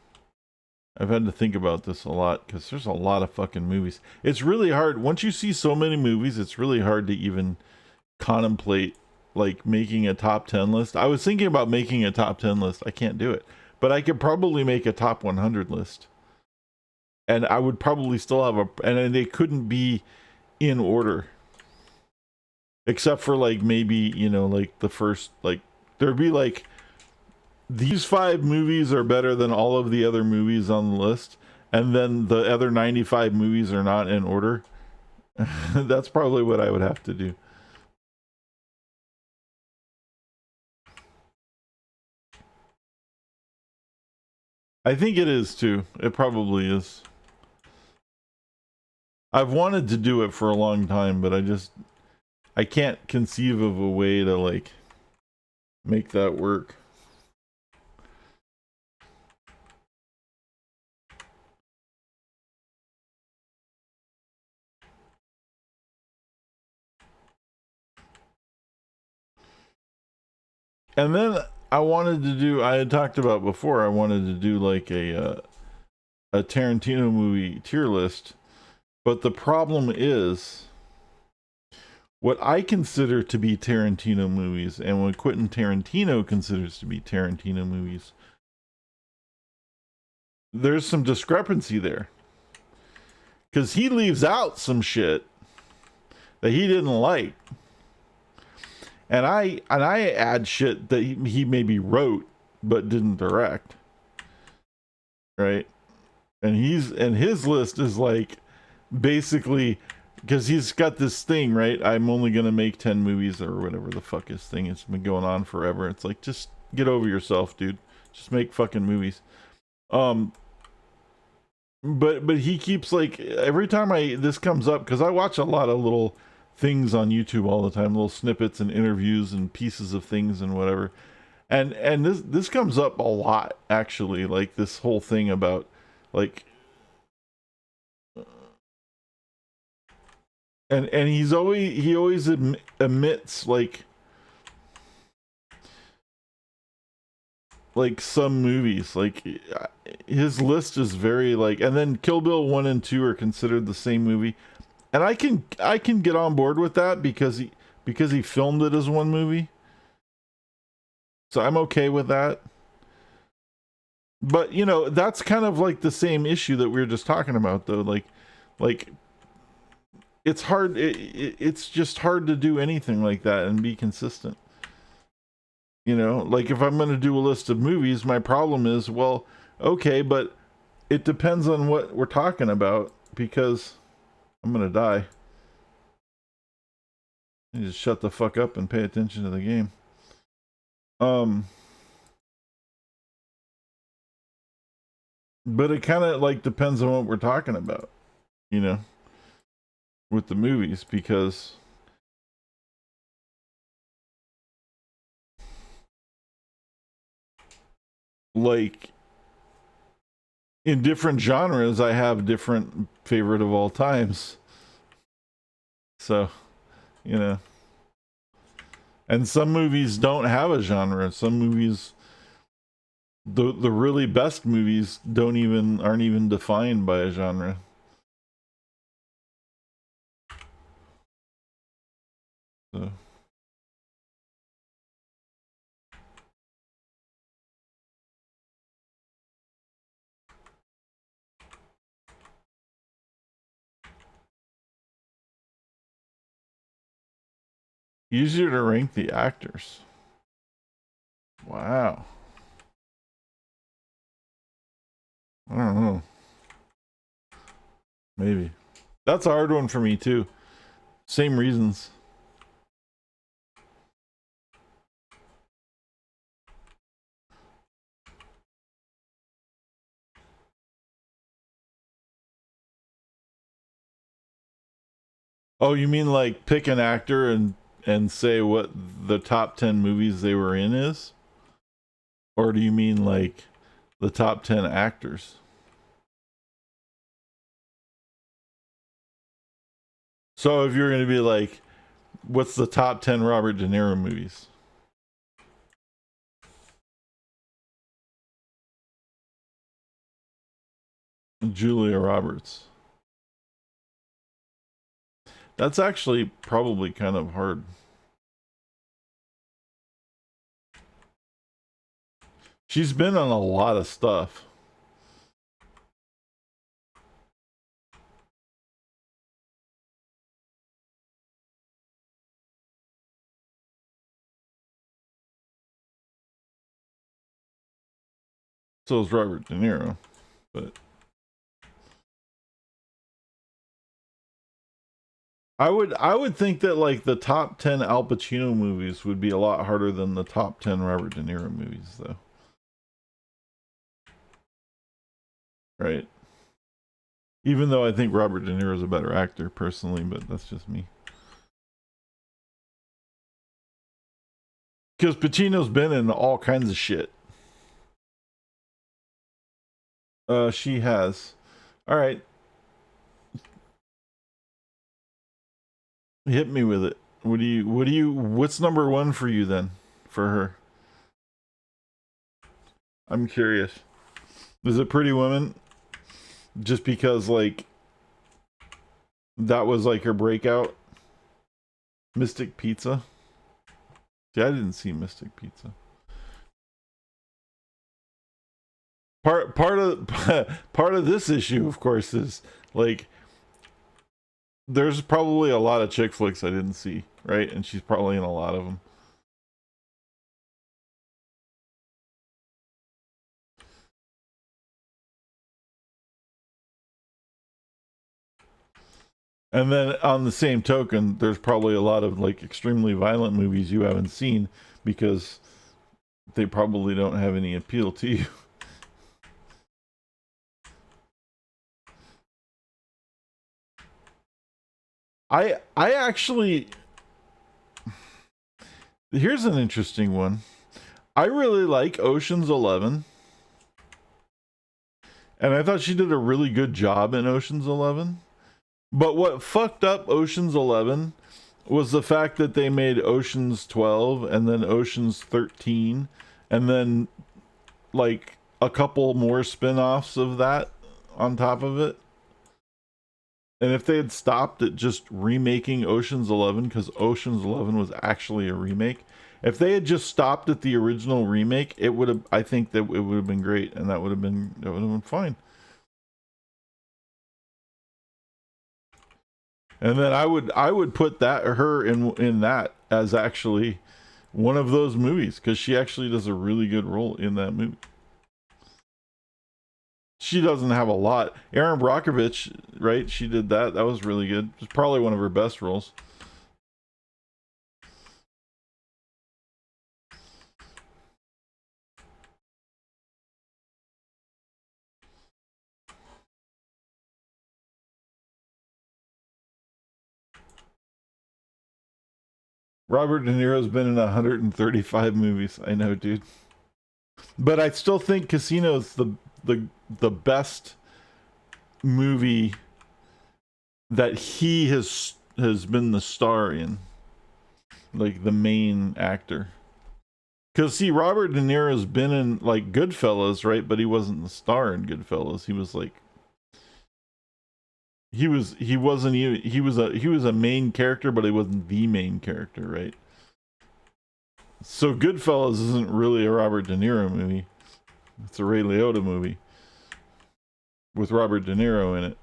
I've had to think about this a lot because there's a lot of fucking movies. It's really hard. Once you see so many movies, it's really hard to even contemplate like making a top 10 list. I was thinking about making a top 10 list. I can't do it. But I could probably make a top 100 list. And I would probably still have and they couldn't be in order. Except for like maybe, you know, like the first, like there'd be like, these 5 movies are better than all of the other movies on the list, and then the other 95 movies are not in order. That's probably what I would have to do. I think it is too. It probably is. I've wanted to do it for a long time, but I can't conceive of a way to like make that work. And then I had talked about before, I wanted to do like a Tarantino movie tier list. But the problem is, what I consider to be Tarantino movies and what Quentin Tarantino considers to be Tarantino movies, there's some discrepancy there. Because he leaves out some shit that he didn't like. And I add shit that he maybe wrote but didn't direct, right? And his list is like basically, because he's got this thing, right? I'm only gonna make 10 movies or whatever the fuck his thing is. It's been going on forever. It's like, just get over yourself, dude. Just make fucking movies. But he keeps, like, every time this comes up, because I watch a lot of little things on YouTube all the time, little snippets and interviews and pieces of things and whatever. And this comes up a lot, actually, like this whole thing about, like, and he always admits like some movies, like his list is very like, and then Kill Bill 1 and 2 are considered the same movie, and I can get on board with that because he filmed it as one movie, so I'm okay with that. But you know, that's kind of like the same issue that we were just talking about, though. Like it's hard. It's just hard to do anything like that and be consistent. You know, like if I'm going to do a list of movies, my problem is, well, okay, but it depends on what we're talking about, because I'm going to die. You just shut the fuck up and pay attention to the game. But it kind of like depends on what we're talking about, you know, with the movies, because like in different genres, I have different favorite of all times. So, you know, and some movies don't have a genre. Some movies, the really best movies aren't even defined by a genre. So. Easier to rank the actors. Wow. I don't know. Maybe. That's a hard one for me too. Same reasons. Oh, you mean like pick an actor and say what the top 10 movies they were in is? Or do you mean like the top 10 actors? So if you're going to be like, what's the top 10 Robert De Niro movies? Julia Roberts. That's actually probably kind of hard. She's been on a lot of stuff. So is Robert De Niro, but I would think that like the top 10 Al Pacino movies would be a lot harder than the top 10 Robert De Niro movies, though. Right? Even though I think Robert De Niro is a better actor personally, but that's just me. Because Pacino's been in all kinds of shit. She has. All right, hit me with it. What's number one for you then? For her, I'm curious. Is it Pretty Woman? Just because like that was like her breakout. Mystic Pizza. See, I didn't see Mystic Pizza. Part of part of this issue, of course, is like there's probably a lot of chick flicks I didn't see, right? And she's probably in a lot of them. And then on the same token, there's probably a lot of like extremely violent movies you haven't seen because they probably don't have any appeal to you. I actually, here's an interesting one. I really like Ocean's 11. And I thought she did a really good job in Ocean's 11. But what fucked up Ocean's 11 was the fact that they made Ocean's 12 and then Ocean's 13 and then like a couple more spin-offs of that on top of it. And if they had stopped at just remaking Ocean's 11, because Ocean's 11 was actually a remake, if they had just stopped at the original remake, it would have. I think that it would have been great, and that would have been fine. And then I would put that her in that as actually one of those movies because she actually does a really good role in that movie. She doesn't have a lot. Erin Brockovich, right? She did that. That was really good. It's probably one of her best roles. Robert De Niro's been in 135 movies. I know, dude. But I still think Casino's the best movie that he has been the star in, like the main actor. Because see, Robert De Niro's been in like Goodfellas, right? But he wasn't the star in Goodfellas. He was like he wasn't even he was a main character, but he wasn't the main character, right? So Goodfellas isn't really a Robert De Niro movie. It's a Ray Liotta movie with Robert De Niro in it.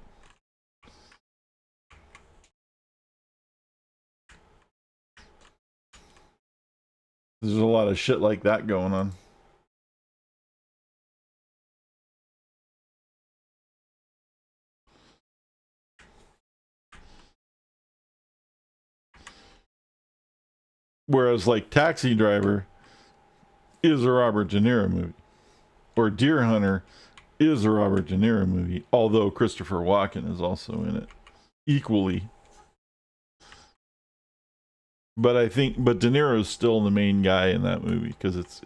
There's a lot of shit like that going on. Whereas like Taxi Driver is a Robert De Niro movie, or Deer Hunter is a Robert De Niro movie, although Christopher Walken is also in it equally. But I think, but De Niro is still the main guy in that movie because it's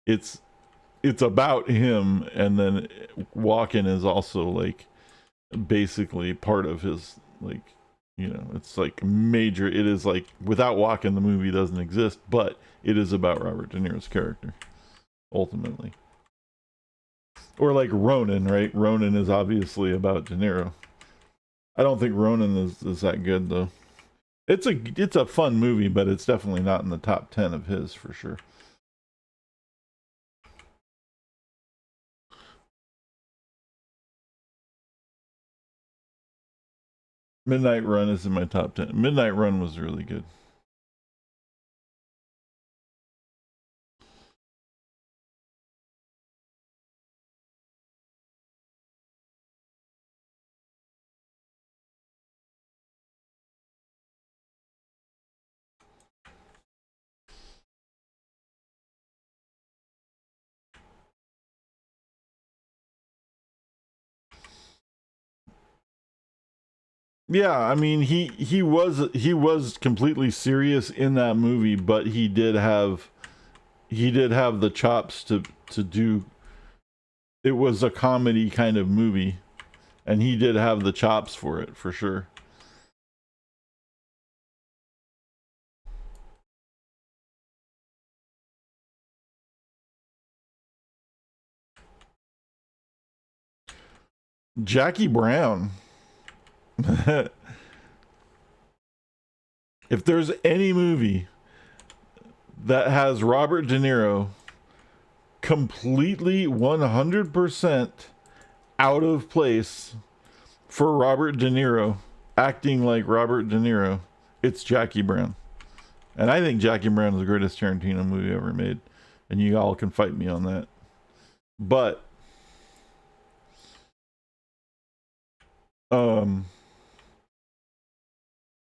it's about him, and then Walken is also like basically part of his like it's like major. It is like without Walken the movie doesn't exist, but it is about Robert De Niro's character ultimately. Or like Ronin, right? Ronin is obviously about De Niro. I don't think Ronin is that good though. It's a fun movie, but it's definitely not in the top 10 of his for sure. Midnight Run is in my top 10. Midnight Run was really good. Yeah, I mean he was completely serious in that movie, but he did have the chops to do. It was a comedy kind of movie, and he did have the chops for it for sure. Jackie Brown. If there's any movie that has Robert De Niro completely 100% out of place for Robert De Niro acting like Robert De Niro, it's Jackie Brown. And I think Jackie Brown is the greatest Tarantino movie ever made. And you all can fight me on that. But um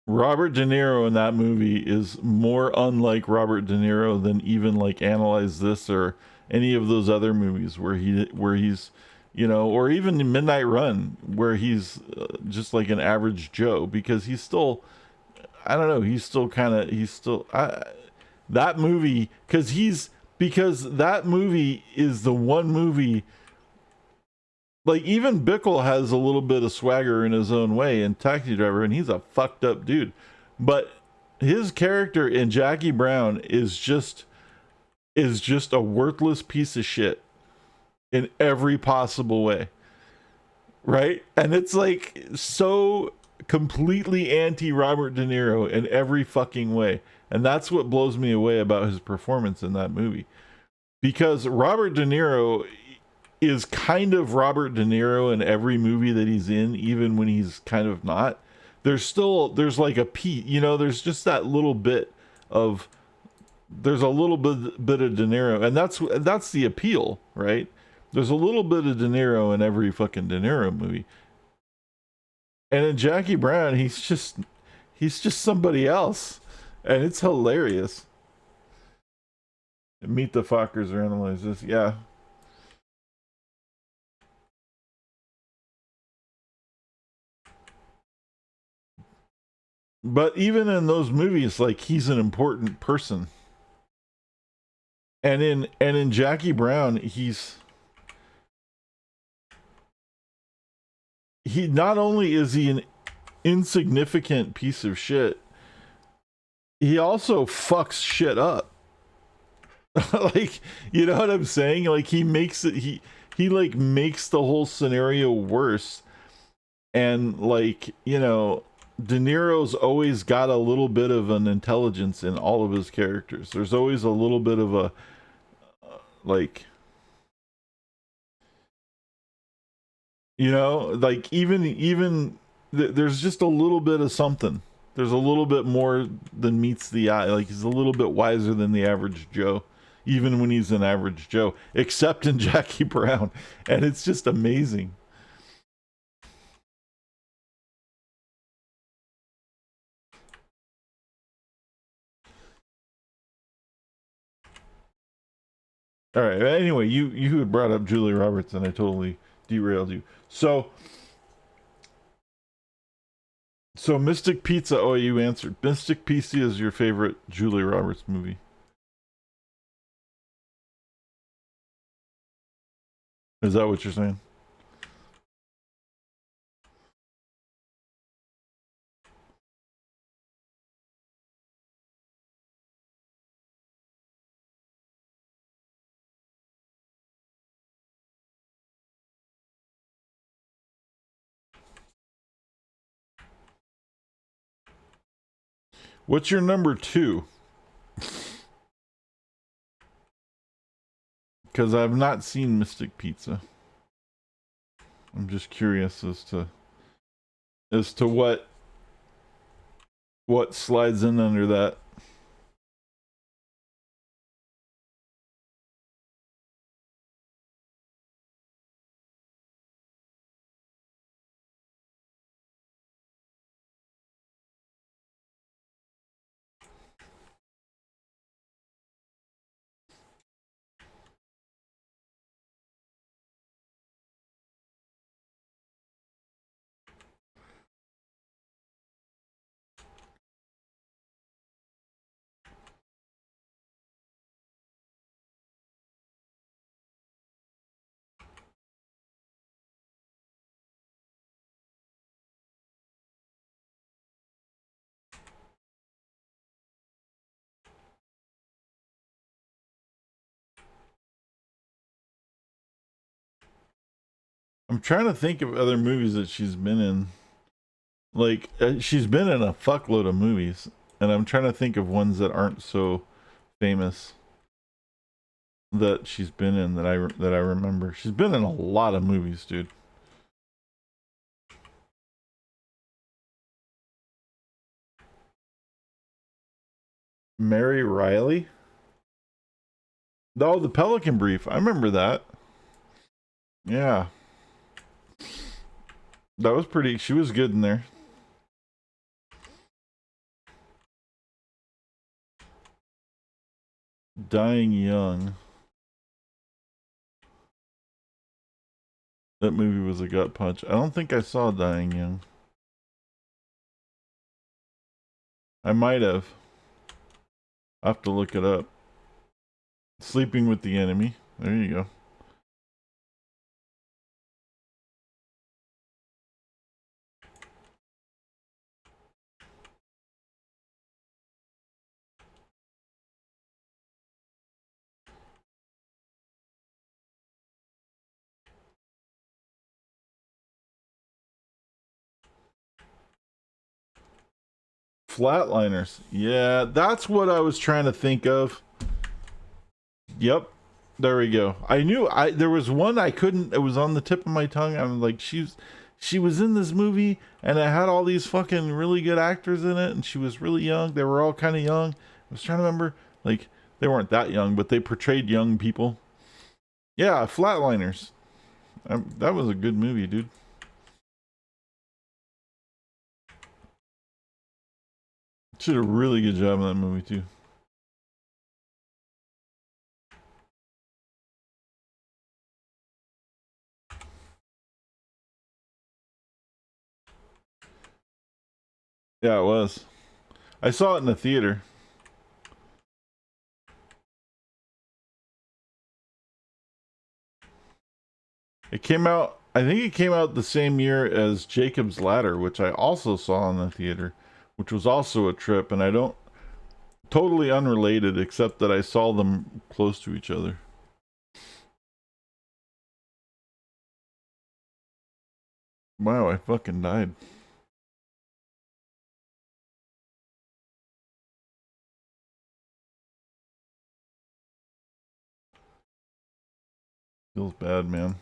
Robert De Niro in that movie is more unlike Robert De Niro than even like Analyze This or any of those other movies where he's, you know, or even Midnight Run where he's just like an average Joe, because he's still, I don't know, he's still that movie, because that movie is the one movie, like even Bickle has a little bit of swagger in his own way in Taxi Driver, and he's a fucked up dude, but his character in Jackie Brown is just a worthless piece of shit in every possible way, right? And it's like so completely anti Robert De Niro in every fucking way. And that's what blows me away about his performance in that movie. Because Robert De Niro is kind of Robert De Niro in every movie that he's in, even when he's kind of not. There's like a Pete, you know, there's just that little bit of, there's a little bit of De Niro, and that's the appeal, right? There's a little bit of De Niro in every fucking De Niro movie. And in Jackie Brown, he's just somebody else, and it's hilarious. Meet the Fockers or Analyze This, yeah. But even in those movies, like he's an important person. And in Jackie Brown, he not only is he an insignificant piece of shit, he also fucks shit up. Like, you know what I'm saying? Like he like makes the whole scenario worse. And like, you know, De Niro's always got a little bit of an intelligence in all of his characters. There's always a little bit of a like, you know, like even there's just a little bit of something. There's a little bit more than meets the eye. Like he's a little bit wiser than the average Joe, even when he's an average Joe, except in Jackie Brown. And it's just amazing. All right. Anyway, you had brought up Julie Roberts, and I totally derailed you. So Mystic Pizza. Oh, you answered. Mystic Pizza is your favorite Julie Roberts movie. Is that what you're saying? What's your number two? Because I've not seen Mystic Pizza. I'm just curious as to what slides in under that. I'm trying to think of other movies that she's been in. Like she's been in a fuckload of movies, and I'm trying to think of ones that aren't so famous that she's been in that I remember. She's been in a lot of movies, dude. Mary Riley. Oh, the Pelican Brief. I remember that. Yeah, that was pretty. She was good in there. Dying Young. That movie was a gut punch. I don't think I saw Dying Young. I might have. I'll have to look it up. Sleeping with the Enemy. There you go. Flatliners. Yeah, that's what I was trying to think of. Yep. There we go. I knew there was one I couldn't, it was on the tip of my tongue. I'm like, she was in this movie and it had all these fucking really good actors in it and she was really young. They were all kind of young. I was trying to remember, like, they weren't that young, but they portrayed young people. Yeah, Flatliners. That was a good movie, dude. She did a really good job in that movie too. Yeah, it was. I saw it in the theater. It came out, I think it came out the same year as Jacob's Ladder, which I also saw in the theater, which was also a trip, and I don't, totally unrelated, except that I saw them close to each other. Wow, I fucking died. Feels bad, man.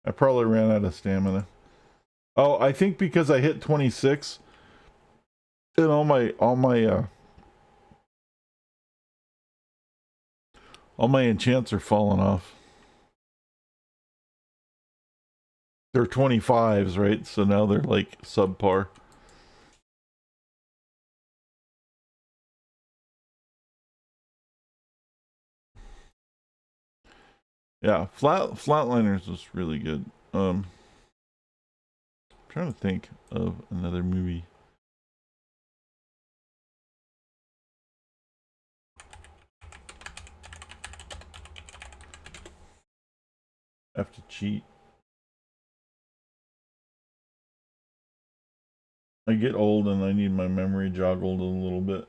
I probably ran out of stamina. Oh, I think because I hit 26 and all my enchants are falling off. They're 25s, right? So now they're like subpar. Yeah, Flatliners was really good. I'm trying to think of another movie. I have to cheat. I get old and I need my memory joggled a little bit.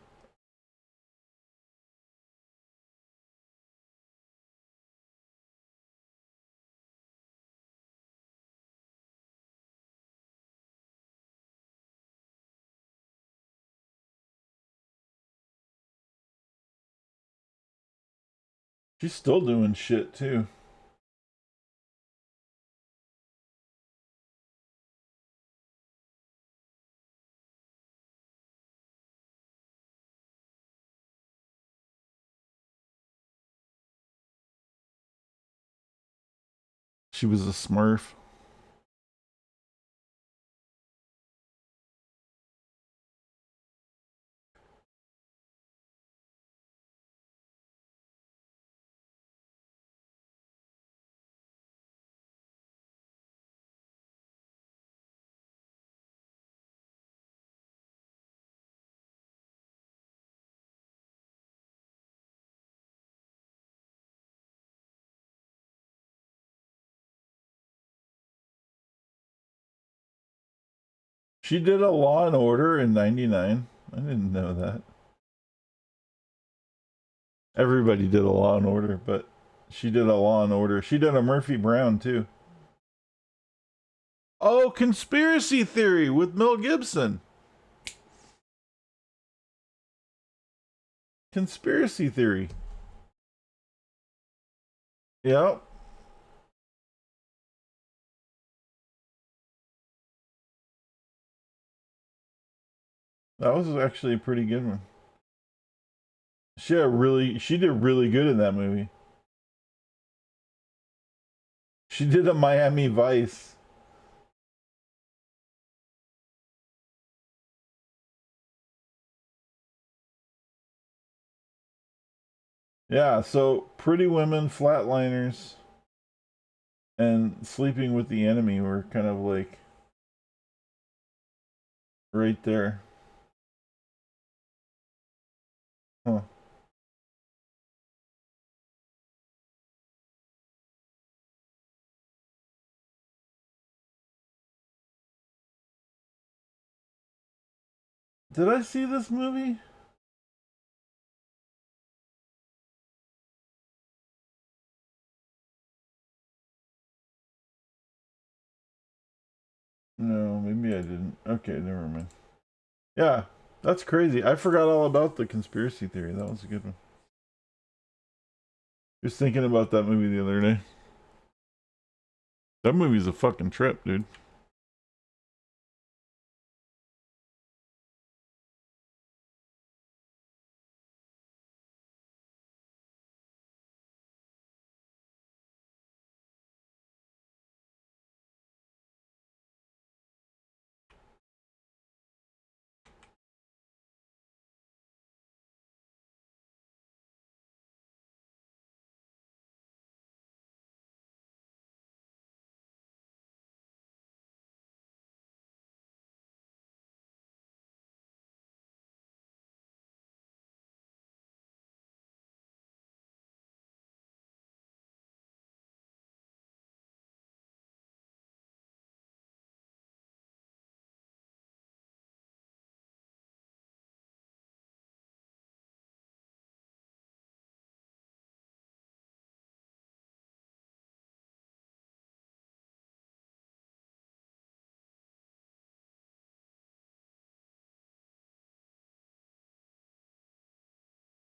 She's still doing shit too. She was a smurf. She did a Law and Order in '99. I didn't know that. Everybody did a Law and Order, but she did a Law and Order. She did a Murphy Brown too. Oh, Conspiracy Theory with Mel Gibson. Conspiracy Theory. Yep. That was actually a pretty good one. She did really good in that movie. She did a Miami Vice. Yeah, so Pretty Women, Flatliners, and Sleeping with the Enemy were kind of like right there. Huh. Did I see this movie? No, maybe I didn't. Okay, never mind. Yeah, that's crazy. I forgot all about the conspiracy theory. That was a good one. Just thinking about that movie the other day. That movie's a fucking trip, dude.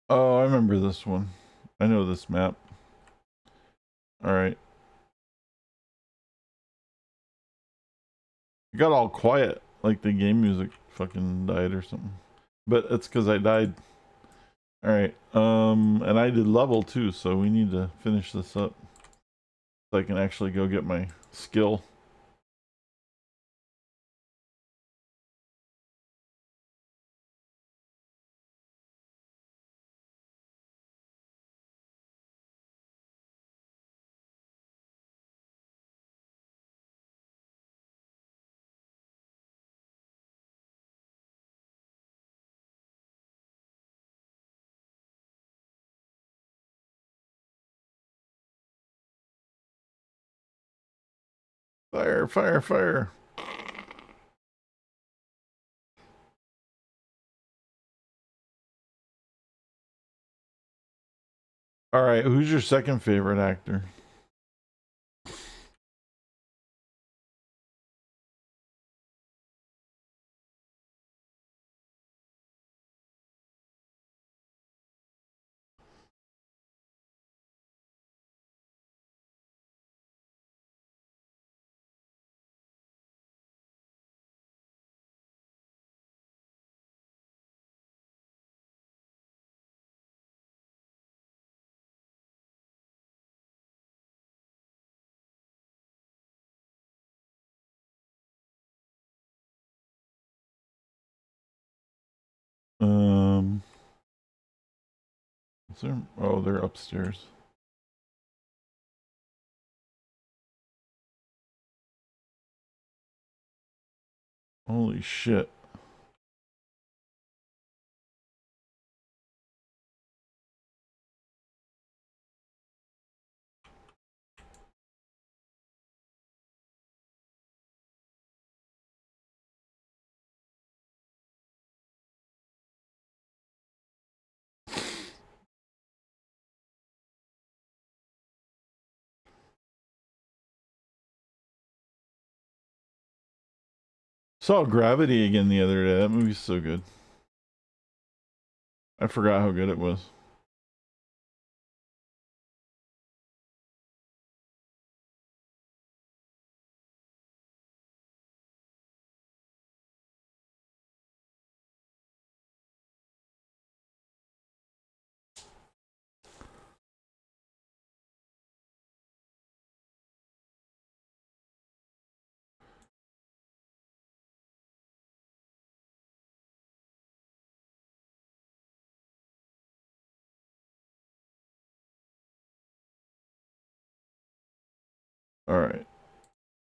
Oh, I remember this one. I know this map. All right. It got all quiet, like the game music fucking died or something. But it's because I died. All right. And I did level too, so we need to finish this up so I can actually go get my skill. Fire, fire, fire. All right. Who's your second favorite actor? Um, is there? Oh, they're upstairs. Holy shit. Saw Gravity again the other day. That movie's so good. I forgot how good it was. Alright.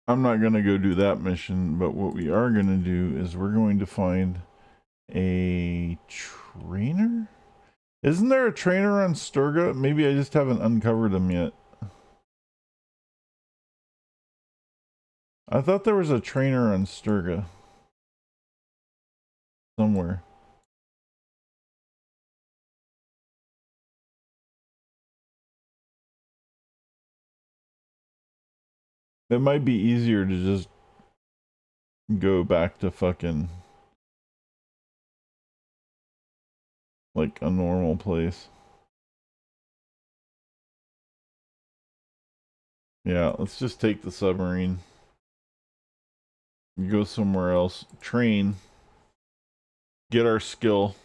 I'm not going to go do that mission, but what we are going to do is we're going to find a trainer? Isn't there a trainer on Sturga? Maybe I just haven't uncovered him yet. I thought there was a trainer on Sturga. Somewhere. It might be easier to just go back to fucking like a normal place. Yeah, let's just take the submarine. Go somewhere else. Train. Get our skill.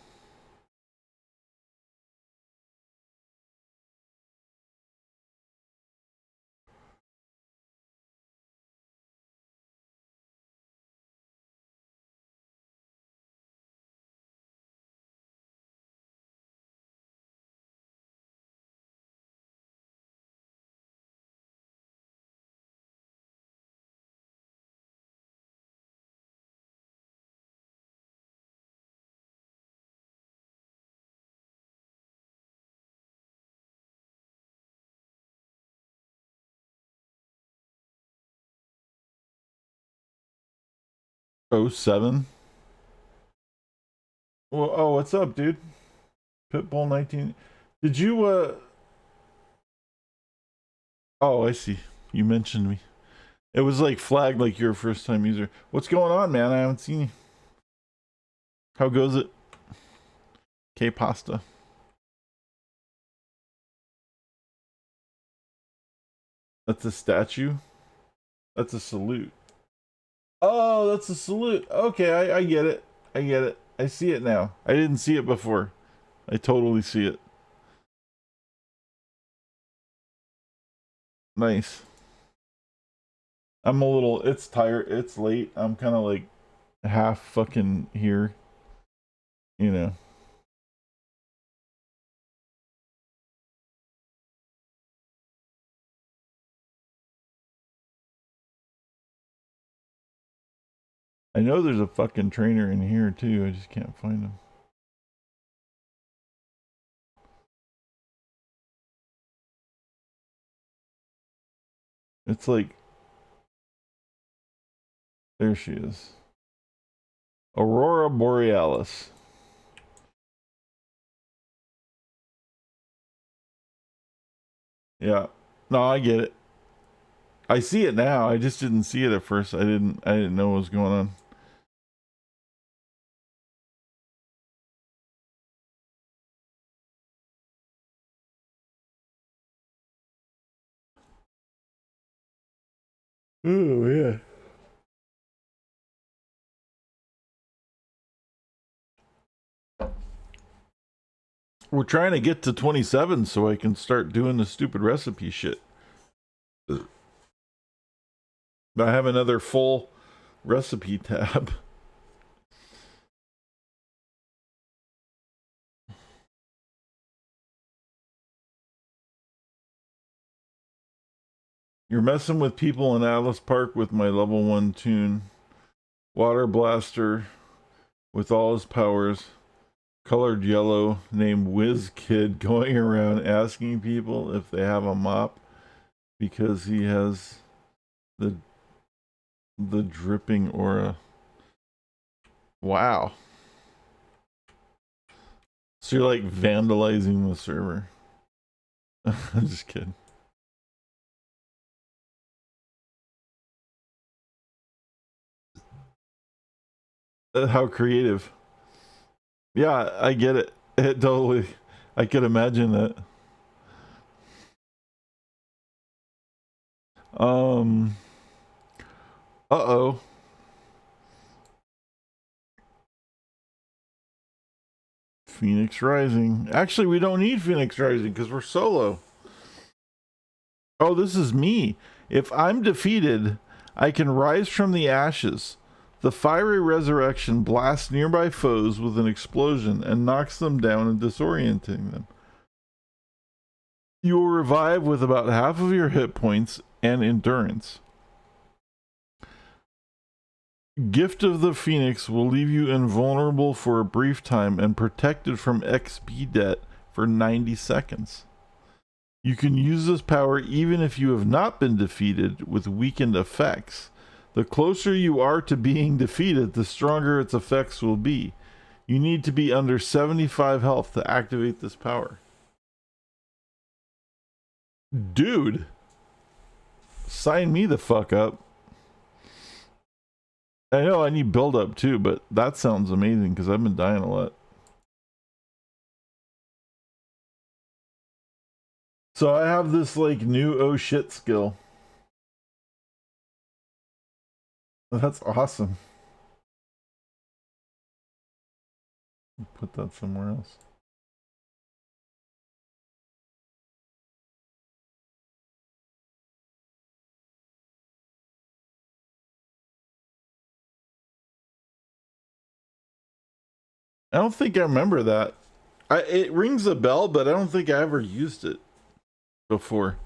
Oh, 07. Well, oh, what's up, dude? Pitbull 19. Did you, Oh, I see. You mentioned me. It was like flagged like you're a first time user. What's going on, man? I haven't seen you. How goes it? K-pasta. That's a statue? That's a salute. Oh, that's a salute. Okay, I get it. I get it. I see it now. I didn't see it before. I totally see it. Nice. I'm a little, it's tired. It's late. I'm kind of like half fucking here. You know. I know there's a fucking trainer in here too. I just can't find him. It's like, there she is. Aurora Borealis. Yeah. No, I get it. I see it now. I just didn't see it at first. I didn't know what was going on. Oh yeah. We're trying to get to 27 so I can start doing the stupid recipe shit. I have another full recipe tab. You're messing with people in Atlas Park with my level 1 tune. Water Blaster with all his powers. Colored yellow named Whiz Kid going around asking people if they have a mop because he has the dripping aura. Wow. So you're like vandalizing the server. I'm just kidding. How creative. Yeah, I get it. It totally. I could imagine that. Uh-oh. Phoenix Rising. Actually, we don't need Phoenix Rising because we're solo. Oh, this is me. If I'm defeated, I can rise from the ashes. The fiery resurrection blasts nearby foes with an explosion and knocks them down and disorienting them. You will revive with about half of your hit points and endurance. Gift of the Phoenix will leave you invulnerable for a brief time and protected from XP debt for 90 seconds. You can use this power even if you have not been defeated with weakened effects. The closer you are to being defeated, the stronger its effects will be. You need to be under 75 health to activate this power. Dude, sign me the fuck up. I know I need build up too, but that sounds amazing because I've been dying a lot. So I have this like new oh shit skill. That's awesome. Put that somewhere else. I don't think I remember that. It rings a bell, but I don't think I ever used it before.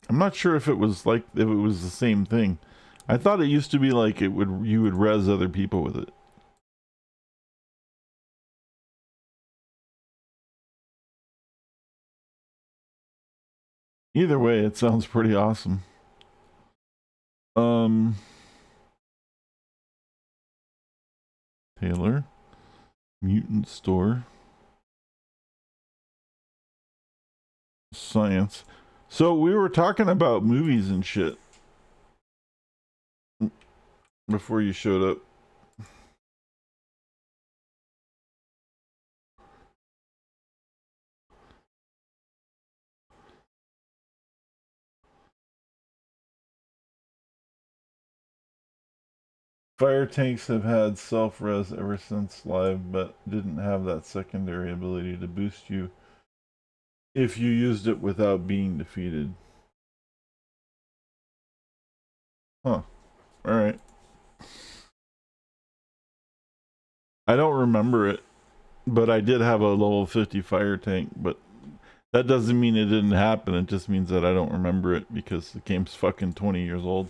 I'm not sure if it was the same thing. I thought it used to be like you would res other people with it. Either way, it sounds pretty awesome. Taylor, Mutant Store, Science. So we were talking about movies and shit before you showed up. Fire tanks have had self-res ever since live, but didn't have that secondary ability to boost you if you used it without being defeated. Huh. Alright. I don't remember it, but I did have a level 50 fire tank, but that doesn't mean it didn't happen. It just means that I don't remember it because the game's fucking 20 years old.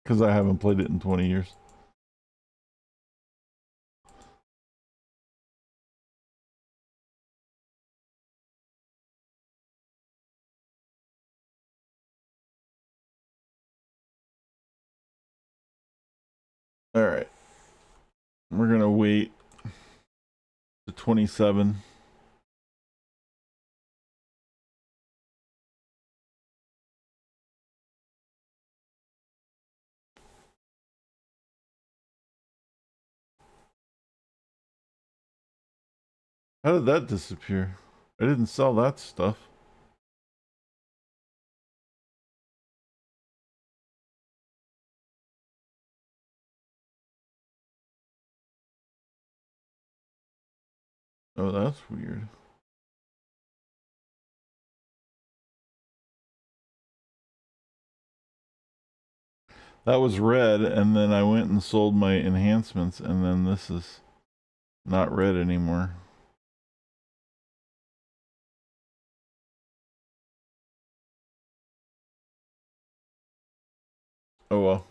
Because I haven't played it in 20 years. Alright. We're gonna wait to 27. How did that disappear? I didn't sell that stuff. Oh, that's weird. That was red, and then I went and sold my enhancements, and then this is not red anymore. Oh well.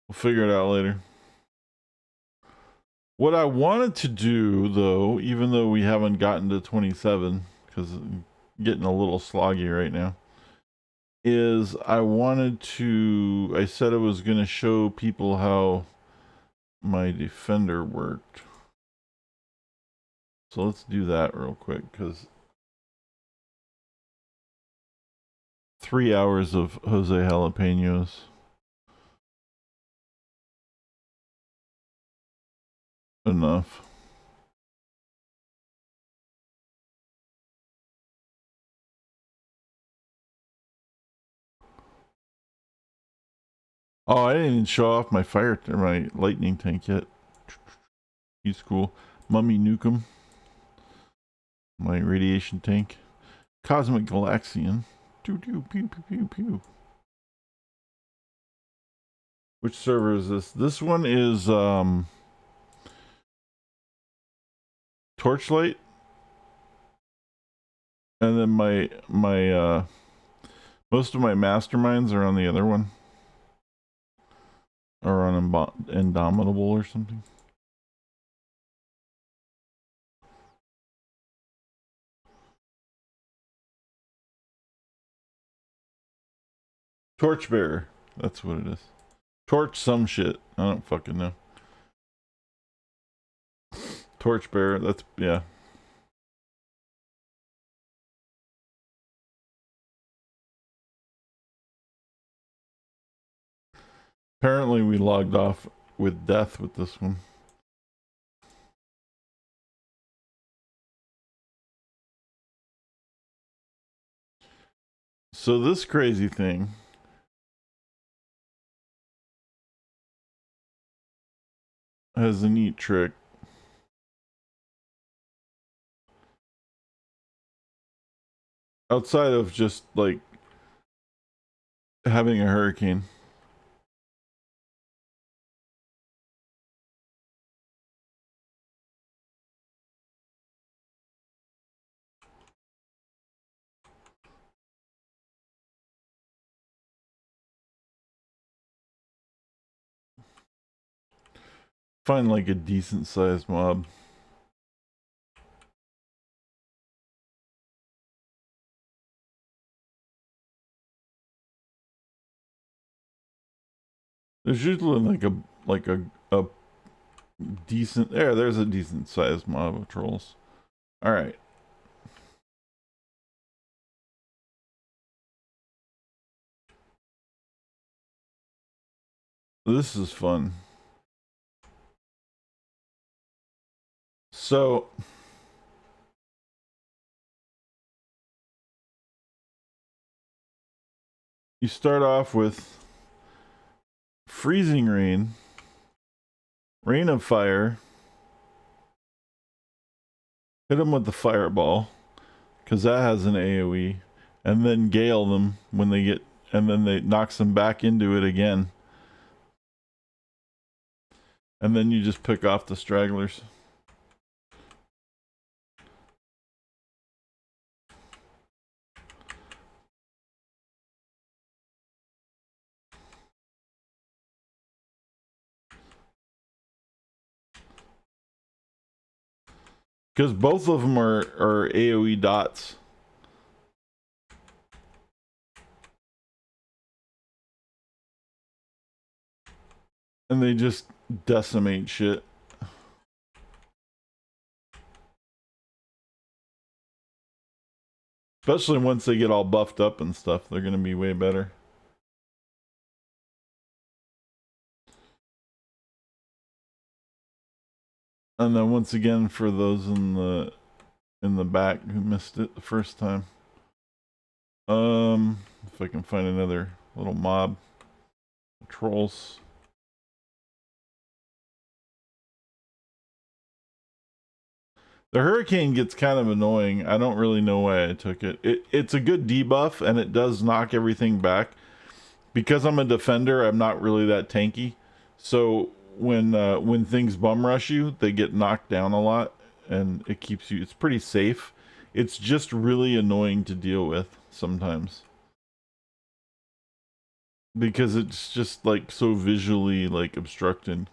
We'll figure it out later. What I wanted to do, though, even though we haven't gotten to 27, because I'm getting a little sloggy right now, is I said I was going to show people how my defender worked. So let's do that real quick, because 3 hours of Jose Jalapenos. Enough. Oh, I didn't even show off my my lightning tank yet. He's cool. Mummy Nukem. My radiation tank. Cosmic Galaxian. Pew pew pew pew pew pew. Which server is this? This one is Torchlight. And then my most of my masterminds are on the other one. Or on Indomitable or something. Torchbearer. That's what it is. Torch some shit. I don't fucking know. Torchbearer. That's, yeah. Apparently we logged off with death with this one. So this crazy thing has a neat trick. Outside of just like having a hurricane. Find like a decent sized mob. There's usually like a decent there's a decent sized mob of trolls. Alright. This is fun. So you start off with freezing rain, rain of fire, hit them with the fireball, because that has an AoE, and then gale them when they get, and then they knocks them back into it again. And then you just pick off the stragglers. Because both of them are AoE dots. And they just decimate shit. Especially once they get all buffed up and stuff, they're going to be way better. And then once again, for those in the back who missed it the first time, if I can find another little mob, trolls. The hurricane gets kind of annoying. I don't really know why I took it. It's a good debuff and it does knock everything back. Because I'm a defender, I'm not really that tanky. So when things bum rush you, they get knocked down a lot, and it keeps you. It's pretty safe. It's just really annoying to deal with sometimes because it's just like so visually like obstructed.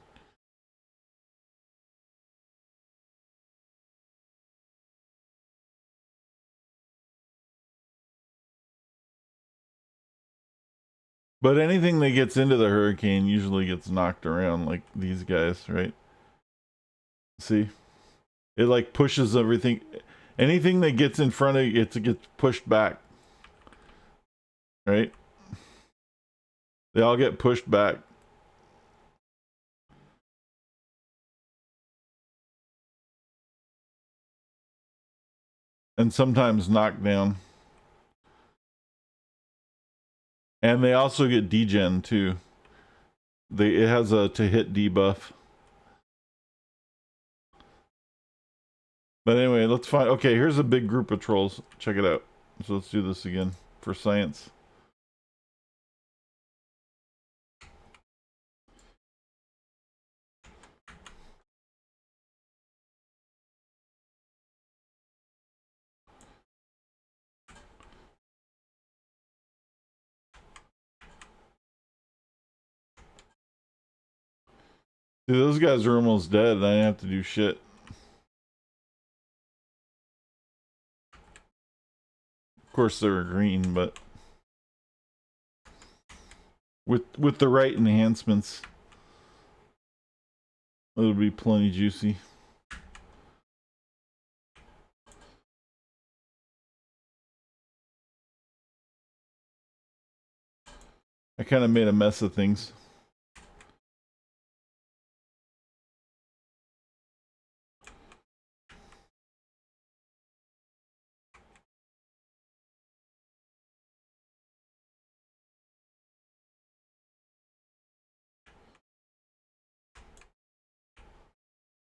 But anything that gets into the hurricane usually gets knocked around, like these guys, right? See, it like pushes everything. Anything that gets in front of it gets pushed back, right? They all get pushed back. And sometimes knocked down. And they also get degen too. It has a to hit debuff. But anyway, let's find. Okay, here's a big group of trolls. Check it out. So let's do this again for science. See, those guys are almost dead and I didn't have to do shit. Of course they were green, but with the right enhancements, it'll be plenty juicy. I kind of made a mess of things.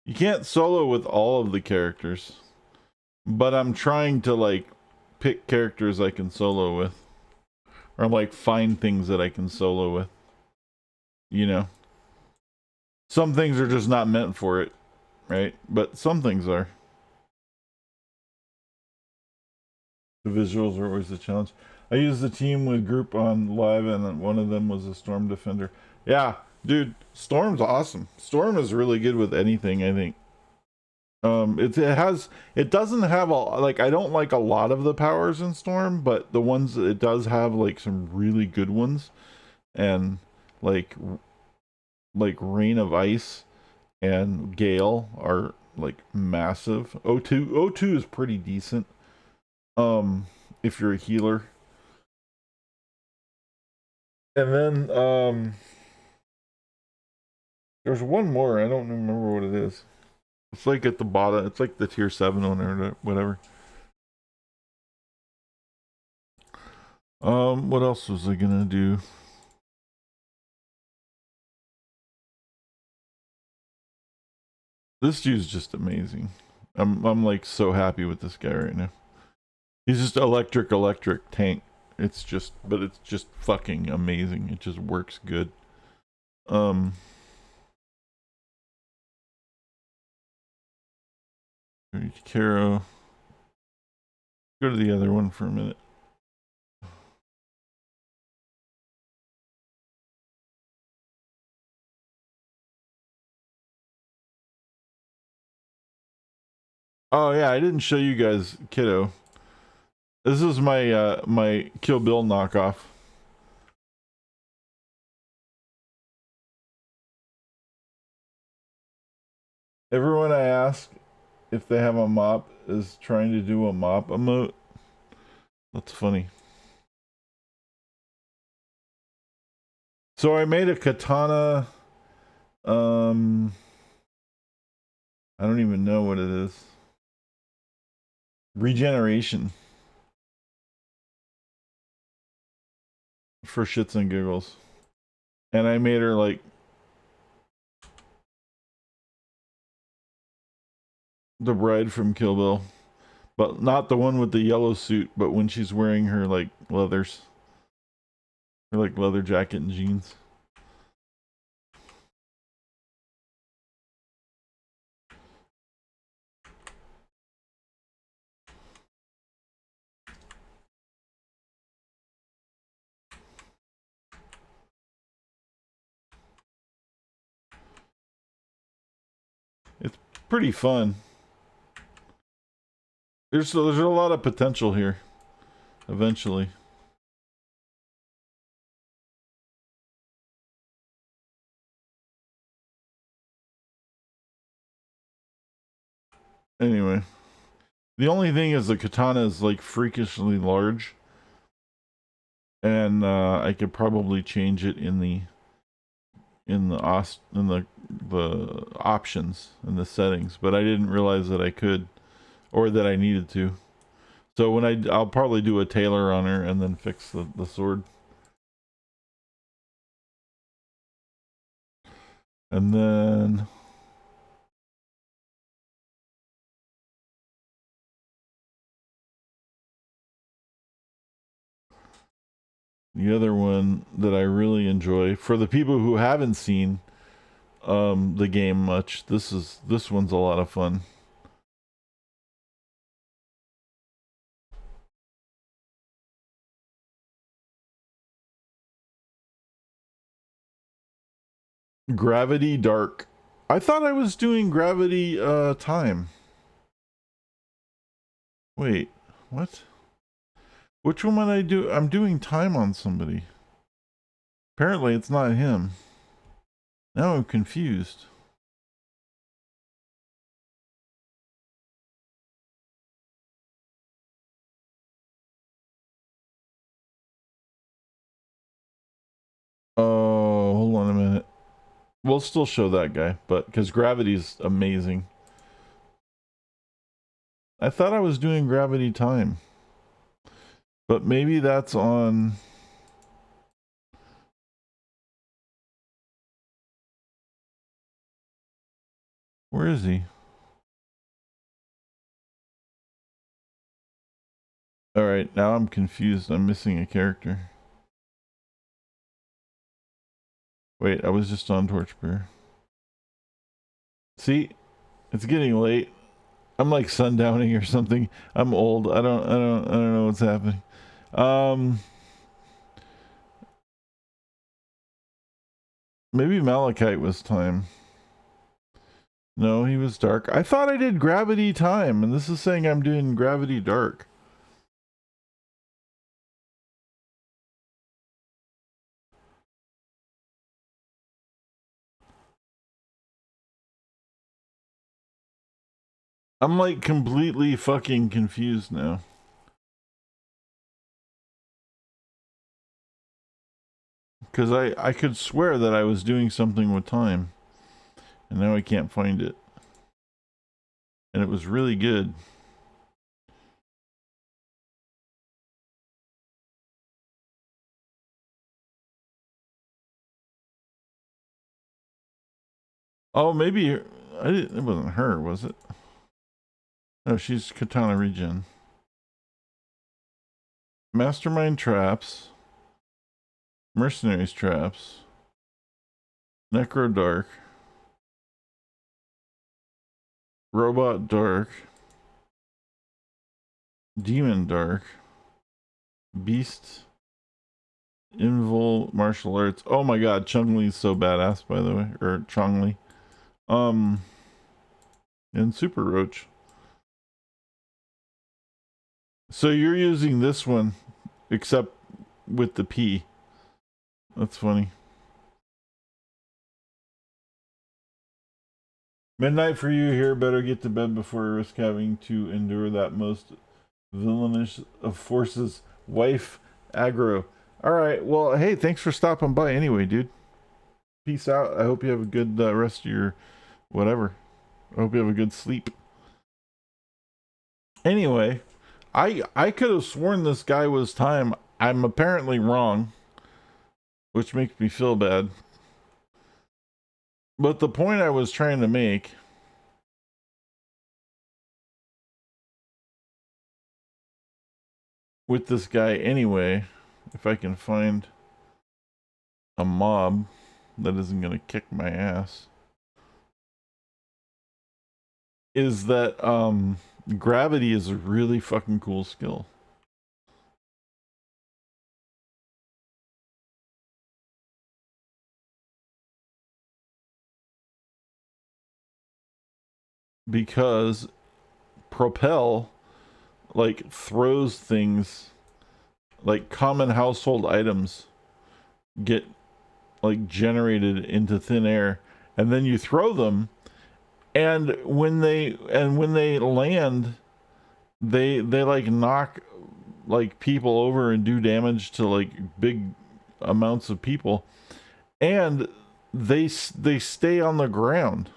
You can't solo with all of the characters, but I'm trying to like pick characters I can solo with, or like find things that I can solo with. You know, some things are just not meant for it, right? But some things are. The visuals are always a challenge. I used the team with group on live, and one of them was a Storm Defender. Yeah, dude, Storm's awesome. Storm is really good with anything, I think. It doesn't have a like I don't like a lot of the powers in Storm, but the ones that it does have like some really good ones, and like Rain of Ice and Gale are like massive. O2 is pretty decent. If you're a healer. And then there's one more. I don't remember what it is. It's like at the bottom. It's like the tier 7 one or whatever. What else was I gonna do? This dude's just amazing. I'm like so happy with this guy right now. He's just electric tank. It's just fucking amazing. It just works good. Caro. Go to the other one for a minute. Oh yeah, I didn't show you guys Kiddo. This is my my Kill Bill knockoff. Everyone I ask if they have a mop is trying to do a mop emote. That's funny. So I made a katana. I don't even know what it is. Regeneration. For shits and giggles. And I made her like the bride from Kill Bill. But not the one with the yellow suit, but when she's wearing her like leathers. Her like leather jacket and jeans. It's pretty fun. There's a lot of potential here. Eventually. Anyway. The only thing is the katana is like freakishly large. And I could probably change it in the options in the settings, but I didn't realize that I could or that I needed to. So when I'll probably do a tailor on her and then fix the sword. And then the other one that I really enjoy for the people who haven't seen the game much, this one's a lot of fun. Gravity Dark. I thought I was doing gravity time. Wait, what? Which one would I do? I'm doing time on somebody. Apparently it's not him. Now I'm confused. Oh, hold on a minute. We'll still show that guy, but because gravity's amazing. I thought I was doing gravity time. But maybe that's on... Where is he? Alright, now I'm confused. I'm missing a character. Wait, I was just on Torchbearer. See? It's getting late. I'm like sundowning or something. I'm old. I don't know what's happening. Maybe Malachite was time. No, he was dark. I thought I did gravity time, and this is saying I'm doing gravity dark. I'm like completely fucking confused now. Because I could swear that I was doing something with time. And now I can't find it. And it was really good. Oh, maybe it wasn't her, was it? No, she's Katana Regen. Mastermind Traps. Mercenaries Traps. Necro Dark. Robot Dark. Demon Dark. Beast. Invul Martial Arts. Oh my god, Chung-Li's so badass, by the way. Or Chong-Li. And Super Roach. So you're using this one, except with the P. That's funny. Midnight for you here. Better get to bed before you risk having to endure that most villainous of forces, wife aggro. All right. Well, hey, thanks for stopping by anyway, dude. Peace out. I hope you have a good rest of your whatever. I hope you have a good sleep. Anyway, I could have sworn this guy was time. I'm apparently wrong, which makes me feel bad. But the point I was trying to make with this guy anyway, if I can find a mob that isn't going to kick my ass, is that gravity is a really fucking cool skill. Because propel like throws things, like common household items get like generated into thin air, and then you throw them, and when they land, they like knock like people over and do damage to like big amounts of people, and they stay on the ground.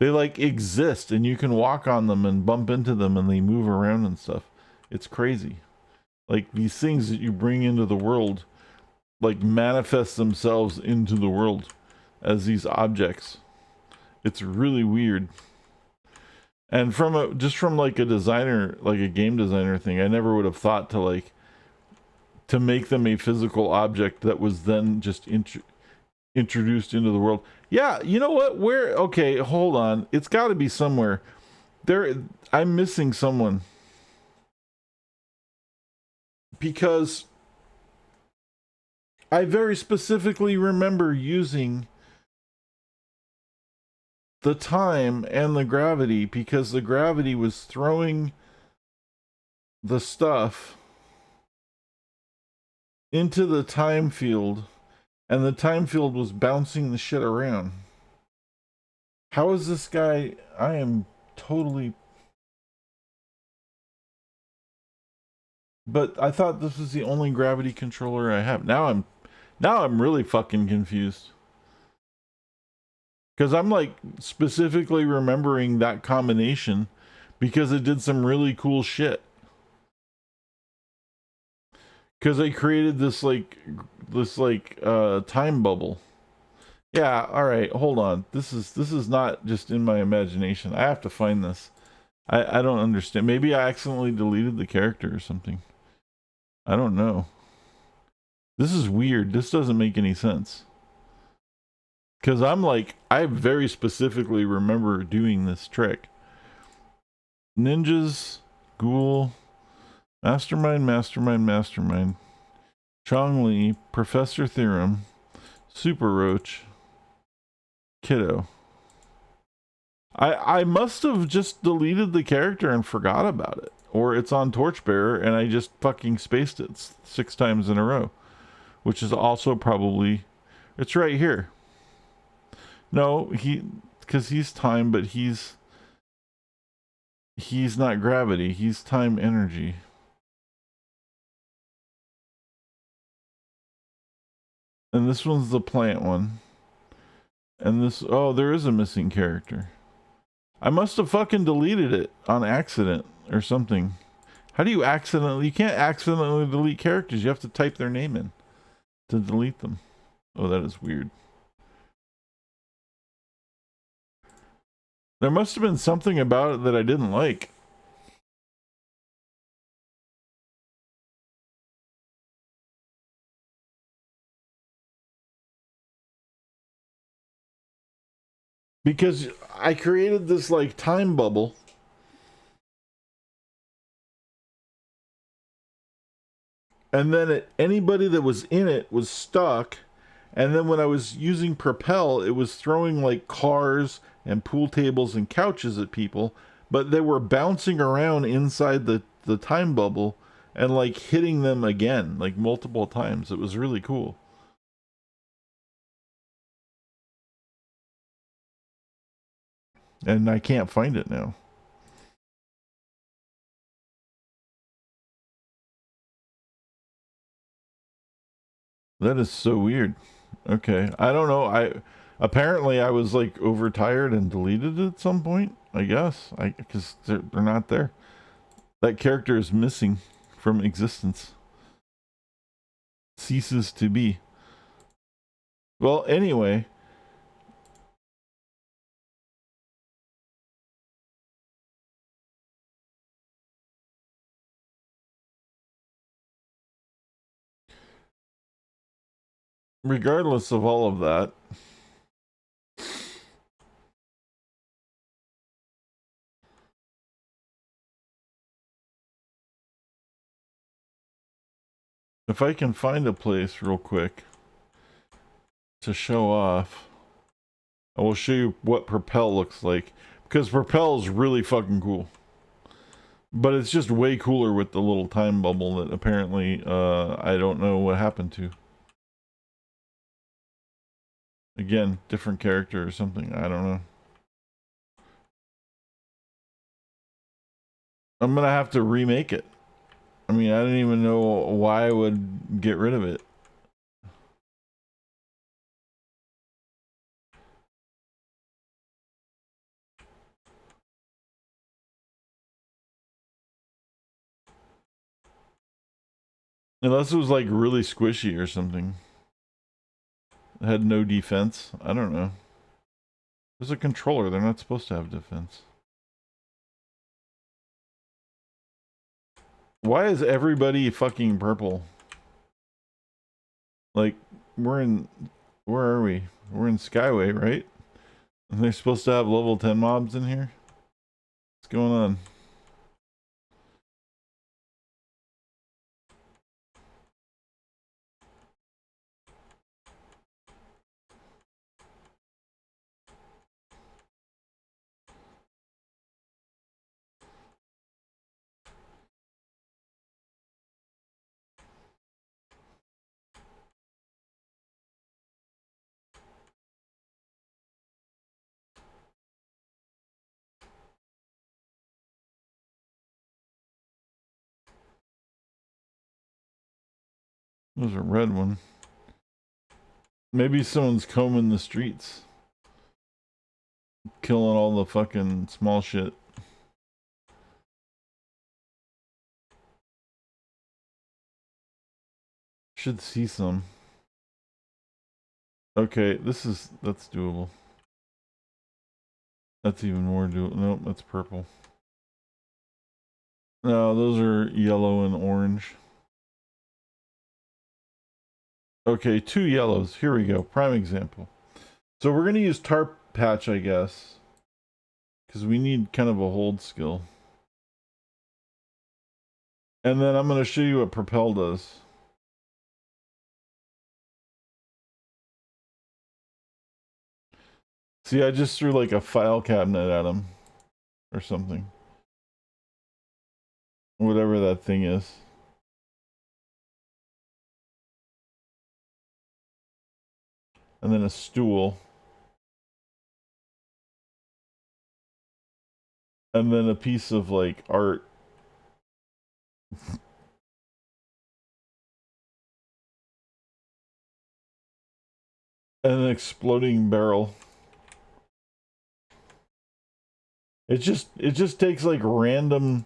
They like exist, and you can walk on them and bump into them, and they move around and stuff. It's crazy. Like these things that you bring into the world like manifest themselves into the world as these objects. It's really weird. And from like a designer, like a game designer thing, I never would have thought to make them a physical object that was then just introduced into the world. Yeah, you know what? Okay, hold on. It's got to be somewhere. I'm missing someone. Because I very specifically remember using the time and the gravity, because the gravity was throwing the stuff into the time field, and the time field was bouncing the shit around. How is this guy? I am totally... But I thought this was the only gravity controller I have. Now I'm really fucking confused. Because I'm like specifically remembering that combination because it did some really cool shit. Because I created this time bubble. Yeah, all right, hold on. This is not just in my imagination. I have to find this. I don't understand. Maybe I accidentally deleted the character or something. I don't know. This is weird. This doesn't make any sense. Because I very specifically remember doing this trick. Ninjas, Ghoul, Mastermind, Chong Li, Professor Theorem, Super Roach, Kiddo. I must have just deleted the character and forgot about it. Or it's on Torchbearer and I just fucking spaced it 6 times in a row. Which is also probably... It's right here. No, because he's time, but he's not gravity. He's time energy. And this one's the plant one. And this... Oh, there is a missing character. I must have fucking deleted it on accident or something. How do you accidentally... You can't accidentally delete characters. You have to type their name in to delete them. Oh, that is weird. There must have been something about it that I didn't like. Because I created this like time bubble. And then anybody that was in it was stuck. And then when I was using Propel, it was throwing like cars and pool tables and couches at people. But they were bouncing around inside the time bubble and like hitting them again, like multiple times. It was really cool. And I can't find it now. That is so weird. Okay. I don't know. Apparently I was like overtired and deleted it at some point, I guess. Because they're not there. That character is missing from existence. Ceases to be. Well, anyway. Regardless of all of that, if I can find a place real quick to show off, I will show you what Propel looks like. Because Propel is really fucking cool. But it's just way cooler with the little time bubble that apparently I don't know what happened to. Again, different character or something. I don't know. I'm gonna have to remake it. I mean, I don't even know why I would get rid of it. Unless it was like really squishy or something. It had no defense. I don't know. There's a controller. They're not supposed to have defense. Why is everybody fucking purple? Like, where are we? We're in Skyway, right? And they're supposed to have level 10 mobs in here? What's going on? There's a red one. Maybe someone's combing the streets. Killing all the fucking small shit. Should see some. Okay, that's doable. That's even more doable. Nope, that's purple. No, those are yellow and orange. Okay, 2 yellows. Here we go. Prime example. So we're going to use tarp patch, I guess. Because we need kind of a hold skill. And then I'm going to show you what propel does. See, I just threw like a file cabinet at him. Or something. Whatever that thing is. And then a stool. And then a piece of like art. And an exploding barrel. It just takes like random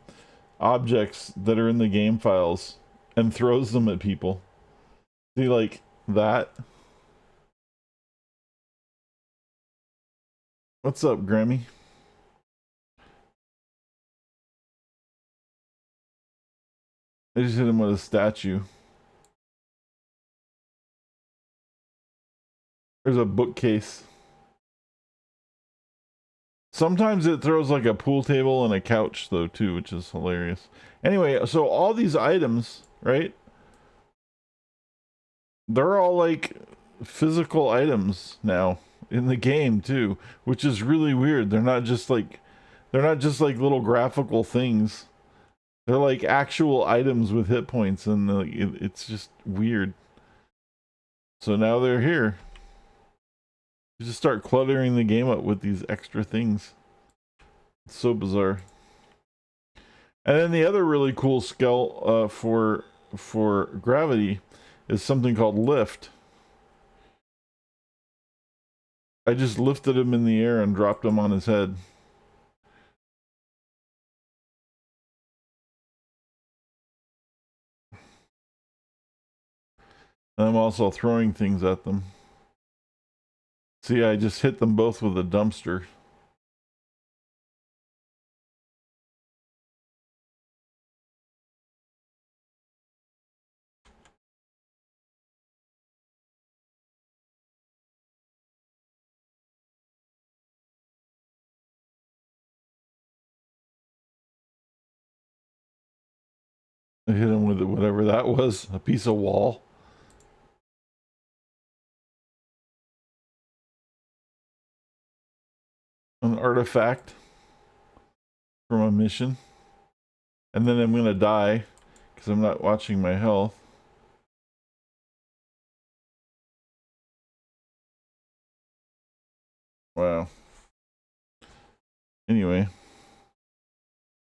objects that are in the game files and throws them at people. See, like that. What's up, Grammy? I just hit him with a statue. There's a bookcase. Sometimes it throws like a pool table and a couch though too, which is hilarious. Anyway, so all these items, right? They're all like physical items now in the game too, which is really weird. They're not just like little graphical things. They're like actual items with hit points, and it's just weird. So now they're here. You just start cluttering the game up with these extra things. It's so bizarre. And then the other really cool skill for gravity is something called lift. I just lifted him in the air and dropped him on his head. And I'm also throwing things at them. See, I just hit them both with a dumpster. I hit him with whatever that was, a piece of wall. An artifact from a mission. And then I'm gonna die because I'm not watching my health. Wow. Anyway.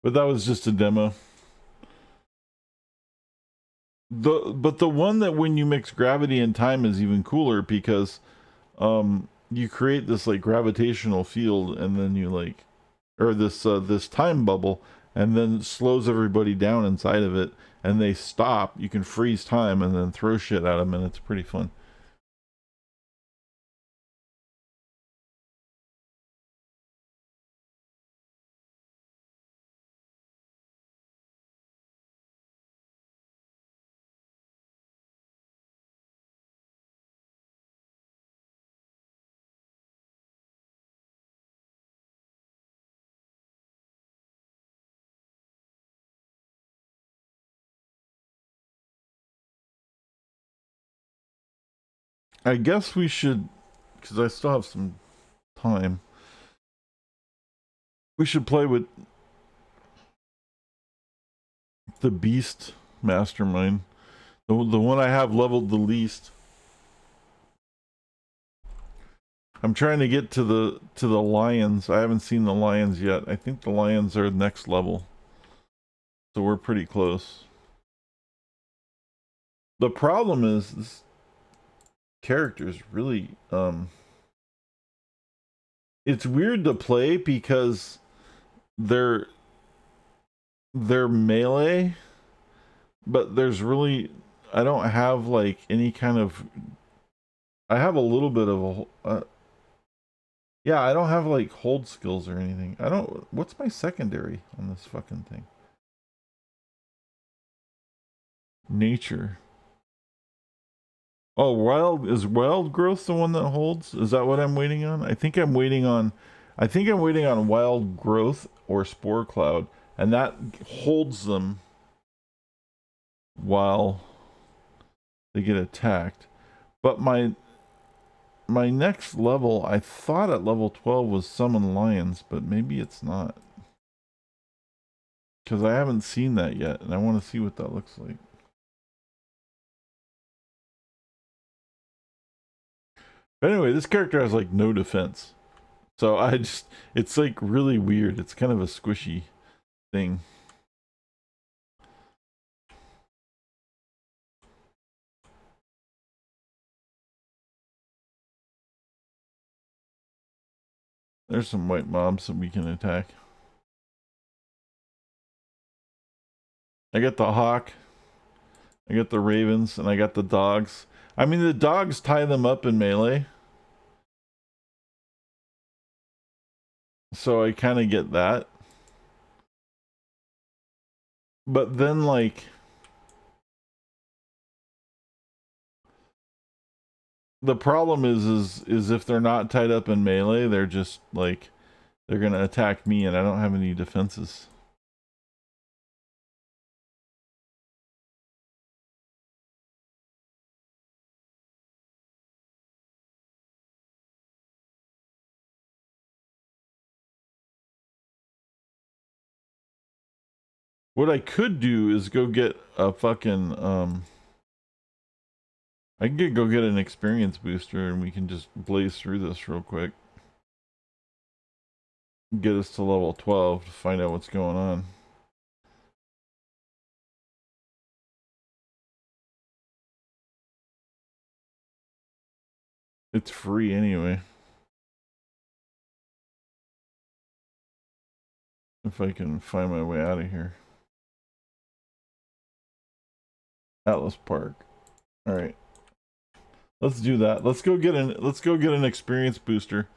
But that was just a demo. But the one that when you mix gravity and time is even cooler because you create this like gravitational field and then you like or this time bubble and then it slows everybody down inside of it and they stop. You can freeze time and then throw shit at them and it's pretty fun. I guess we should, because I still have some time, we should play with the Beast Mastermind. The one I have leveled the least. I'm trying to get to the lions. I haven't seen the lions yet. I think the lions are next level. So we're pretty close. The problem is this character is really it's weird to play because they're melee, but there's really I don't have like any kind of I have a little bit of a yeah, I don't have like hold skills or anything. I don't what's my secondary on this fucking thing? Nature. Oh, wild growth the one that holds? Is that what I'm waiting on? I think I'm waiting on wild growth or spore cloud, and that holds them while they get attacked. But my next level, I thought at level 12 was summon lions, but maybe it's not. Because I haven't seen that yet, and I want to see what that looks like. But anyway, this character has like no defense. So it's like really weird. It's kind of a squishy thing. There's some white mobs that we can attack. I got the hawk, I got the ravens, and I got the dogs. I mean, the dogs tie them up in melee. So I kind of get that. But then, like, the problem is if they're not tied up in melee, they're just like they're gonna attack me, and I don't have any defenses. What I could do is go get a fucking I can go get an experience booster, and we can just blaze through this real quick. Get us to level 12 to find out what's going on. It's free anyway. If I can find my way out of here. Atlas Park. All right. Let's do that. Let's go get an experience booster.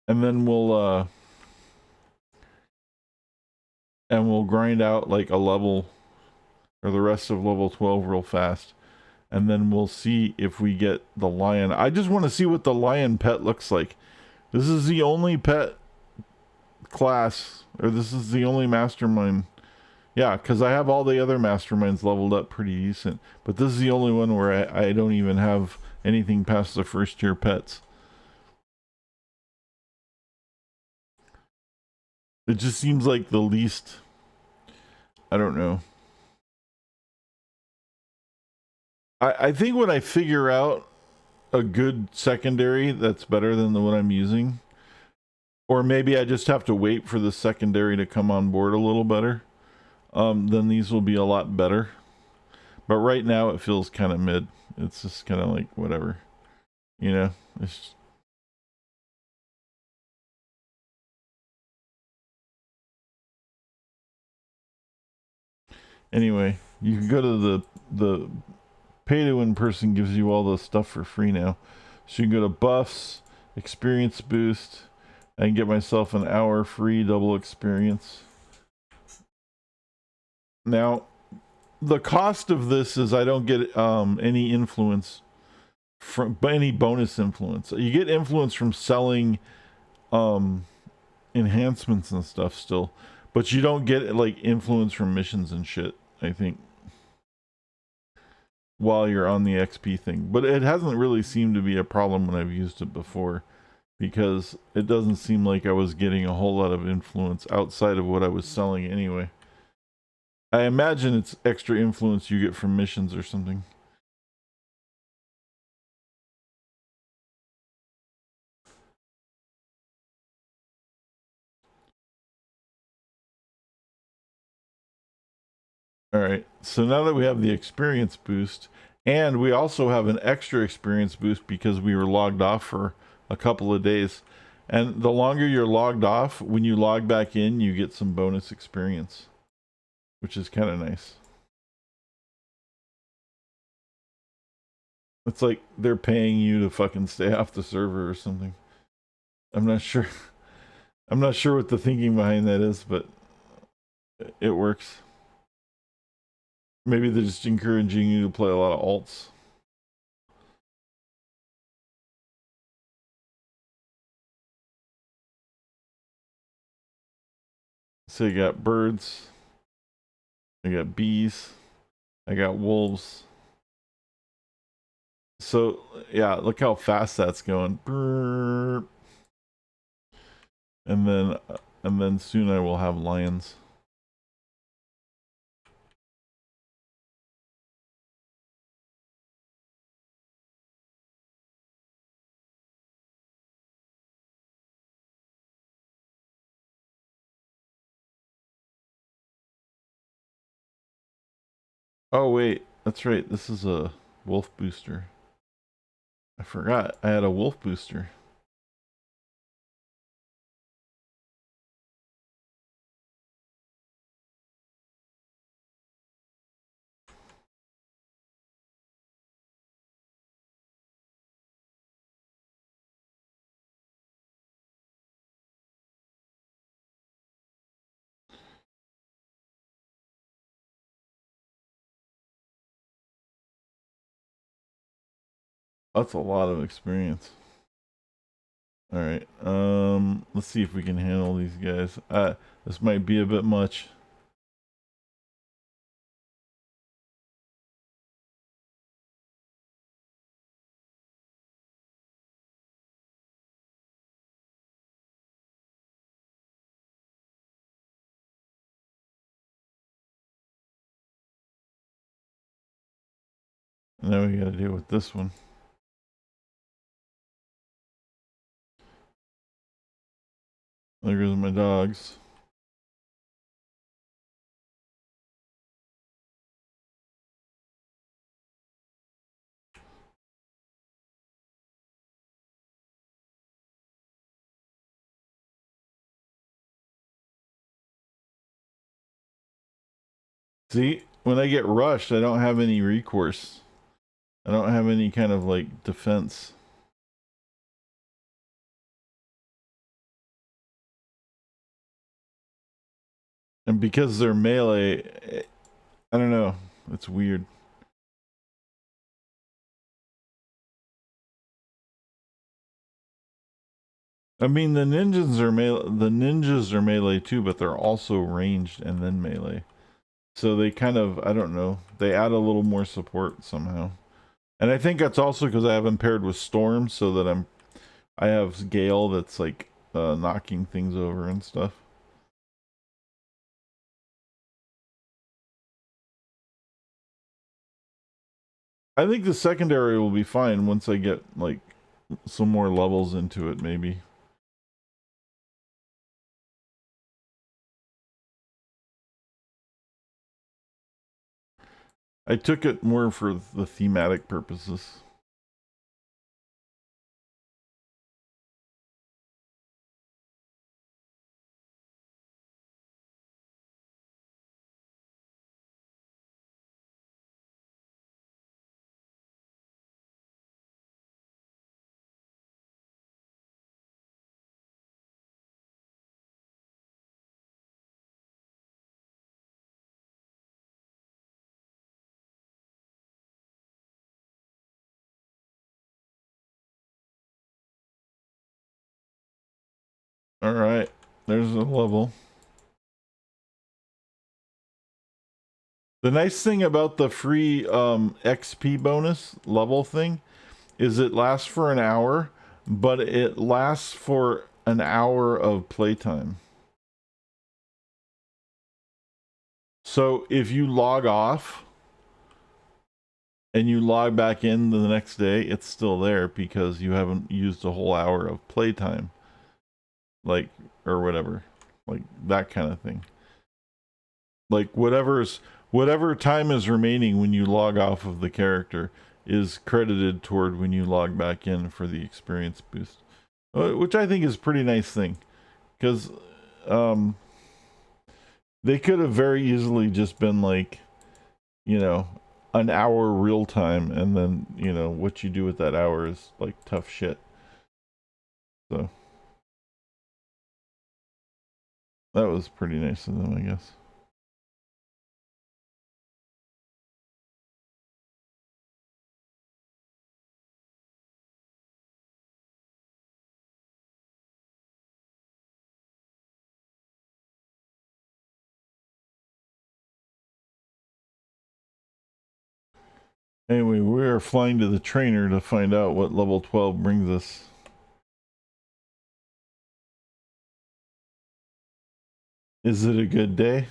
And then we'll grind out like a level or the rest of level 12 real fast. And then we'll see if we get the lion. I just want to see what the lion pet looks like. This is the only pet class, or this is the only mastermind. Yeah, because I have all the other masterminds leveled up pretty decent. But this is the only one where I don't even have anything past the first tier pets. It just seems like the least. I don't know. I think when I figure out a good secondary that's better than the one I'm using, or maybe I just have to wait for the secondary to come on board a little better, then these will be a lot better. But right now it feels kind of mid. It's just kind of like whatever, you know. It's anyway. You can go to the pay to win person gives you all the stuff for free now. So you can go to buffs, experience boost. I can get myself an hour free double experience. Now, the cost of this is I don't get any influence from any bonus influence. You get influence from selling enhancements and stuff still, but you don't get like influence from missions and shit, I think, while you're on the XP thing. But it hasn't really seemed to be a problem when I've used it before, because it doesn't seem like I was getting a whole lot of influence outside of what I was selling anyway. I imagine it's extra influence you get from missions or something. All right. So now that we have the experience boost, and we also have an extra experience boost because we were logged off for a couple of days. And the longer you're logged off, when you log back in, you get some bonus experience, which is kind of nice. It's like they're paying you to fucking stay off the server or something. I'm not sure. I'm not sure what the thinking behind that is, but it works. Maybe they're just encouraging you to play a lot of alts. So you got birds, I got bees, I got wolves. So yeah, look how fast that's going. And then soon I will have lions. Oh wait, that's right. This is a wolf booster. I forgot I had a wolf booster. That's a lot of experience. All right. Let's see if we can handle these guys. This might be a bit much. Now we got to deal with this one. There goes my dogs. See, when I get rushed, I don't have any recourse. I don't have any kind of like defense. And because they're melee, I don't know. It's weird. I mean, the ninjas are melee. The ninjas are melee too, but they're also ranged and then melee. So they kind of, I don't know. They add a little more support somehow. And I think that's also because I have them paired with Storm, so that I have Gale that's like knocking things over and stuff. I think the secondary will be fine once I get like some more levels into it, maybe. I took it more for the thematic purposes. All right, there's a level. The nice thing about the free XP bonus level thing is it lasts for an hour, but it lasts for an hour of playtime. So if you log off and you log back in the next day, it's still there because you haven't used a whole hour of playtime. Like, or whatever. Like that kind of thing. Like whatever's whatever time is remaining when you log off of the character is credited toward when you log back in for the experience boost, which I think is a pretty nice thing, because they could have very easily just been like, you know, an hour real time, and then, you know, what you do with that hour is like tough shit. So that was pretty nice of them, I guess. Anyway, we are flying to the trainer to find out what level 12 brings us. Is it a good day?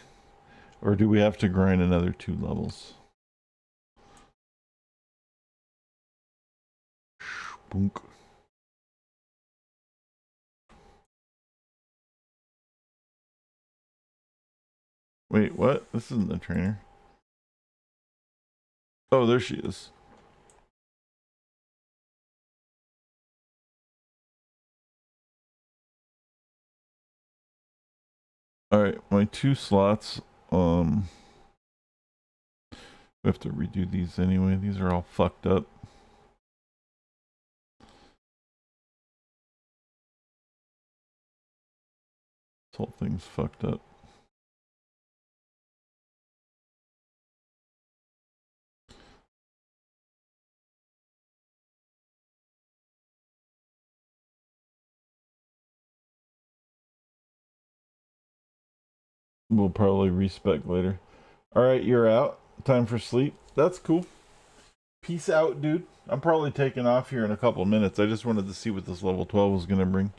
Or do we have to grind another 2 levels? Boonk. Wait, what? This isn't the trainer. Oh, there she is. Alright, my 2 slots. We have to redo these anyway. These are all fucked up. This whole thing's fucked up. We'll probably respec later. Alright, you're out. Time for sleep. That's cool. Peace out, dude. I'm probably taking off here in a couple minutes. I just wanted to see what this level 12 was going to bring.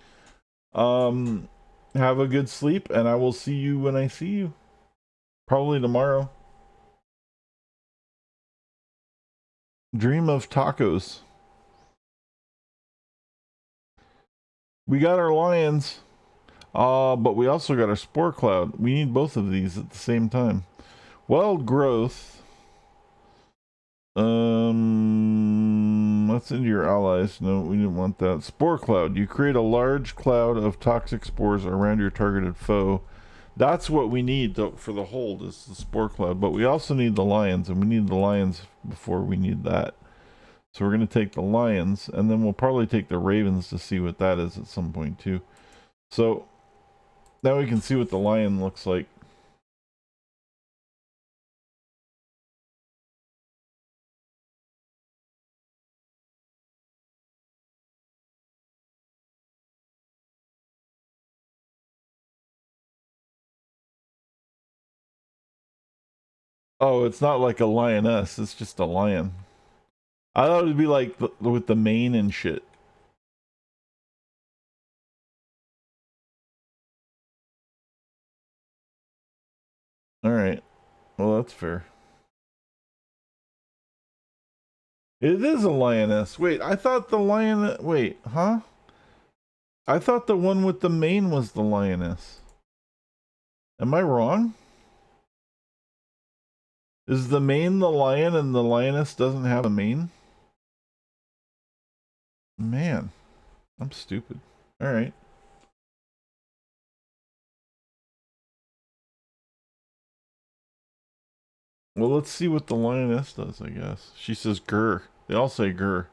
Have a good sleep, and I will see you when I see you. Probably tomorrow. Dream of tacos. We got our lions. But we also got our spore cloud. We need both of these at the same time. Wild growth. That's into your allies. No, we didn't want that. Spore cloud. You create a large cloud of toxic spores around your targeted foe. That's what we need for the hold, is the spore cloud. But we also need the lions, and we need the lions before we need that. So we're going to take the lions, and then we'll probably take the ravens to see what that is at some point too. So now we can see what the lion looks like. Oh, it's not like a lioness. It's just a lion. I thought it'd be like with the mane and shit. All right. Well, that's fair. It is a lioness. Wait, I thought the lion. Wait, huh? I thought the one with the mane was the lioness. Am I wrong? Is the mane the lion and the lioness doesn't have a mane? Man, I'm stupid. All right. Well, let's see what the lioness does, I guess. She says grr. They all say grr.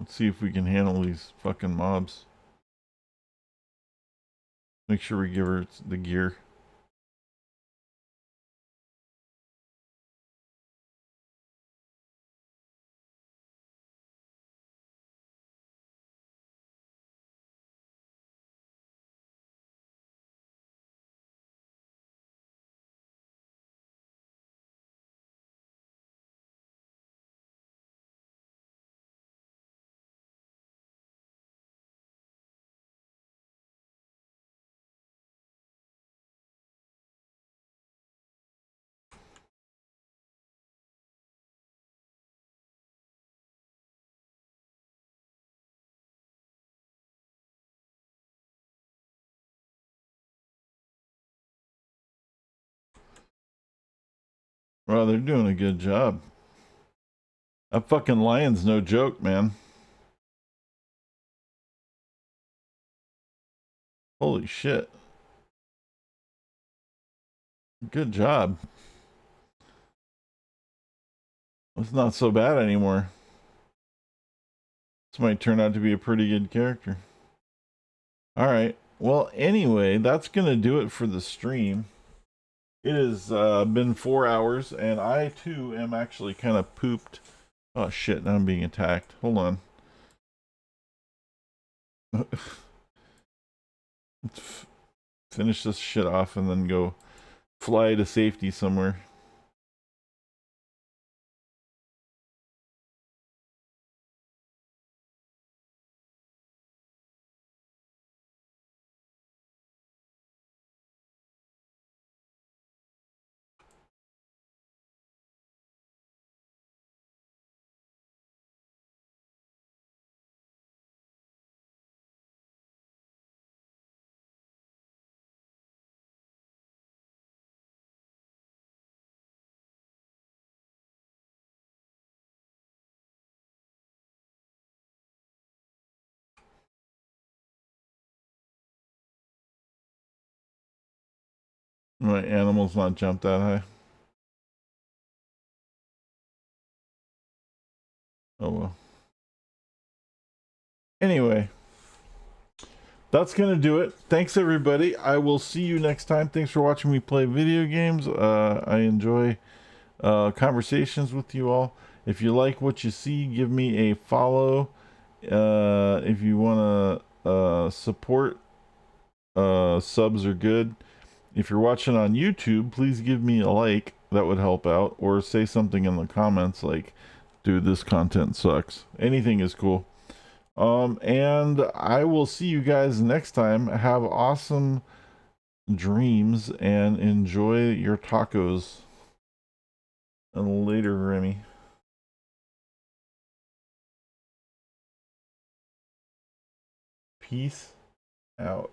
Let's see if we can handle these fucking mobs. Make sure we give her the gear. Well, they're doing a good job. That fucking lion's no joke, man. Holy shit. Good job. It's not so bad anymore. This might turn out to be a pretty good character. All right. Well, anyway, that's going to do it for the stream. It has been 4 hours, and I, too, am actually kind of pooped. Oh, shit. Now I'm being attacked. Hold on. Finish this shit off and then go fly to safety somewhere. My animal's not jumped that high. Oh well. Anyway, that's gonna do it. Thanks everybody. I will see you next time. Thanks for watching me play video games. I enjoy conversations with you all. If you like what you see, give me a follow. If you want to support, subs are good. If you're watching on YouTube, please give me a like. That would help out. Or say something in the comments like, dude, this content sucks. Anything is cool. And I will see you guys next time. Have awesome dreams and enjoy your tacos. And later, Remy. Peace out.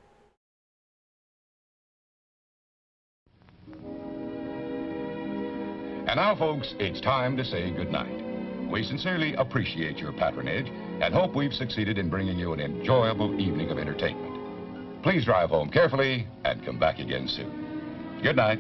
And now, folks, it's time to say goodnight. We sincerely appreciate your patronage and hope we've succeeded in bringing you an enjoyable evening of entertainment. Please drive home carefully and come back again soon. Good night.